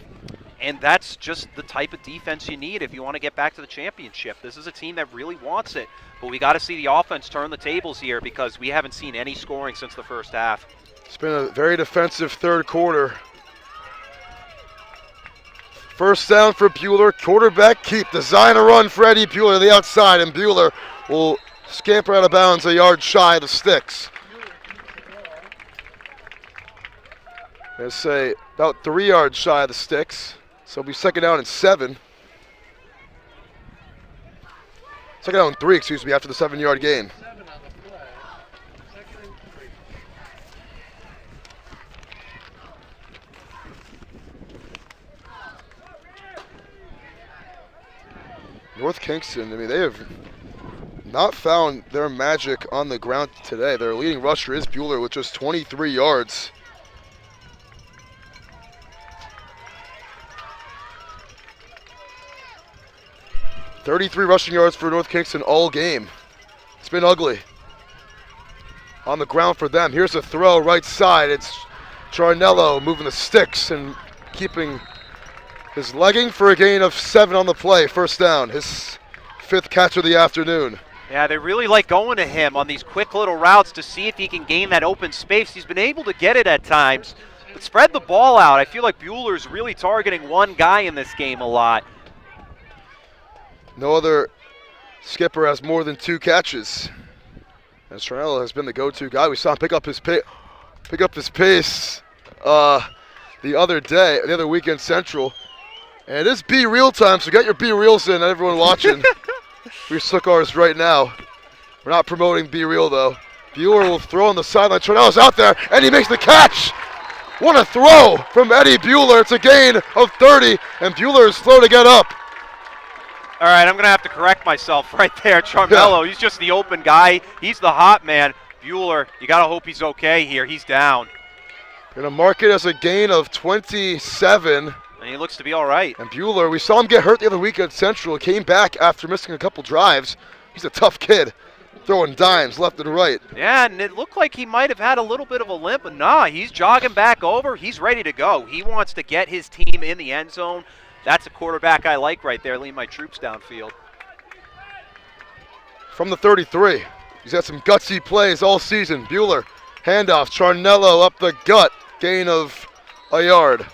And that's just the type of defense you need if you want to get back to the championship. This is a team that really wants it. But we got to see the offense turn the tables here because we haven't seen any scoring since the first half. It's been a very defensive 3rd quarter. 1st down for Bueller. Quarterback keep. Design a run for Eddie Bueller to the outside, and Bueller will scamper out of bounds a yard shy of the sticks. Let's say about 3 yards shy of the sticks. So it'll be 2nd down and 7. 2nd down and 3, excuse me, after the 7-yard gain. 7 on the play. 2nd and 3. North Kingston, I mean, they have not found their magic on the ground today. Their leading rusher is Bueller with just 23 yards. .33 rushing yards for North Kingston all game. It's been ugly. On the ground for them. Here's a throw right side. It's Charnello moving the sticks and keeping his legging for a gain of 7 on the play. 1st down. His 5th catch of the afternoon. Yeah, they really like going to him on these quick little routes to see if he can gain that open space. He's been able to get it at times, but spread the ball out. I feel like Bueller's really targeting one guy in this game a lot. No other skipper has more than 2 catches. And Charnello has been the go-to guy. We saw him pick up his pace the other week in Central. And it is Be Real time, so get your Be Reals in, everyone watching. We took ours right now. We're not promoting Be Real though. Bueller will throw on the sideline. Charnello's out there, and he makes the catch. What a throw from Eddie Bueller. It's a gain of 30, and Bueller is slow to get up. All right, I'm going to have to correct myself right there. Charmello, he's just the open guy. He's the hot man. Bueller, you got to hope he's okay here. He's down. Going to mark it as a gain of 27. And he looks to be all right. And Bueller, we saw him get hurt the other week at Central. Came back after missing a couple drives. He's a tough kid, throwing dimes left and right. Yeah, and it looked like he might have had a little bit of a limp, but nah, he's jogging back over. He's ready to go. He wants to get his team in the end zone. That's a quarterback I like right there, leading my troops downfield. From the 33, he's had some gutsy plays all season. Bueller, handoff, Charnello up the gut, gain of a yard.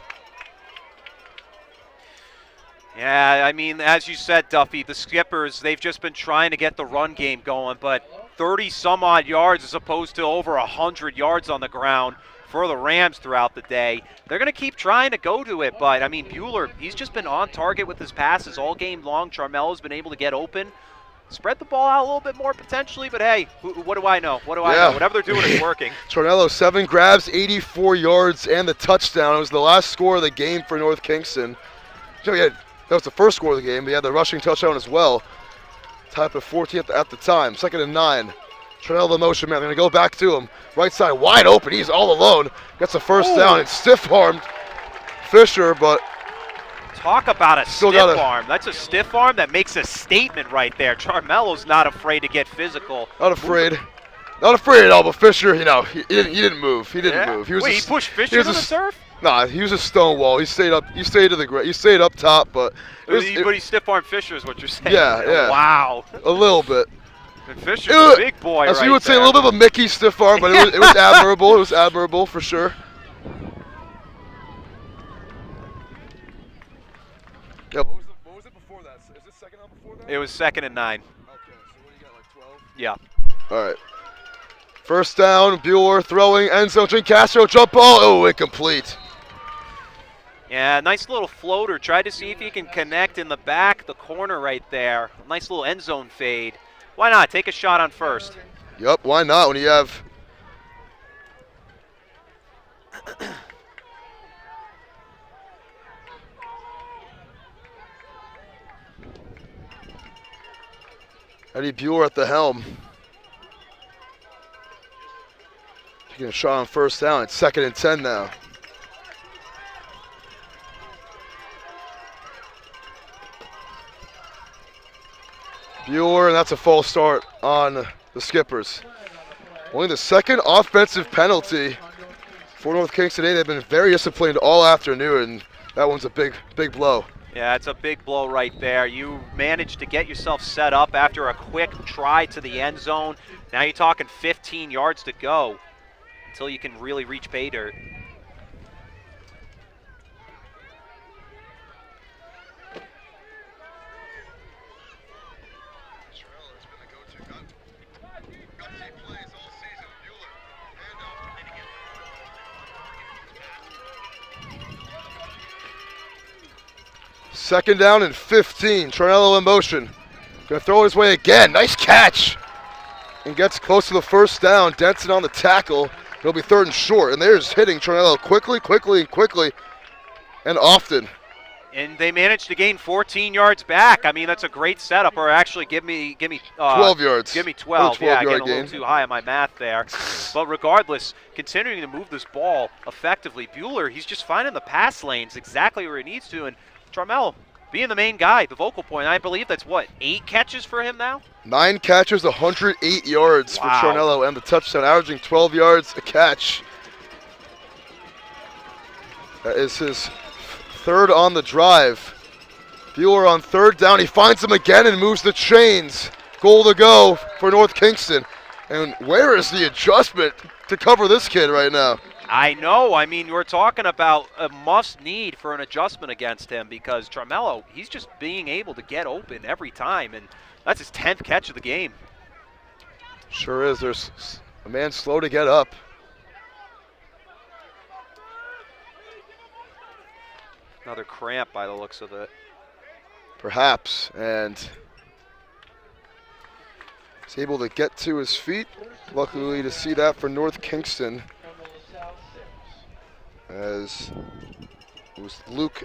Yeah, I mean, as you said, Duffy, the Skippers, they've just been trying to get the run game going, but 30-some-odd yards as opposed to over 100 yards on the ground for the Rams throughout the day. They're going to keep trying to go to it, but, I mean, Bueller, he's just been on target with his passes all game long. Charmello's been able to get open. Spread the ball out a little bit more potentially, but hey, what do I know? What do I know? Whatever they're doing is working. Charnello, 7 grabs, 84 yards, and the touchdown. It was the last score of the game for North Kingston. That was the first score of the game. He had the rushing touchdown as well. Tied up at 14 at the time. 2nd and 9. Charnello, the motion man. They're going to go back to him. Right side wide open. He's all alone. Gets a first down. It's stiff-armed Fisher, but talk about a stiff arm. That's a stiff arm that makes a statement right there. Charmello's not afraid to get physical. Not afraid. Not afraid at all, but Fisher, you know, he didn't move. He didn't move. Wait, he pushed Fisher to the turf? Nah, he was a stone wall. He stayed up. He stayed to the ground. He stayed up top, but but he stiff-armed Fisher is what you're saying. Yeah. Wow. A little bit. And Fisher's a big boy. As you would say, a little bit of a Mickey stiff arm, but it was admirable. It was admirable for sure. Yeah. What was it before that? Is it 2nd down before that? It was 2nd and 9. Okay. So what do you got, like 12? Yeah. All right. First down, Bueller throwing, end zone, Castro, jump ball, oh, incomplete. Yeah, nice little floater. Tried to see if he can connect in the back, the corner right there. Nice little end zone fade. Why not? Take a shot on first. Yep, why not when you have Eddie Bueller at the helm. Taking a shot on first down. It's 2nd and 10 now. Bueller, and that's a false start on the Skippers. Only the 2nd offensive penalty for North Kingston today. They've been very disciplined all afternoon, and that one's a big blow. Yeah, it's a big blow right there. You managed to get yourself set up after a quick try to the end zone. Now you're talking 15 yards to go until you can really reach pay dirt. Second down and 15. Charnello in motion. Gonna throw it his way again. Nice catch. And gets close to the first down. Denson on the tackle. It'll be 3rd and short. And they're just hitting Charnello quickly, and often. And they managed to gain 14 yards back. I mean, that's a great setup. Or actually, give me 12 yards. Give me 12. Yeah, I get a gain. little too high on my math there. But regardless, continuing to move this ball effectively, Bueller, he's just finding the pass lanes exactly where he needs to. And Charmello being the main guy, the vocal point. I believe that's, 8 catches for him now? 9 catches, 108 yards for Charnello, and the touchdown, averaging 12 yards a catch. That is his 3rd on the drive. Bueller on 3rd down. He finds him again and moves the chains. goal to go for North Kingston. And where is the adjustment to cover this kid right now? I know. I mean, we're talking about a must need for an adjustment against him because Charmello, he's just being able to get open every time, and that's his 10th catch of the game. Sure is. There's a man slow to get up. Another cramp by the looks of it. Perhaps, and he's able to get to his feet. Luckily to see that for North Kingston, as it was Luke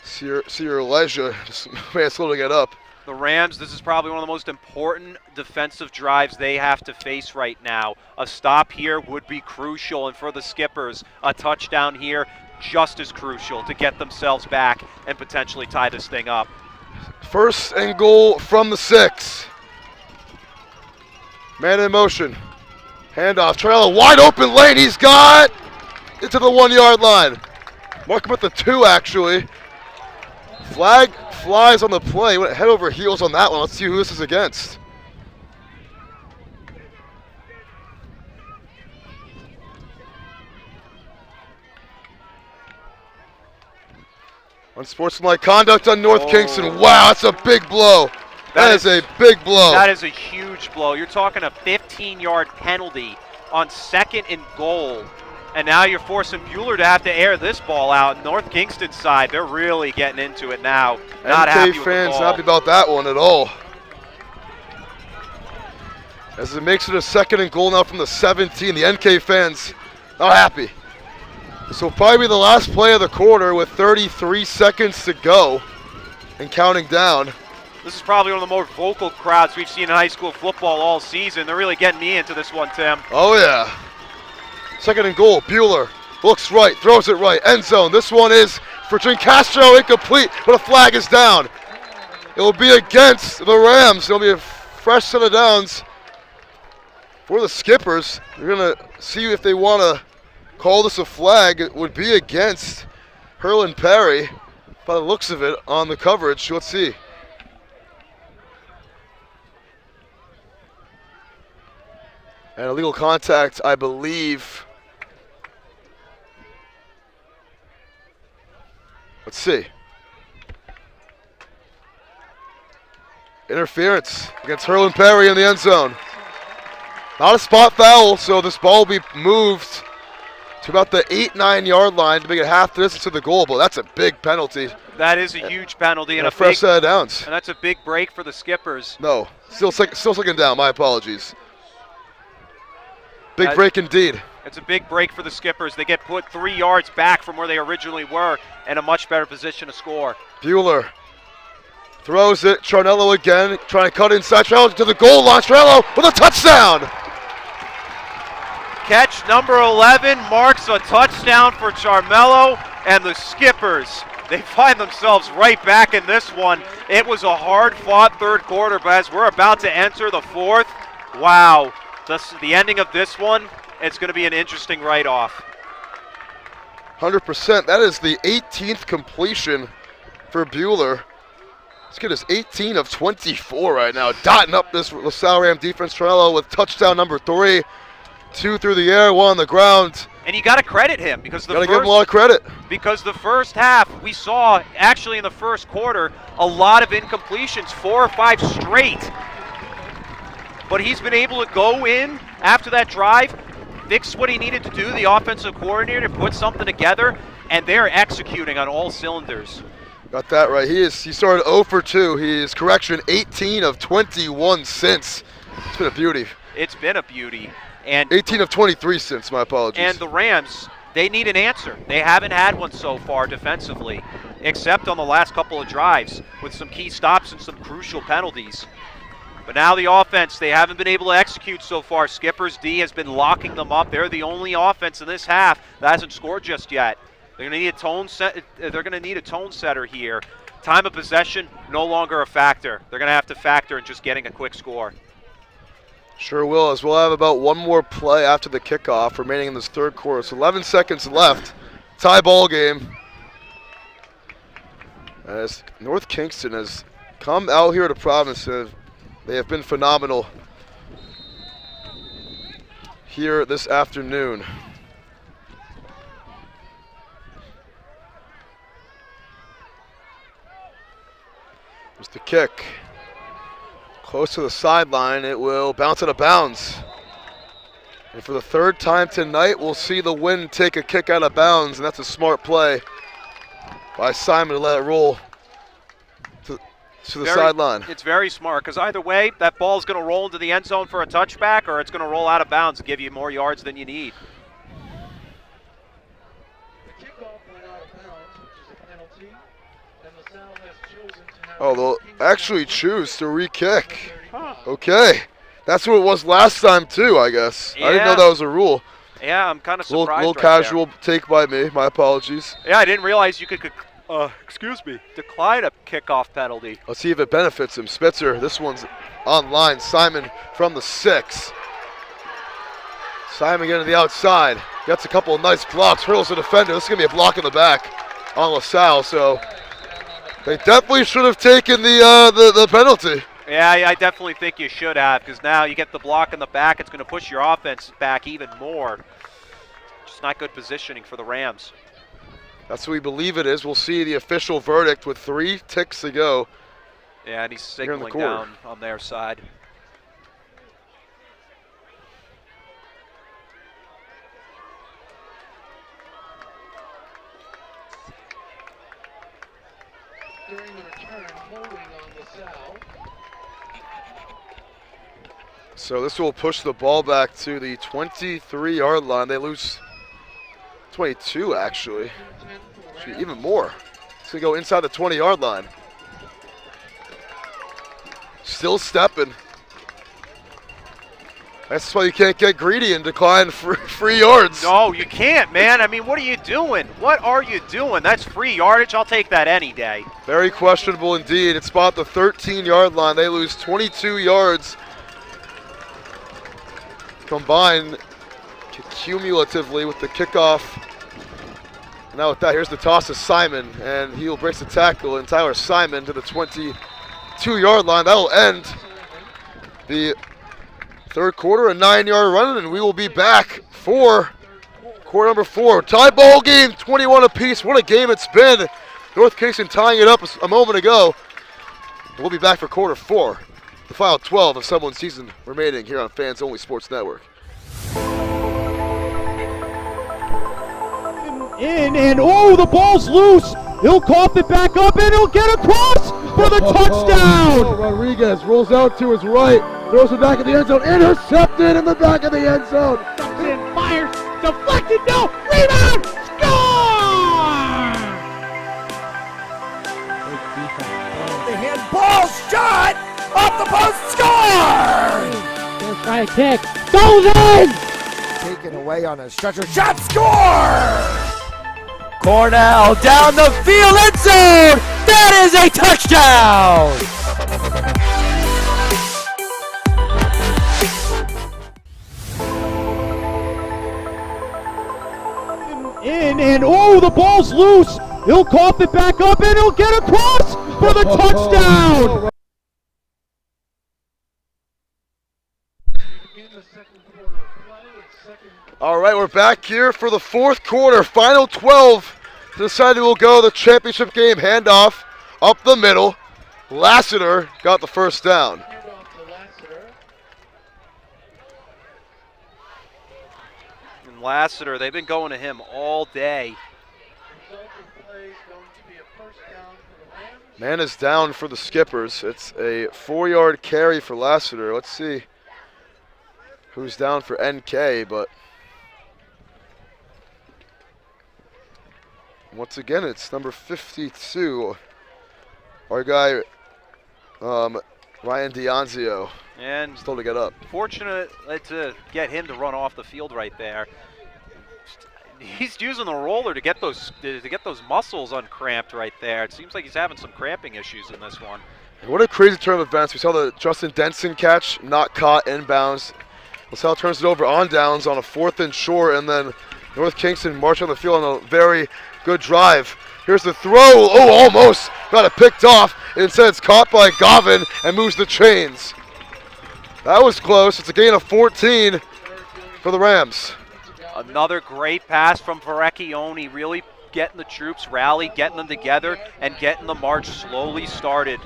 Sierra-Leja, just man slow to get up. The Rams, this is probably one of the most important defensive drives they have to face right now. A stop here would be crucial, and for the Skippers, a touchdown here just as crucial to get themselves back and potentially tie this thing up. First and goal from the 6. Man in motion. Handoff. Trailer wide open lane. He's got into the 1 yard line. Mark him at the 2 actually. Flag flies on the play. Went head over heels on that one. Let's see who this is against. Unsportsmanlike conduct on North Kingston. Wow, that's a big blow. That is a big blow. That is a huge blow. You're talking a 15-yard penalty on 2nd and goal. And now you're forcing Bueller to have to air this ball out. North Kingston's side, they're really getting into it now. Not happy with the fans ball. not happy about that one at all. As it makes it a 2nd and goal now from the 17. The NK fans not happy. This will probably be the last play of the quarter with 33 seconds to go and counting down. This is probably one of the more vocal crowds we've seen in high school football all season. They're really getting me into this one, Tim. Oh, yeah. 2nd and goal. Bueller looks right, throws it right. End zone. This one is for Castro, incomplete, but a flag is down. It will be against the Rams. It'll be a fresh set of downs for the Skippers. They're going to see if they want to call this a flag. It would be against Hurlin Perry by the looks of it on the coverage. Let's see. And illegal contact, I believe. Let's see. Interference against Hurlin Perry in the end zone. Not a spot foul, so this ball will be moved to about the 8-9 yard line to make it half the distance to the goal, but that's a big penalty. That is a huge penalty and a fresh set of downs. And that's a big break for the Skippers. No, still 2nd down. My apologies. Big break indeed. It's a big break for the Skippers. They get put 3 yards back from where they originally were and a much better position to score. Bueller throws it. Charnello again, trying to cut inside. Charnello to the goal line. Charnello with a touchdown. Catch number 11 marks a touchdown for Charmello, and the Skippers, they find themselves right back in this one. It was a hard-fought 3rd quarter, but as we're about to enter the 4th, wow, the ending of this one, it's going to be an interesting write-off. 100%. That is the 18th completion for Bueller. This kid is 18 of 24 right now, dotting up this LaSalle Ram defense. Charnello with touchdown number 3. 2 through the air, 1 on the ground. And you got to credit him because give him a lot of credit. Because the first half, we saw actually in the 1st quarter a lot of incompletions, 4 or 5 straight. But he's been able to go in after that drive, fix what he needed to do, the offensive coordinator, put something together, and they're executing on all cylinders. Got that right. He started 0 for 2. He is, 18 of 21 since. It's been a beauty. It's been a beauty. And 18 of 23 since, my apologies. And the Rams, they need an answer. They haven't had one so far defensively, except on the last couple of drives with some key stops and some crucial penalties. But now the offense, they haven't been able to execute so far. Skippers D has been locking them up. They're the only offense in this half that hasn't scored just yet. They're going to need a tone setter here. Time of possession, no longer a factor. They're going to have to factor in just getting a quick score. Sure will, as we'll have about one more play after the kickoff remaining in this 3rd quarter. So 11 seconds left. Tie ball game. As North Kingston has come out here to Providence and They have been phenomenal here this afternoon. Here's the kick. Close to the sideline. It will bounce out of bounds. And for the third time tonight, we'll see the wind take a kick out of bounds, and that's a smart play by Simon to let it roll to the sideline. It's very smart, because either way, that ball's going to roll into the end zone for a touchback, or it's going to roll out of bounds and give you more yards than you need. The kickoff went out of bounds, which is a penalty, and LaSalle has chosen to have... Oh, they'll actually choose to re-kick. Huh. Okay. That's what it was last time, too, I guess. I didn't know Yeah. that was a rule. Yeah, I'm kind of surprised. Little right casual take by me. My apologies. there. Yeah, I didn't realize you could decline a kickoff penalty. Let's see if it benefits him. Spitzer, this one's online. Simon from the 6. Simon getting to the outside. Gets a couple of nice blocks. Hurdles the defender. This is going to be a block in the back on LaSalle. So they definitely should have taken the penalty. Yeah, I definitely think you should have, because now you get the block in the back. It's going to push your offense back even more. Just not good positioning for the Rams. That's what we believe it is. We'll see the official verdict with 3 ticks to go. Yeah, and he's Here in the signaling corner. down on their side. During the return, holding on LaSalle. So this will push the ball back to the 23-yard line. They lose 22, actually. Actually, even more. It's going to go inside the 20-yard line. Still stepping. That's why you can't get greedy and decline free yards. No, you can't, man. I mean, what are you doing? What are you doing? That's free yardage. I'll take that any day. Very questionable indeed. It's about the 13-yard line. They lose 22 yards combined cumulatively with the kickoff. Now with that, here's the toss to Simon, and he'll break the tackle, and Tyler Simon to the 22-yard line. That'll end the third quarter, a 9-yard run, and we will be back for quarter number 4. Tie ball game, 21 apiece. What a game it's been. North Kingston tying it up a moment ago. We'll be back for quarter 4. The final 12 of someone's season remaining here on Fans Only Sports Network. And oh, the ball's loose. He'll cough it back up, and he'll get across for the touchdown. Rodriguez rolls out to his right, throws it back in the end zone, intercepted in the back of the end zone. And fires, deflected, no, rebound, score! The handball shot off the post, score! Gonna try a kick, goes in! Taken away on a stretcher, shot, score! Cornell down the field, end zone! That is a touchdown! And oh, the ball's loose. He'll cough it back up, and he'll get across for the touchdown. In the second quarter of play, it's second. All right, we're back here for the fourth quarter. Final 12 to decide who will go the championship game. Handoff up the middle. Lassiter got the first down. Handoff to Lassiter. And Lassiter, they've been going to him all day. Resulting play is going to be a first down for the Rams. Man is down for the Skippers. It's a 4-yard carry for Lassiter. Let's see who's down for NK, but once again, it's number 52. Our guy, Ryan D'Anzio, And is told to get up. fortunate to get him to run off the field right there. He's using the roller to get those muscles uncramped right there. It seems like he's having some cramping issues in this one. What a crazy turn of events. We saw the Justin Denson catch, not caught, inbounds. LaSalle turns it over on downs on a 4th and short, and then North Kingston march on the field on a very good drive. Here's the throw. Oh, almost got it picked off. Instead, it's caught by Govin and moves the chains. That was close. It's a gain of 14 for the Rams. Another great pass from Verrecchione, really getting the troops rallied, getting them together, and getting the march slowly started.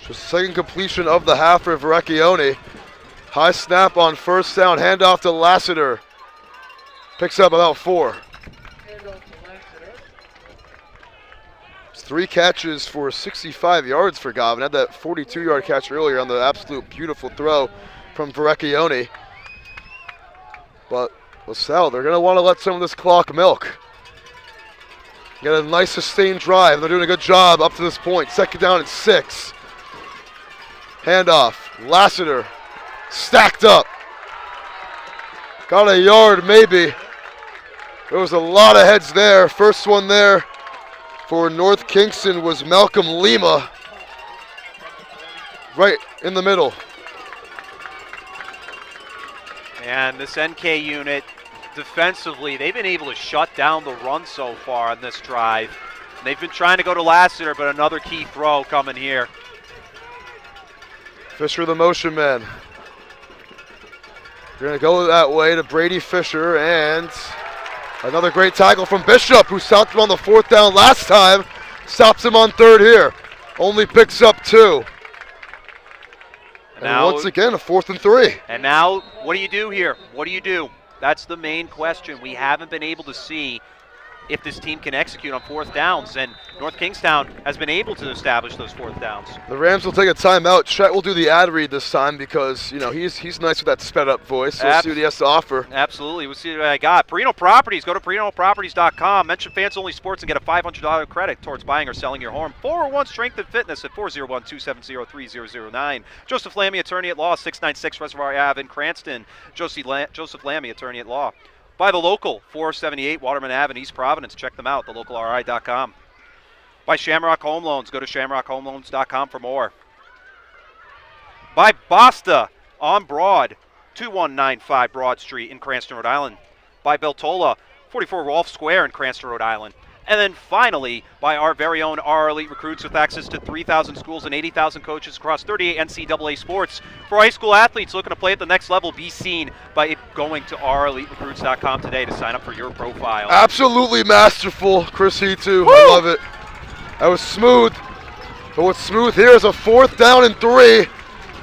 Just second completion of the half for Verrecchione. High snap on first down, handoff to Lassiter. Picks up about 4. It's 3 catches for 65 yards for Govan. Had that 42-yard catch earlier on the absolute beautiful throw from Verrecchione. But LaSalle, they're going to want to let some of this clock milk. Get a nice sustained drive. They're doing a good job up to this point. Second down and 6. Handoff. Lassiter stacked up. Got a yard maybe. There was a lot of heads there. First one there for North Kingston was Malcolm Lima. Right in the middle. And this NK unit, defensively, they've been able to shut down the run so far on this drive. And they've been trying to go to Lassiter, but another key throw coming here. Fisher, the motion man. They're going to go that way to Brady Fisher, and another great tackle from Bishop, who stopped him on the 4th down last time. Stops him on 3rd here. Only picks up 2. And now, once again, a 4th and 3. And now, what do you do here? What do you do? That's the main question. We haven't been able to see if this team can execute on 4th downs, and North Kingstown has been able to establish those 4th downs. The Rams will take a timeout. Chet will do the ad read this time because, you know, he's nice with that sped up voice. So we'll see what he has to offer. Absolutely. We'll see what I got. Perino Properties. Go to PerinoProperties.com. Mention Fans Only Sports and get a $500 credit towards buying or selling your home. 401 Strength and Fitness at 401-270-3009. Joseph Lammy, Attorney at Law, 696 Reservoir Ave in Cranston. Joseph Lammy, Attorney at Law. By The Local, 478 Waterman Ave in East Providence. Check them out, thelocalri.com. By Shamrock Home Loans. Go to shamrockhomeloans.com for more. By Basta on Broad, 2195 Broad Street in Cranston, Rhode Island. By Beltola, 44 Rolfe Square in Cranston, Rhode Island. And then finally, by our very own R Elite Recruits with access to 3,000 schools and 80,000 coaches across 38 NCAA sports. For high school athletes looking to play at the next level, be seen by going to REliteRecruits.com today to sign up for your profile. Absolutely masterful, Chris Heatu. I love it. That was smooth. But what's smooth here is a 4th down and 3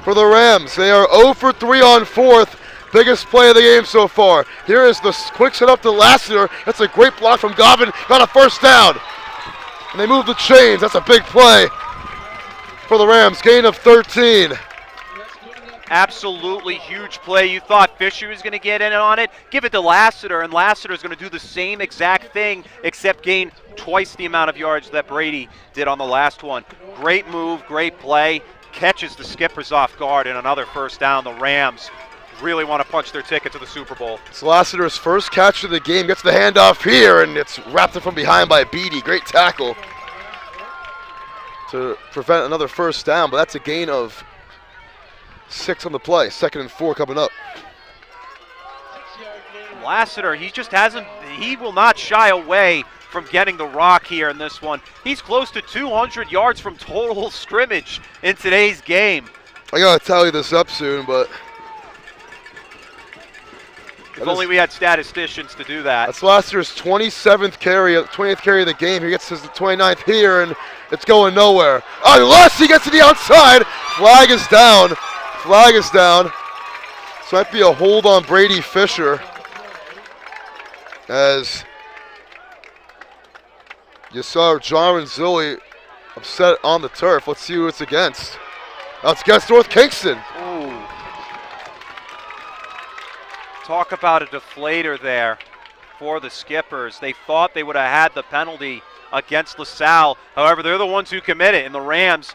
for the Rams. They are 0 for 3 on 4th. Biggest play of the game so far. Here is the quick set up to Lassiter. That's a great block from Govan. Got a 1st down. And they move the chains. That's a big play for the Rams. Gain of 13. Absolutely huge play. You thought Fisher was going to get in on it. Give it to Lassiter, and Lassiter is going to do the same exact thing, except gain twice the amount of yards that Brady did on the last one. Great move, great play. Catches the skippers off guard, and another 1st down. The Rams really want to punch their ticket to the Super Bowl. It's Lassiter's first catch of the game. Gets the handoff here, and it's wrapped up from behind by Beatty. Great tackle to prevent another 1st down, but that's a gain of 6 on the play. 2nd and 4 coming up. Lassiter, he just hasn't, he will not shy away from getting the rock here in this one. He's close to 200 yards from total scrimmage in today's game. I got to tally this up soon, but if only we had statisticians to do that. That's Lassiter's 27th carry, 20th carry of the game. He gets his 29th here, and it's going nowhere. Unless he gets to the outside. Flag is down. Flag is down. So might be a hold on Brady Fisher. As you saw John Zilli upset on the turf. Let's see who it's against. It's against North Kingston. Ooh. Talk about a deflator there for the Skippers. They thought they would have had the penalty against LaSalle. However, they're the ones who commit it, and the Rams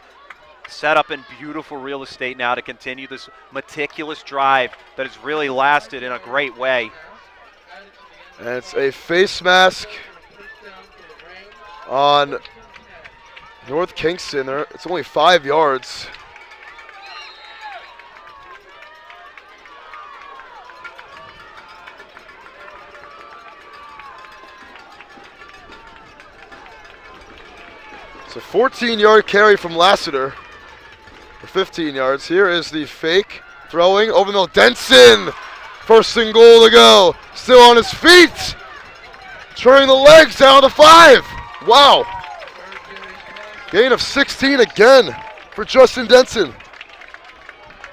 set up in beautiful real estate now to continue this meticulous drive that has really lasted in a great way. And it's a face mask on North Kingston. It's only 5 yards. It's a 14-yard carry from Lassiter. for 15 yards. Here is the fake throwing over the middle. Denson, first and goal to go. Still on his feet. Turning the legs down to 5. Wow. Gain of 16 again for Justin Denson.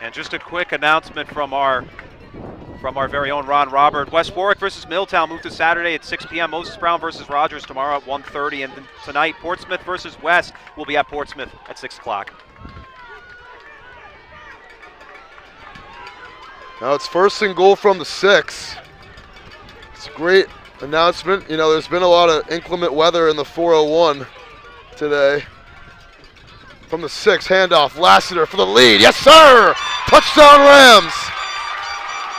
And just a quick announcement from our very own Ron Robert. West Warwick versus Middletown moved to Saturday at 6 p.m. Moses Brown versus Rogers tomorrow at 1:30. And then tonight, Portsmouth versus West will be at Portsmouth at 6 o'clock. Now it's first and goal from the 6. It's a great announcement. You know, there's been a lot of inclement weather in the 401 today. From the 6, handoff, Lassiter for the lead. Yes, sir! Touchdown Rams!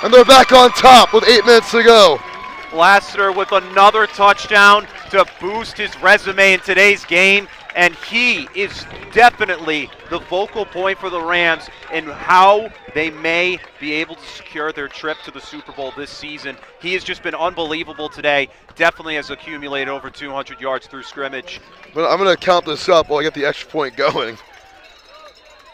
And they're back on top with 8 minutes to go. Lassiter with another touchdown to boost his resume in today's game. And he is definitely the focal point for the Rams in how they may be able to secure their trip to the Super Bowl this season. He has just been unbelievable today. Definitely has accumulated over 200 yards through scrimmage. But I'm going to count this up while I get the extra point going.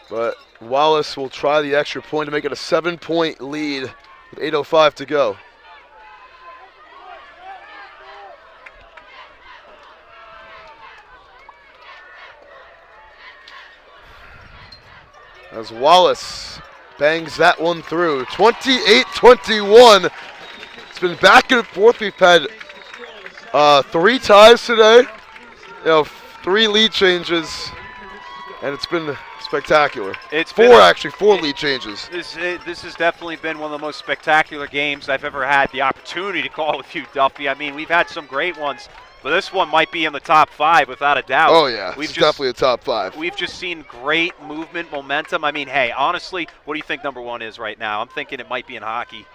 But Wallace will try the extra point to make it a 7-point lead with 8:05 to go. As Wallace bangs that one through. 28-21. It's been back and forth. We've had 3 ties today. You know, 3 lead changes, and it's been spectacular. It's 4 lead changes. This has definitely been one of the most spectacular games I've ever had the opportunity to call with you, Duffy. I mean, we've had some great ones, but this one might be in the top 5 without a doubt. Oh, yeah. It's definitely a top 5. We've just seen great movement, momentum. I mean, hey, honestly, what do you think number 1 is right now? I'm thinking it might be in hockey.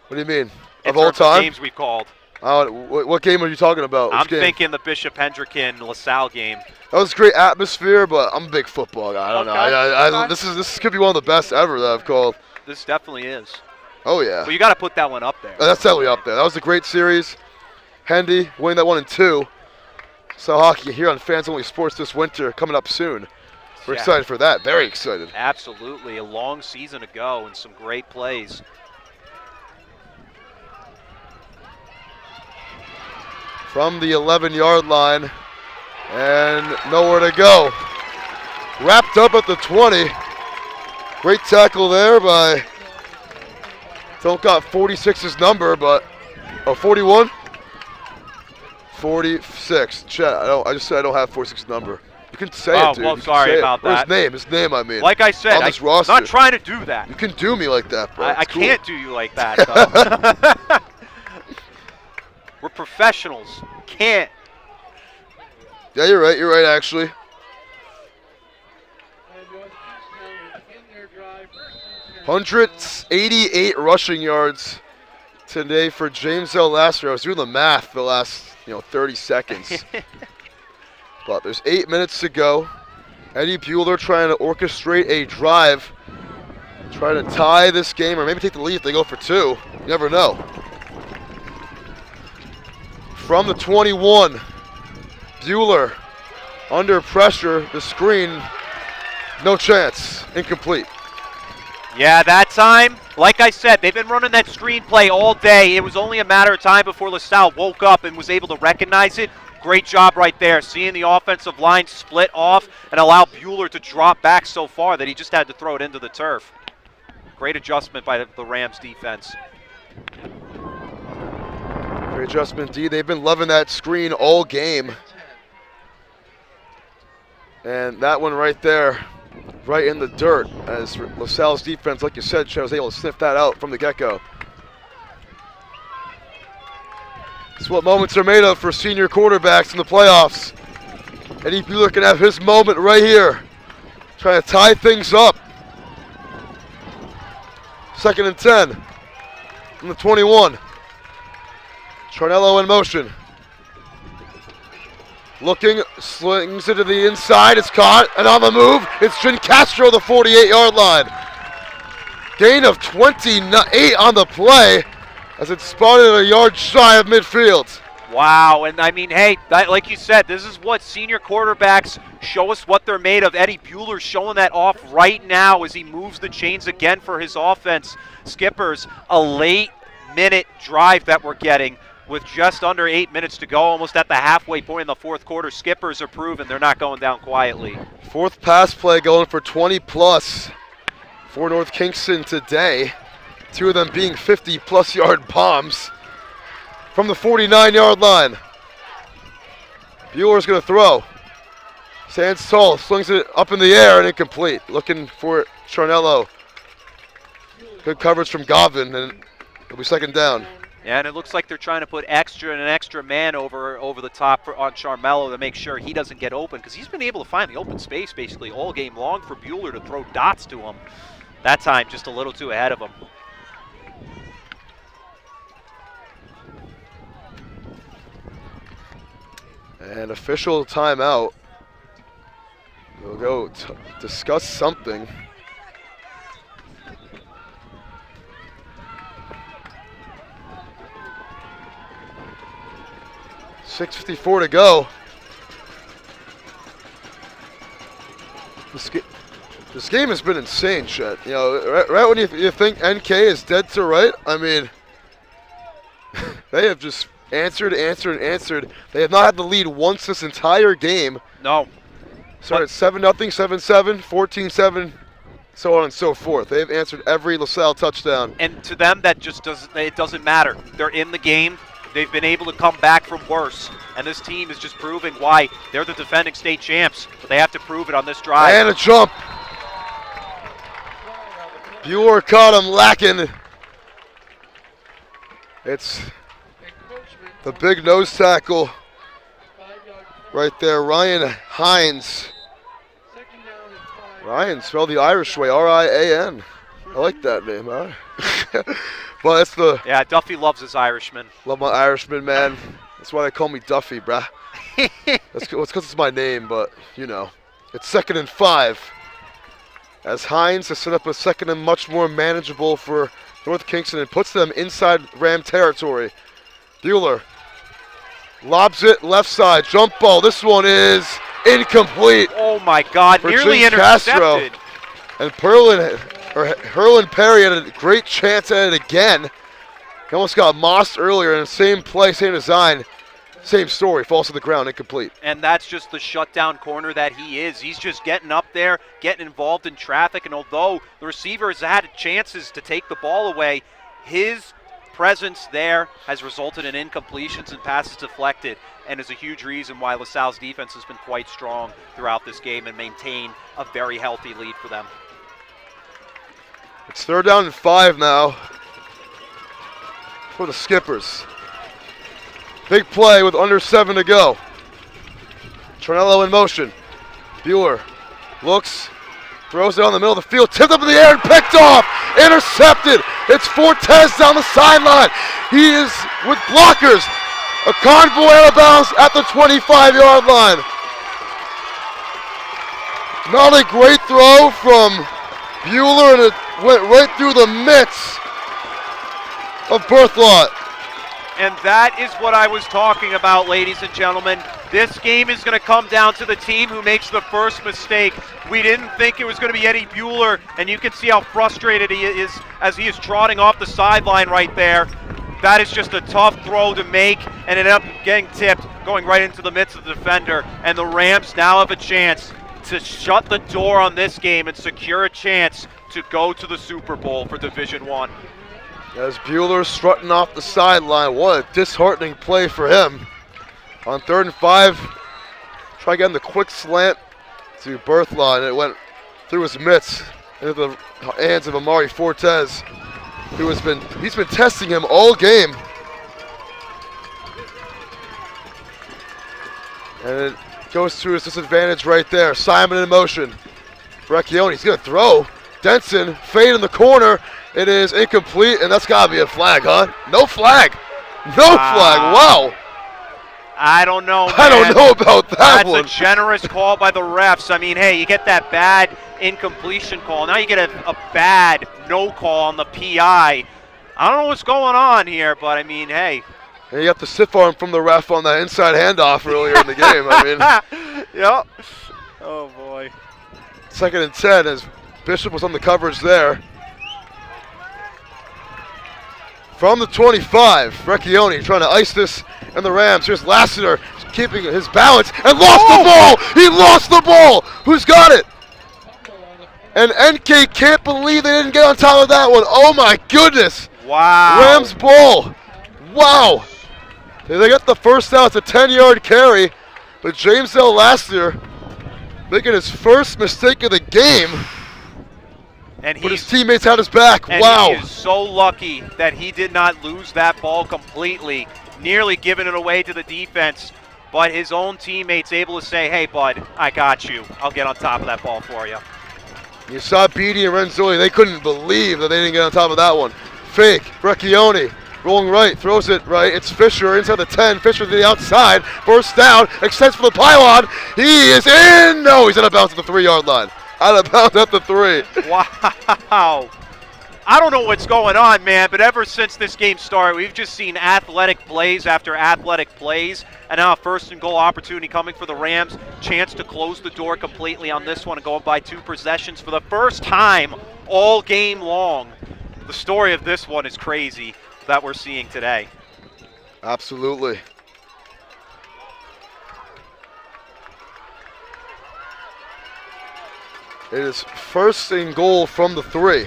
What do you mean? Of all time? Games we've called. What game are you talking about? I'm thinking the Bishop Hendricken LaSalle game. That was great atmosphere, but I'm a big football guy. I don't know. This could be one of the best ever that I've called. This definitely is. Oh, yeah. Well, you got to put that one up there. That's definitely up there. That was a great series. Hendy winning that 1 and 2. So hockey here on Fans Only Sports this winter coming up soon. We're excited for that. Very excited. Absolutely. A long season to go and some great plays. From the 11-yard line and nowhere to go. Wrapped up at the 20. Great tackle there by, don't got 46's number, but, 41? 46. Chat, I just said I don't have 46's number. You can say it, dude. Well, sorry about that. His name, I mean. Like I said, on this roster. I'm not trying to do that. You can do me like that, bro. I can't do you like that, though. We're professionals. Can't. Yeah, you're right, actually. 188 rushing yards today for James L. Lassiter. I was doing the math for the last 30 seconds. But there's 8 minutes to go. Eddie Bueller trying to orchestrate a drive, trying to tie this game or maybe take the lead if they go for 2. You never know. From the 21, Bueller under pressure, the screen, no chance, incomplete. Yeah, that time, like I said, they've been running that screen play all day. It was only a matter of time before LaSalle woke up and was able to recognize it. Great job right there, seeing the offensive line split off and allow Bueller to drop back so far that he just had to throw it into the turf. Great adjustment by the Rams defense. Great adjustment, D. They've been loving that screen all game. And that one right there, right in the dirt, as LaSalle's defense, like you said, Chet, was able to sniff that out from the get-go. It's what moments are made of for senior quarterbacks in the playoffs. Eddie Bueller can have his moment right here, trying to tie things up. 2nd and 10 from the 21. Charnello in motion. Looking, slings it to the inside. It's caught, and on the move, it's Jin Castro, the 48-yard line. Gain of 28 on the play as it's spotted a yard shy of midfield. Wow, and I mean, hey, like you said, this is what senior quarterbacks show us what they're made of. Eddie Bueller's showing that off right now as he moves the chains again for his offense. Skippers, a late-minute drive that we're getting with just under 8 minutes to go, almost at the halfway point in the fourth quarter. Skippers are proven they're not going down quietly. Fourth pass play going for 20-plus for North Kingston today. 2 of them being 50-plus yard bombs from the 49-yard line. Bueller's going to throw. Stands tall, slings it up in the air and incomplete. Looking for Charnello. Good coverage from Govin, and it'll be second down. Yeah, and it looks like they're trying to put an extra man over the top on Charmello to make sure he doesn't get open, because he's been able to find the open space basically all game long for Bueller to throw dots to him. That time just a little too ahead of him. And official timeout. We'll go discuss something. .6:54 to go. This game has been insane, Chet. You know, right when you think NK is dead to right, I mean, they have just answered. They have not had the lead once this entire game. No. Started 7-0, 7-7, 14-7, so on and so forth. They've answered every LaSalle touchdown. And to them, that just doesn't matter. They're in the game. They've been able to come back from worse. And this team is just proving why they're the defending state champs. But they have to prove it on this drive. And a jump. Bueller caught him lacking. It's the big nose tackle right there. Ryan Hines. Ryan spelled the Irish way, R-I-A-N. I like that name, huh? But it's the... Yeah, Duffy loves his Irishman. Love my Irishman, man. That's why they call me Duffy, bruh. It's because it's my name, but, you know. It's 2nd and 5. As Hines has set up a 2nd and much more manageable for North Kingston and puts them inside Ram territory. Bueller lobs it left side. Jump ball. This one is incomplete. Oh, my God. Nearly Jim intercepted. Castro. And Herlin Perry had a great chance at it again. He almost got mossed earlier in the same play, same design, same story. Falls to the ground, incomplete. And that's just the shutdown corner that he is. He's just getting up there, getting involved in traffic. And although the receiver has had chances to take the ball away, his presence there has resulted in incompletions and passes deflected, and is a huge reason why LaSalle's defense has been quite strong throughout this game and maintained a very healthy lead for them. It's 3rd down and 5 now for the Skippers. Big play with under 7 to go. Charnello in motion. Bueller looks, throws it on the middle of the field, tipped up in the air and picked off. Intercepted. It's Fortes down the sideline. He is with blockers. A convoy out of bounds at the 25-yard line. Not a great throw from Bueller, and it went right through the midst of Berthelot. And that is what I was talking about, ladies and gentlemen. This game is going to come down to the team who makes the first mistake. We didn't think it was going to be Eddie Bueller, and you can see how frustrated he is as he is trotting off the sideline right there. That is just a tough throw to make, and it ended up getting tipped, going right into the midst of the defender. And the Rams now have a chance to shut the door on this game and secure a chance to go to the Super Bowl for Division I. As Bueller strutting off the sideline, what a disheartening play for him. On 3rd and 5, try getting the quick slant to Berthelot, and it went through his mitts into the hands of Amari Fortes, who he's been testing him all game. And it goes to his disadvantage right there. Simon in motion. Brecchione, he's going to throw. Denson, fade in the corner. It is incomplete, and that's got to be a flag, huh? No flag. No flag. Wow. I don't know, man. I don't know about that one. That's a generous call by the refs. I mean, hey, you get that bad incompletion call. Now you get a bad no call on the PI. I don't know what's going on here, but I mean, hey, And you got the stiff arm from the ref on that inside handoff earlier in the game. I mean, Yep. Oh, boy. 2nd and 10 as Bishop was on the coverage there. From the 25, Recchioni trying to ice this, and the Rams. Here's Lassiter keeping his balance and lost the ball. He lost the ball. Who's got it? And NK can't believe they didn't get on top of that one. Oh my goodness. Wow. Rams ball. Wow. They got the first down. It's a 10-yard carry. But James L. Lassiter making his first mistake of the game. And but his teammates had his back. And wow. he is so lucky that he did not lose that ball completely, nearly giving it away to the defense. But his own teammates able to say, hey, bud, I got you. I'll get on top of that ball for you. You saw Beatty and Renzulli. They couldn't believe that they didn't get on top of that one. Fake. Recchioni rolling right. Throws it right. It's Fisher inside the 10. Fisher to the outside. First down. Extends for the pylon. He is in. No, he's out of bounds at the 3-yard line. Out of bounds at the 3. Wow. I don't know what's going on, man, but ever since this game started, we've just seen athletic plays after athletic plays, and now a 1st and goal opportunity coming for the Rams. Chance to close the door completely on this one and go by 2 possessions for the first time all game long. The story of this one is crazy that we're seeing today. Absolutely. It is 1st and goal from the 3.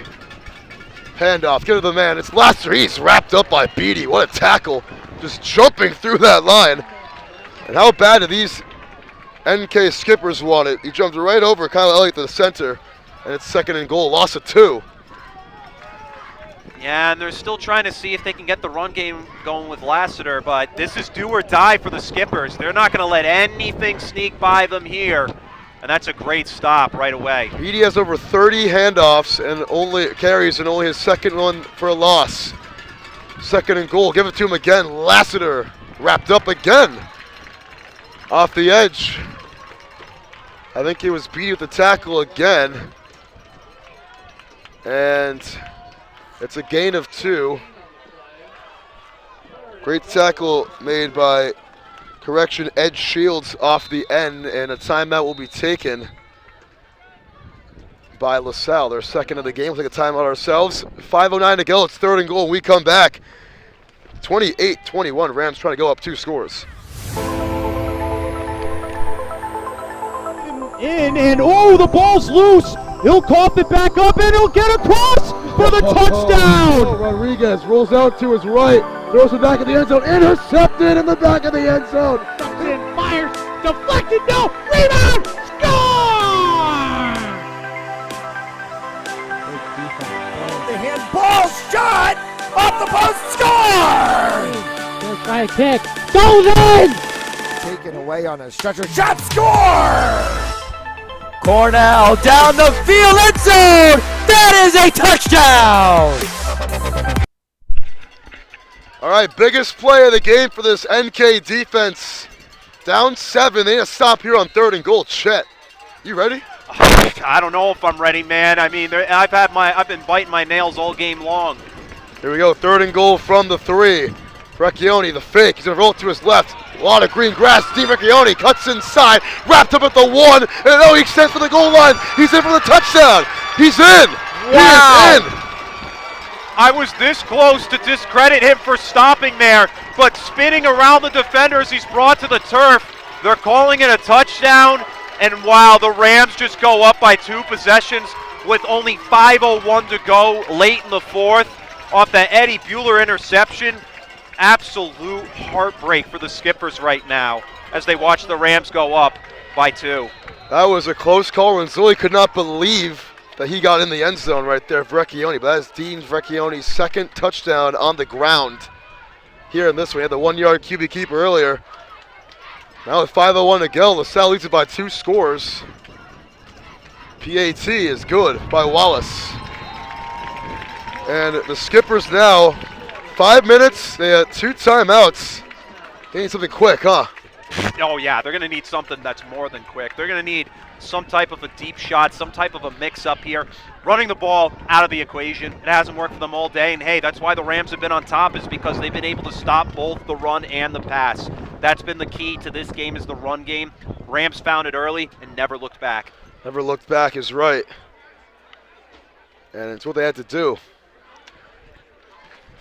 Handoff, get to the man. It's Lassiter. He's wrapped up by Beatty. What a tackle. Just jumping through that line. And how bad do these NK skippers want it? He jumped right over Kyle Elliott to the center. And it's 2nd and goal. Loss of 2. Yeah, and they're still trying to see if they can get the run game going with Lassiter, but this is do or die for the skippers. They're not going to let anything sneak by them here. And that's a great stop right away. Beatty has over 30 handoffs and only carries and only his 2nd one for a loss. 2nd and goal. Give it to him again. Lassiter wrapped up again. Off the edge. I think he was Beatty with the tackle again. And it's a gain of 2. Great tackle made by Ed Shields off the end, and a timeout will be taken by LaSalle. Their 2nd of the game. We'll take a timeout ourselves. 5:09 to go. It's 3rd and goal. We come back. 28-21. Rams trying to go up 2 scores. And oh, the ball's loose. He'll cough it back up, and he'll get across for the touchdown. Rodriguez rolls out to his right, throws it back in the end zone, intercepted in the back of the end zone. And fires, deflected, no, rebound, score! The handball shot off the post, score! Gonna try a kick, goes in! Taken away on a stretcher, shot, score! Cornell down the field, end zone! That is a touchdown! All right, biggest play of the game for this NK defense. Down 7. They need to stop here on 3rd and goal. Chet, you ready? I don't know if I'm ready, man. I mean, I've been biting my nails all game long. Here we go, 3rd and goal from the 3. Recchioni, the fake. He's going to roll to his left. A lot of green grass. Steve Recchioni cuts inside, wrapped up at the 1, and oh, he extends for the goal line. He's in for the touchdown. He's in. Wow. He is in. I was this close to discredit him for stopping there, but spinning around the defenders, he's brought to the turf. They're calling it a touchdown, and wow, the Rams just go up by 2 possessions with only 5:01 to go late in the 4th off that Eddie Bueller interception. Absolute heartbreak for the skippers right now as they watch the Rams go up by 2. That was a close call, and Zully could not believe that he got in the end zone right there for Recchioni. But that is Dean Recchioni's 2nd touchdown on the ground here in this one. He had the 1-yard QB keeper earlier. Now with 5:01 to go, LaSalle leads it by 2 scores. PAT is good by Wallace. And the skippers now, 5 minutes, they had 2 timeouts. They need something quick, huh? Oh yeah, they're going to need something that's more than quick. They're going to need some type of a deep shot, some type of a mix-up here. Running the ball out of the equation. It hasn't worked for them all day, and hey, that's why the Rams have been on top, is because they've been able to stop both the run and the pass. That's been the key to this game, is the run game. Rams found it early and never looked back. Never looked back is right. And it's what they had to do.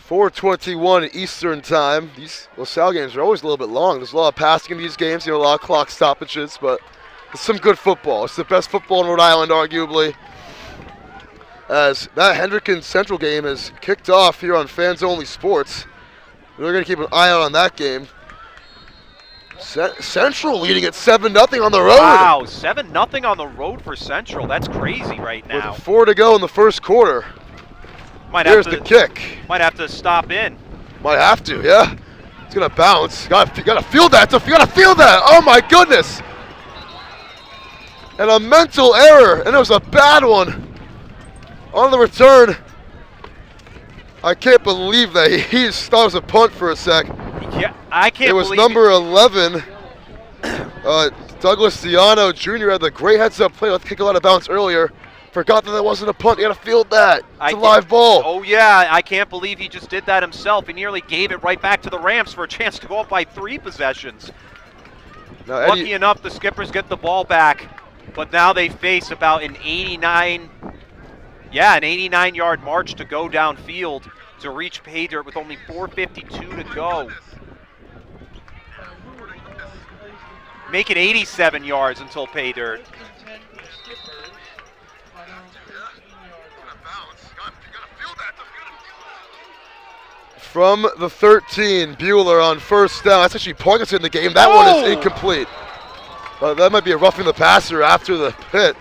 4:21 Eastern time. These LaSalle games are always a little bit long. There's a lot of passing in these games, a lot of clock stoppages, but it's some good football. It's the best football in Rhode Island, arguably. As that Hendricken Central game is kicked off here on Fans Only Sports. We're going to keep an eye out on that game. Central leading at 7-0 on the road. Wow, 7-0 on the road for Central. That's crazy right now. With 4 to go in the first quarter. Here's the kick. Might have to stop in. Might have to, yeah. It's gonna bounce. Gotta feel that. You gotta feel that. Oh my goodness. And a mental error, and it was a bad one. On the return, I can't believe that he thought it was a punt for a sec. Yeah, I can't. It was number 11, Douglas Diano Jr. had the great heads-up play. Let's kick a lot of bounce earlier. Forgot that that wasn't a punt. You got to field that. It's a live ball. Oh, yeah. I can't believe he just did that himself. He nearly gave it right back to the Rams for a chance to go up by 3 possessions. Now, Eddie, lucky enough, the Skippers get the ball back, but now they face about an 89-yard march to go downfield to reach pay dirt with only 4:52 to go. Make it 87 yards until pay dirt. From the 13, Bueller on first down. That's actually Parkinson in the game. That one is incomplete. That might be a roughing the passer after the hit.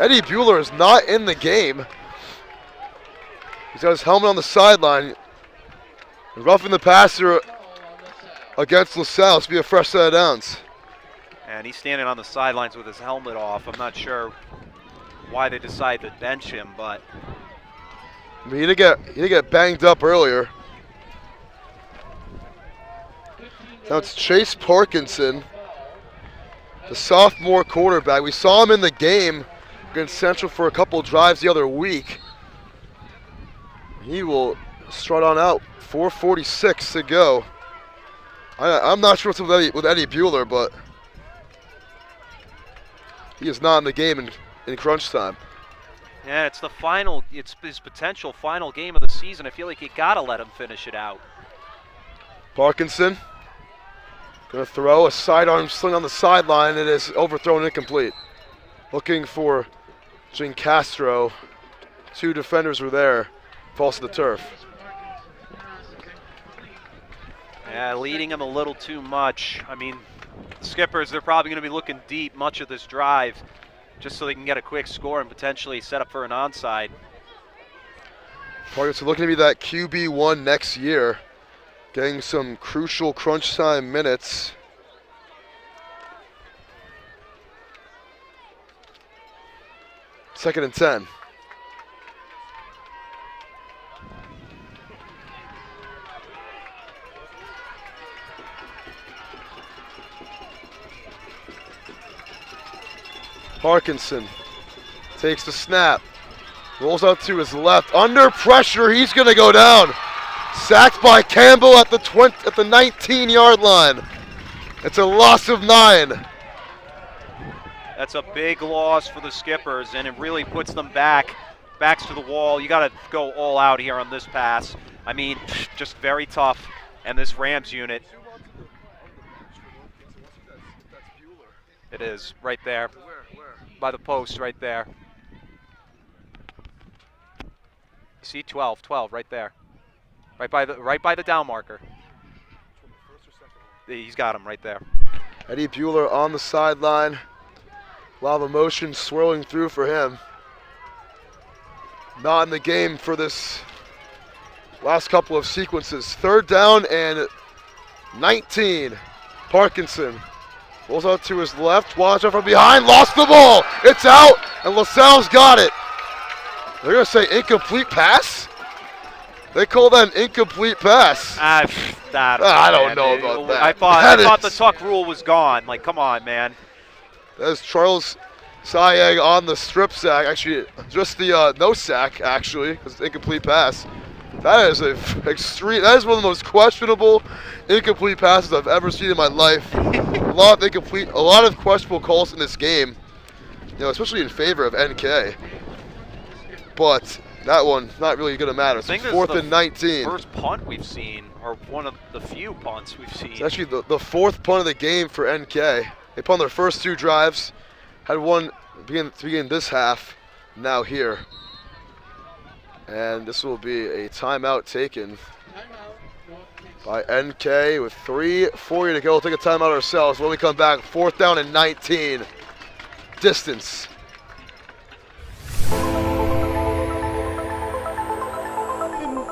Eddie Bueller is not in the game. He's got his helmet on the sideline. Roughing the passer against LaSalle. It's be a fresh set of downs. And he's standing on the sidelines with his helmet off. I'm not sure why they decided to bench him, but I mean, he did get banged up earlier. Now it's Chase Parkinson, the sophomore quarterback. We saw him in the game against Central for a couple drives the other week. He will strut on out. 4:46 to go. I'm not sure what's with Eddie Bueller, but he is not in the game in crunch time. yeah, it's his potential final game of the season. I feel like you gotta let him finish it out. Parkinson gonna throw a sidearm sling on the sideline. It is overthrown and incomplete. Looking for Gene Castro. 2 defenders were there. Falls to the turf. Yeah, leading him a little too much. I mean, the Skippers, they're probably going to be looking deep much of this drive just so they can get a quick score and potentially set up for an onside. Parkinson looking to be that QB1 next year. Getting some crucial crunch time minutes. Second and 10. Parkinson takes the snap, rolls out to his left, under pressure, he's going to go down. Sacked by Campbell at the 19-yard line. It's a loss of 9. That's a big loss for the Skippers, and it really puts them backs to the wall. You got to go all out here on this pass. I mean, just very tough, and this Rams unit. It is right there. By the post right there. See 12 right there. Right by the down marker. He's got him right there. Eddie Bueller on the sideline. A lot of emotion swirling through for him. Not in the game for this last couple of sequences. 3rd down and 19. Parkinson rolls out to his left, watch out from behind, lost the ball. It's out, and LaSalle's got it. They're going to say incomplete pass? They call that an incomplete pass. I don't know about that. I thought the tuck rule was gone. Like, come on, man. That's Charles Sayang on the strip sack. Actually, just the no sack, actually, because it's incomplete pass. That is that is one of the most questionable incomplete passes I've ever seen in my life. a lot of questionable calls in this game, especially in favor of NK. But that one, not really going to matter. It's 4th and 19. First punt we've seen, or one of the few punts we've seen. It's actually the 4th punt of the game for NK. They punted their first 2 drives, had one to begin this half, now here. And this will be a timeout taken by NK with 3:40 to go. We'll take a timeout ourselves. When we come back, 4th down and 19. Distance.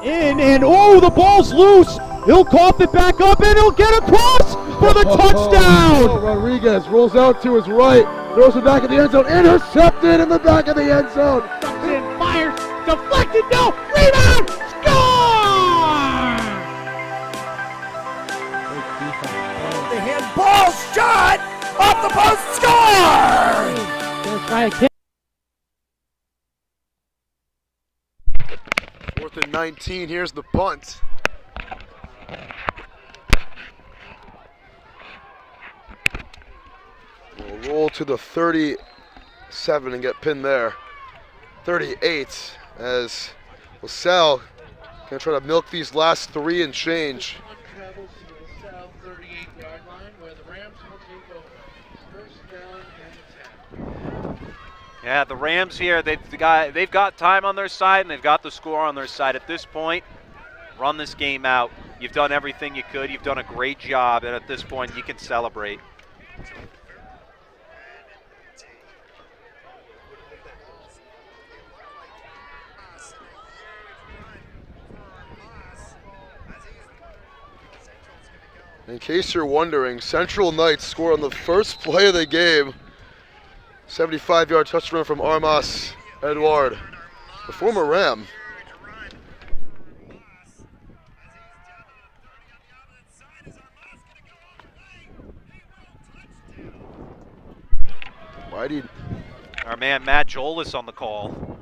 And oh, the ball's loose. He'll cough it back up, and he'll get across for the touchdown. Rodriguez rolls out to his right, throws it back in the end zone, intercepted in the back of the end zone. And fires, deflected, no, rebound, score! The handball shot off the post, score! 4th and 19, here's the punt. We'll roll to the 37 and get pinned there. 38 as LaSalle gonna try to milk these last 3 and change. Travels to the Salle 38-yard line where the Rams will take over. First down and 10. Yeah, the Rams here, they've got time on their side and they've got the score on their side at this point. Run this game out. You've done everything you could. You've done a great job, and at this point, you can celebrate. In case you're wondering, Central Knights scored on the first play of the game. 75-yard touchdown from Armas Edouard, the former Ram. Our man Matt Jolis on the call.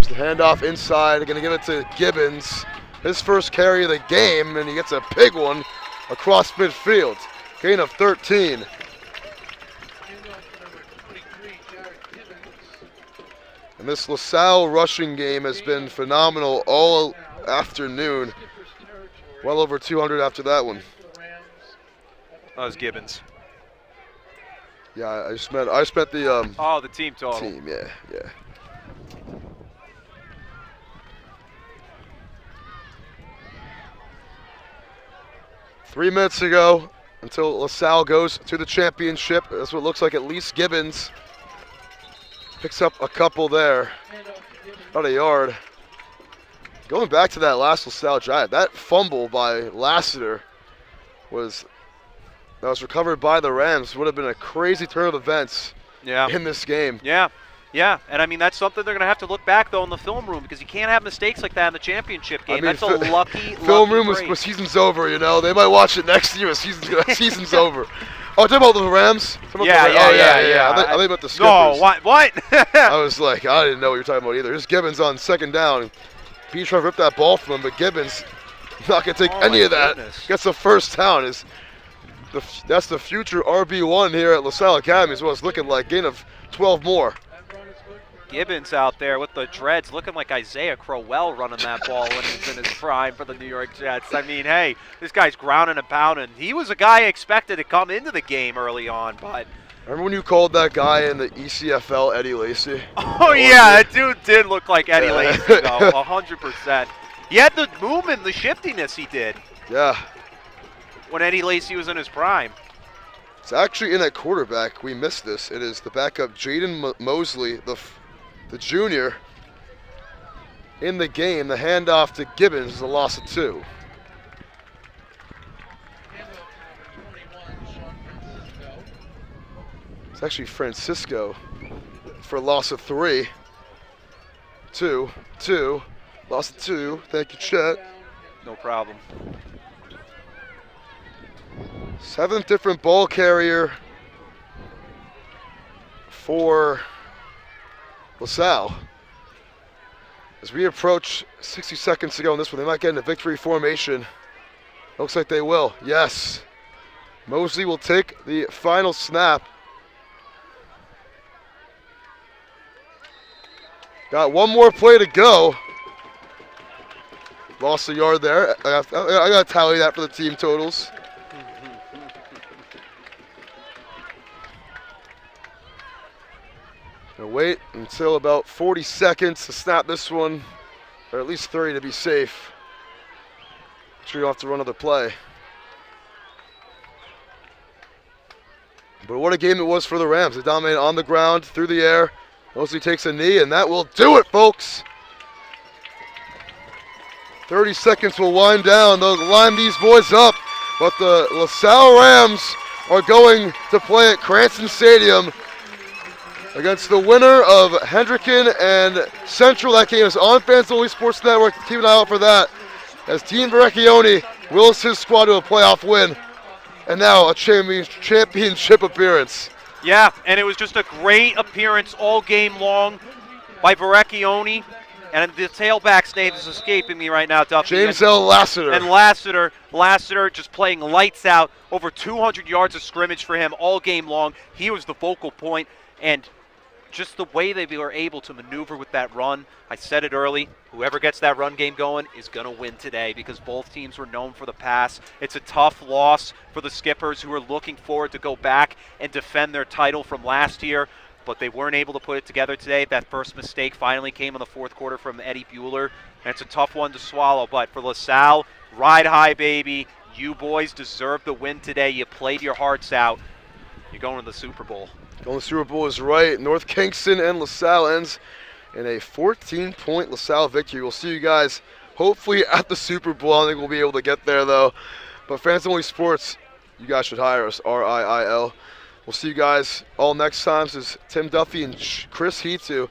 The handoff inside, going to give it to Gibbons. His first carry of the game, and he gets a big one across midfield. Gain of 13. And this LaSalle rushing game has been phenomenal all afternoon. Well over 200 after that one. That was Gibbons. Yeah, I just meant the the team total. Team, yeah. 3 minutes ago until LaSalle goes to the championship. That's what it looks like. At least Gibbons picks up a couple there. About a yard. Going back to that last LaSalle drive, that fumble by Lassiter was recovered by the Rams. Would have been a crazy turn of events in this game. Yeah, and I mean, that's something they're going to have to look back, though, in the film room, because you can't have mistakes like that in the championship game. I mean, that's a lucky film room break. was season's over, They might watch it next year. Season's over. Oh, talking about the Rams? Yeah. I think about the Skippers. No, what? I was like, I didn't know what you were talking about either. Here's Gibbons on 2nd down. Beach trying to rip that ball from him, but Gibbons not going to take any of that. Gets the first down. That's the future RB1 here at LaSalle Academy is what it's looking like. Gain of 12 more. Gibbons out there with the dreads looking like Isaiah Crowell running that ball when he was in his prime for the New York Jets. I mean, hey, this guy's grounding and pounding. He was a guy expected to come into the game early on, but... Remember when you called that guy in the ECFL Eddie Lacy? Oh, yeah, that dude did look like Eddie Lacy, though, 100%. He had the movement, the shiftiness he did. Yeah. When Eddie Lacy was in his prime. It's actually in at quarterback. We missed this. It is the backup Jaden Mosley, the junior, in the game. The handoff to Gibbons is a loss of 2. It's actually Francisco for a loss of 3. 2. Loss of 2. Thank you, Chet. No problem. 7th different ball carrier for LaSalle. As we approach 60 seconds to go in this one, they might get into victory formation. Looks like they will. Yes. Mosley will take the final snap. Got one more play to go. Lost a yard there. I got to tally that for the team totals. Gonna wait until about 40 seconds to snap this one, or at least 30 to be safe. Sure you don't have to run another play. But what a game it was for the Rams. They dominated on the ground, through the air. Mosley takes a knee, and that will do it, folks. 30 seconds will wind down. They'll line these boys up. But the LaSalle Rams are going to play at Cranston Stadium against the winner of Hendricken and Central. That game is on Fans Only Sports Network. Keep an eye out for that. As Team Verrecchione wills his squad to a playoff win. And now a championship appearance. Yeah, and it was just a great appearance all game long by Verrecchione. And the tailback's name is escaping me right now, Duffy. James L. Lassiter. And Lassiter just playing lights out. Over 200 yards of scrimmage for him all game long. He was the focal point, and just the way they were able to maneuver with that run. I said it early, whoever gets that run game going is going to win today because both teams were known for the pass. It's a tough loss for the Skippers, who are looking forward to go back and defend their title from last year, but they weren't able to put it together today. That first mistake finally came in the fourth quarter from Eddie Bueller, and it's a tough one to swallow. But for LaSalle, ride high, baby. You boys deserve the win today. You played your hearts out. You're going to the Super Bowl. Going to the Super Bowl is right. North Kingston and LaSalle ends in a 14-point LaSalle victory. We'll see you guys hopefully at the Super Bowl. I don't think we'll be able to get there, though. But Fans Only Sports, you guys should hire us, RIIL. We'll see you guys all next time. This is Tim Duffy and Chris Heatu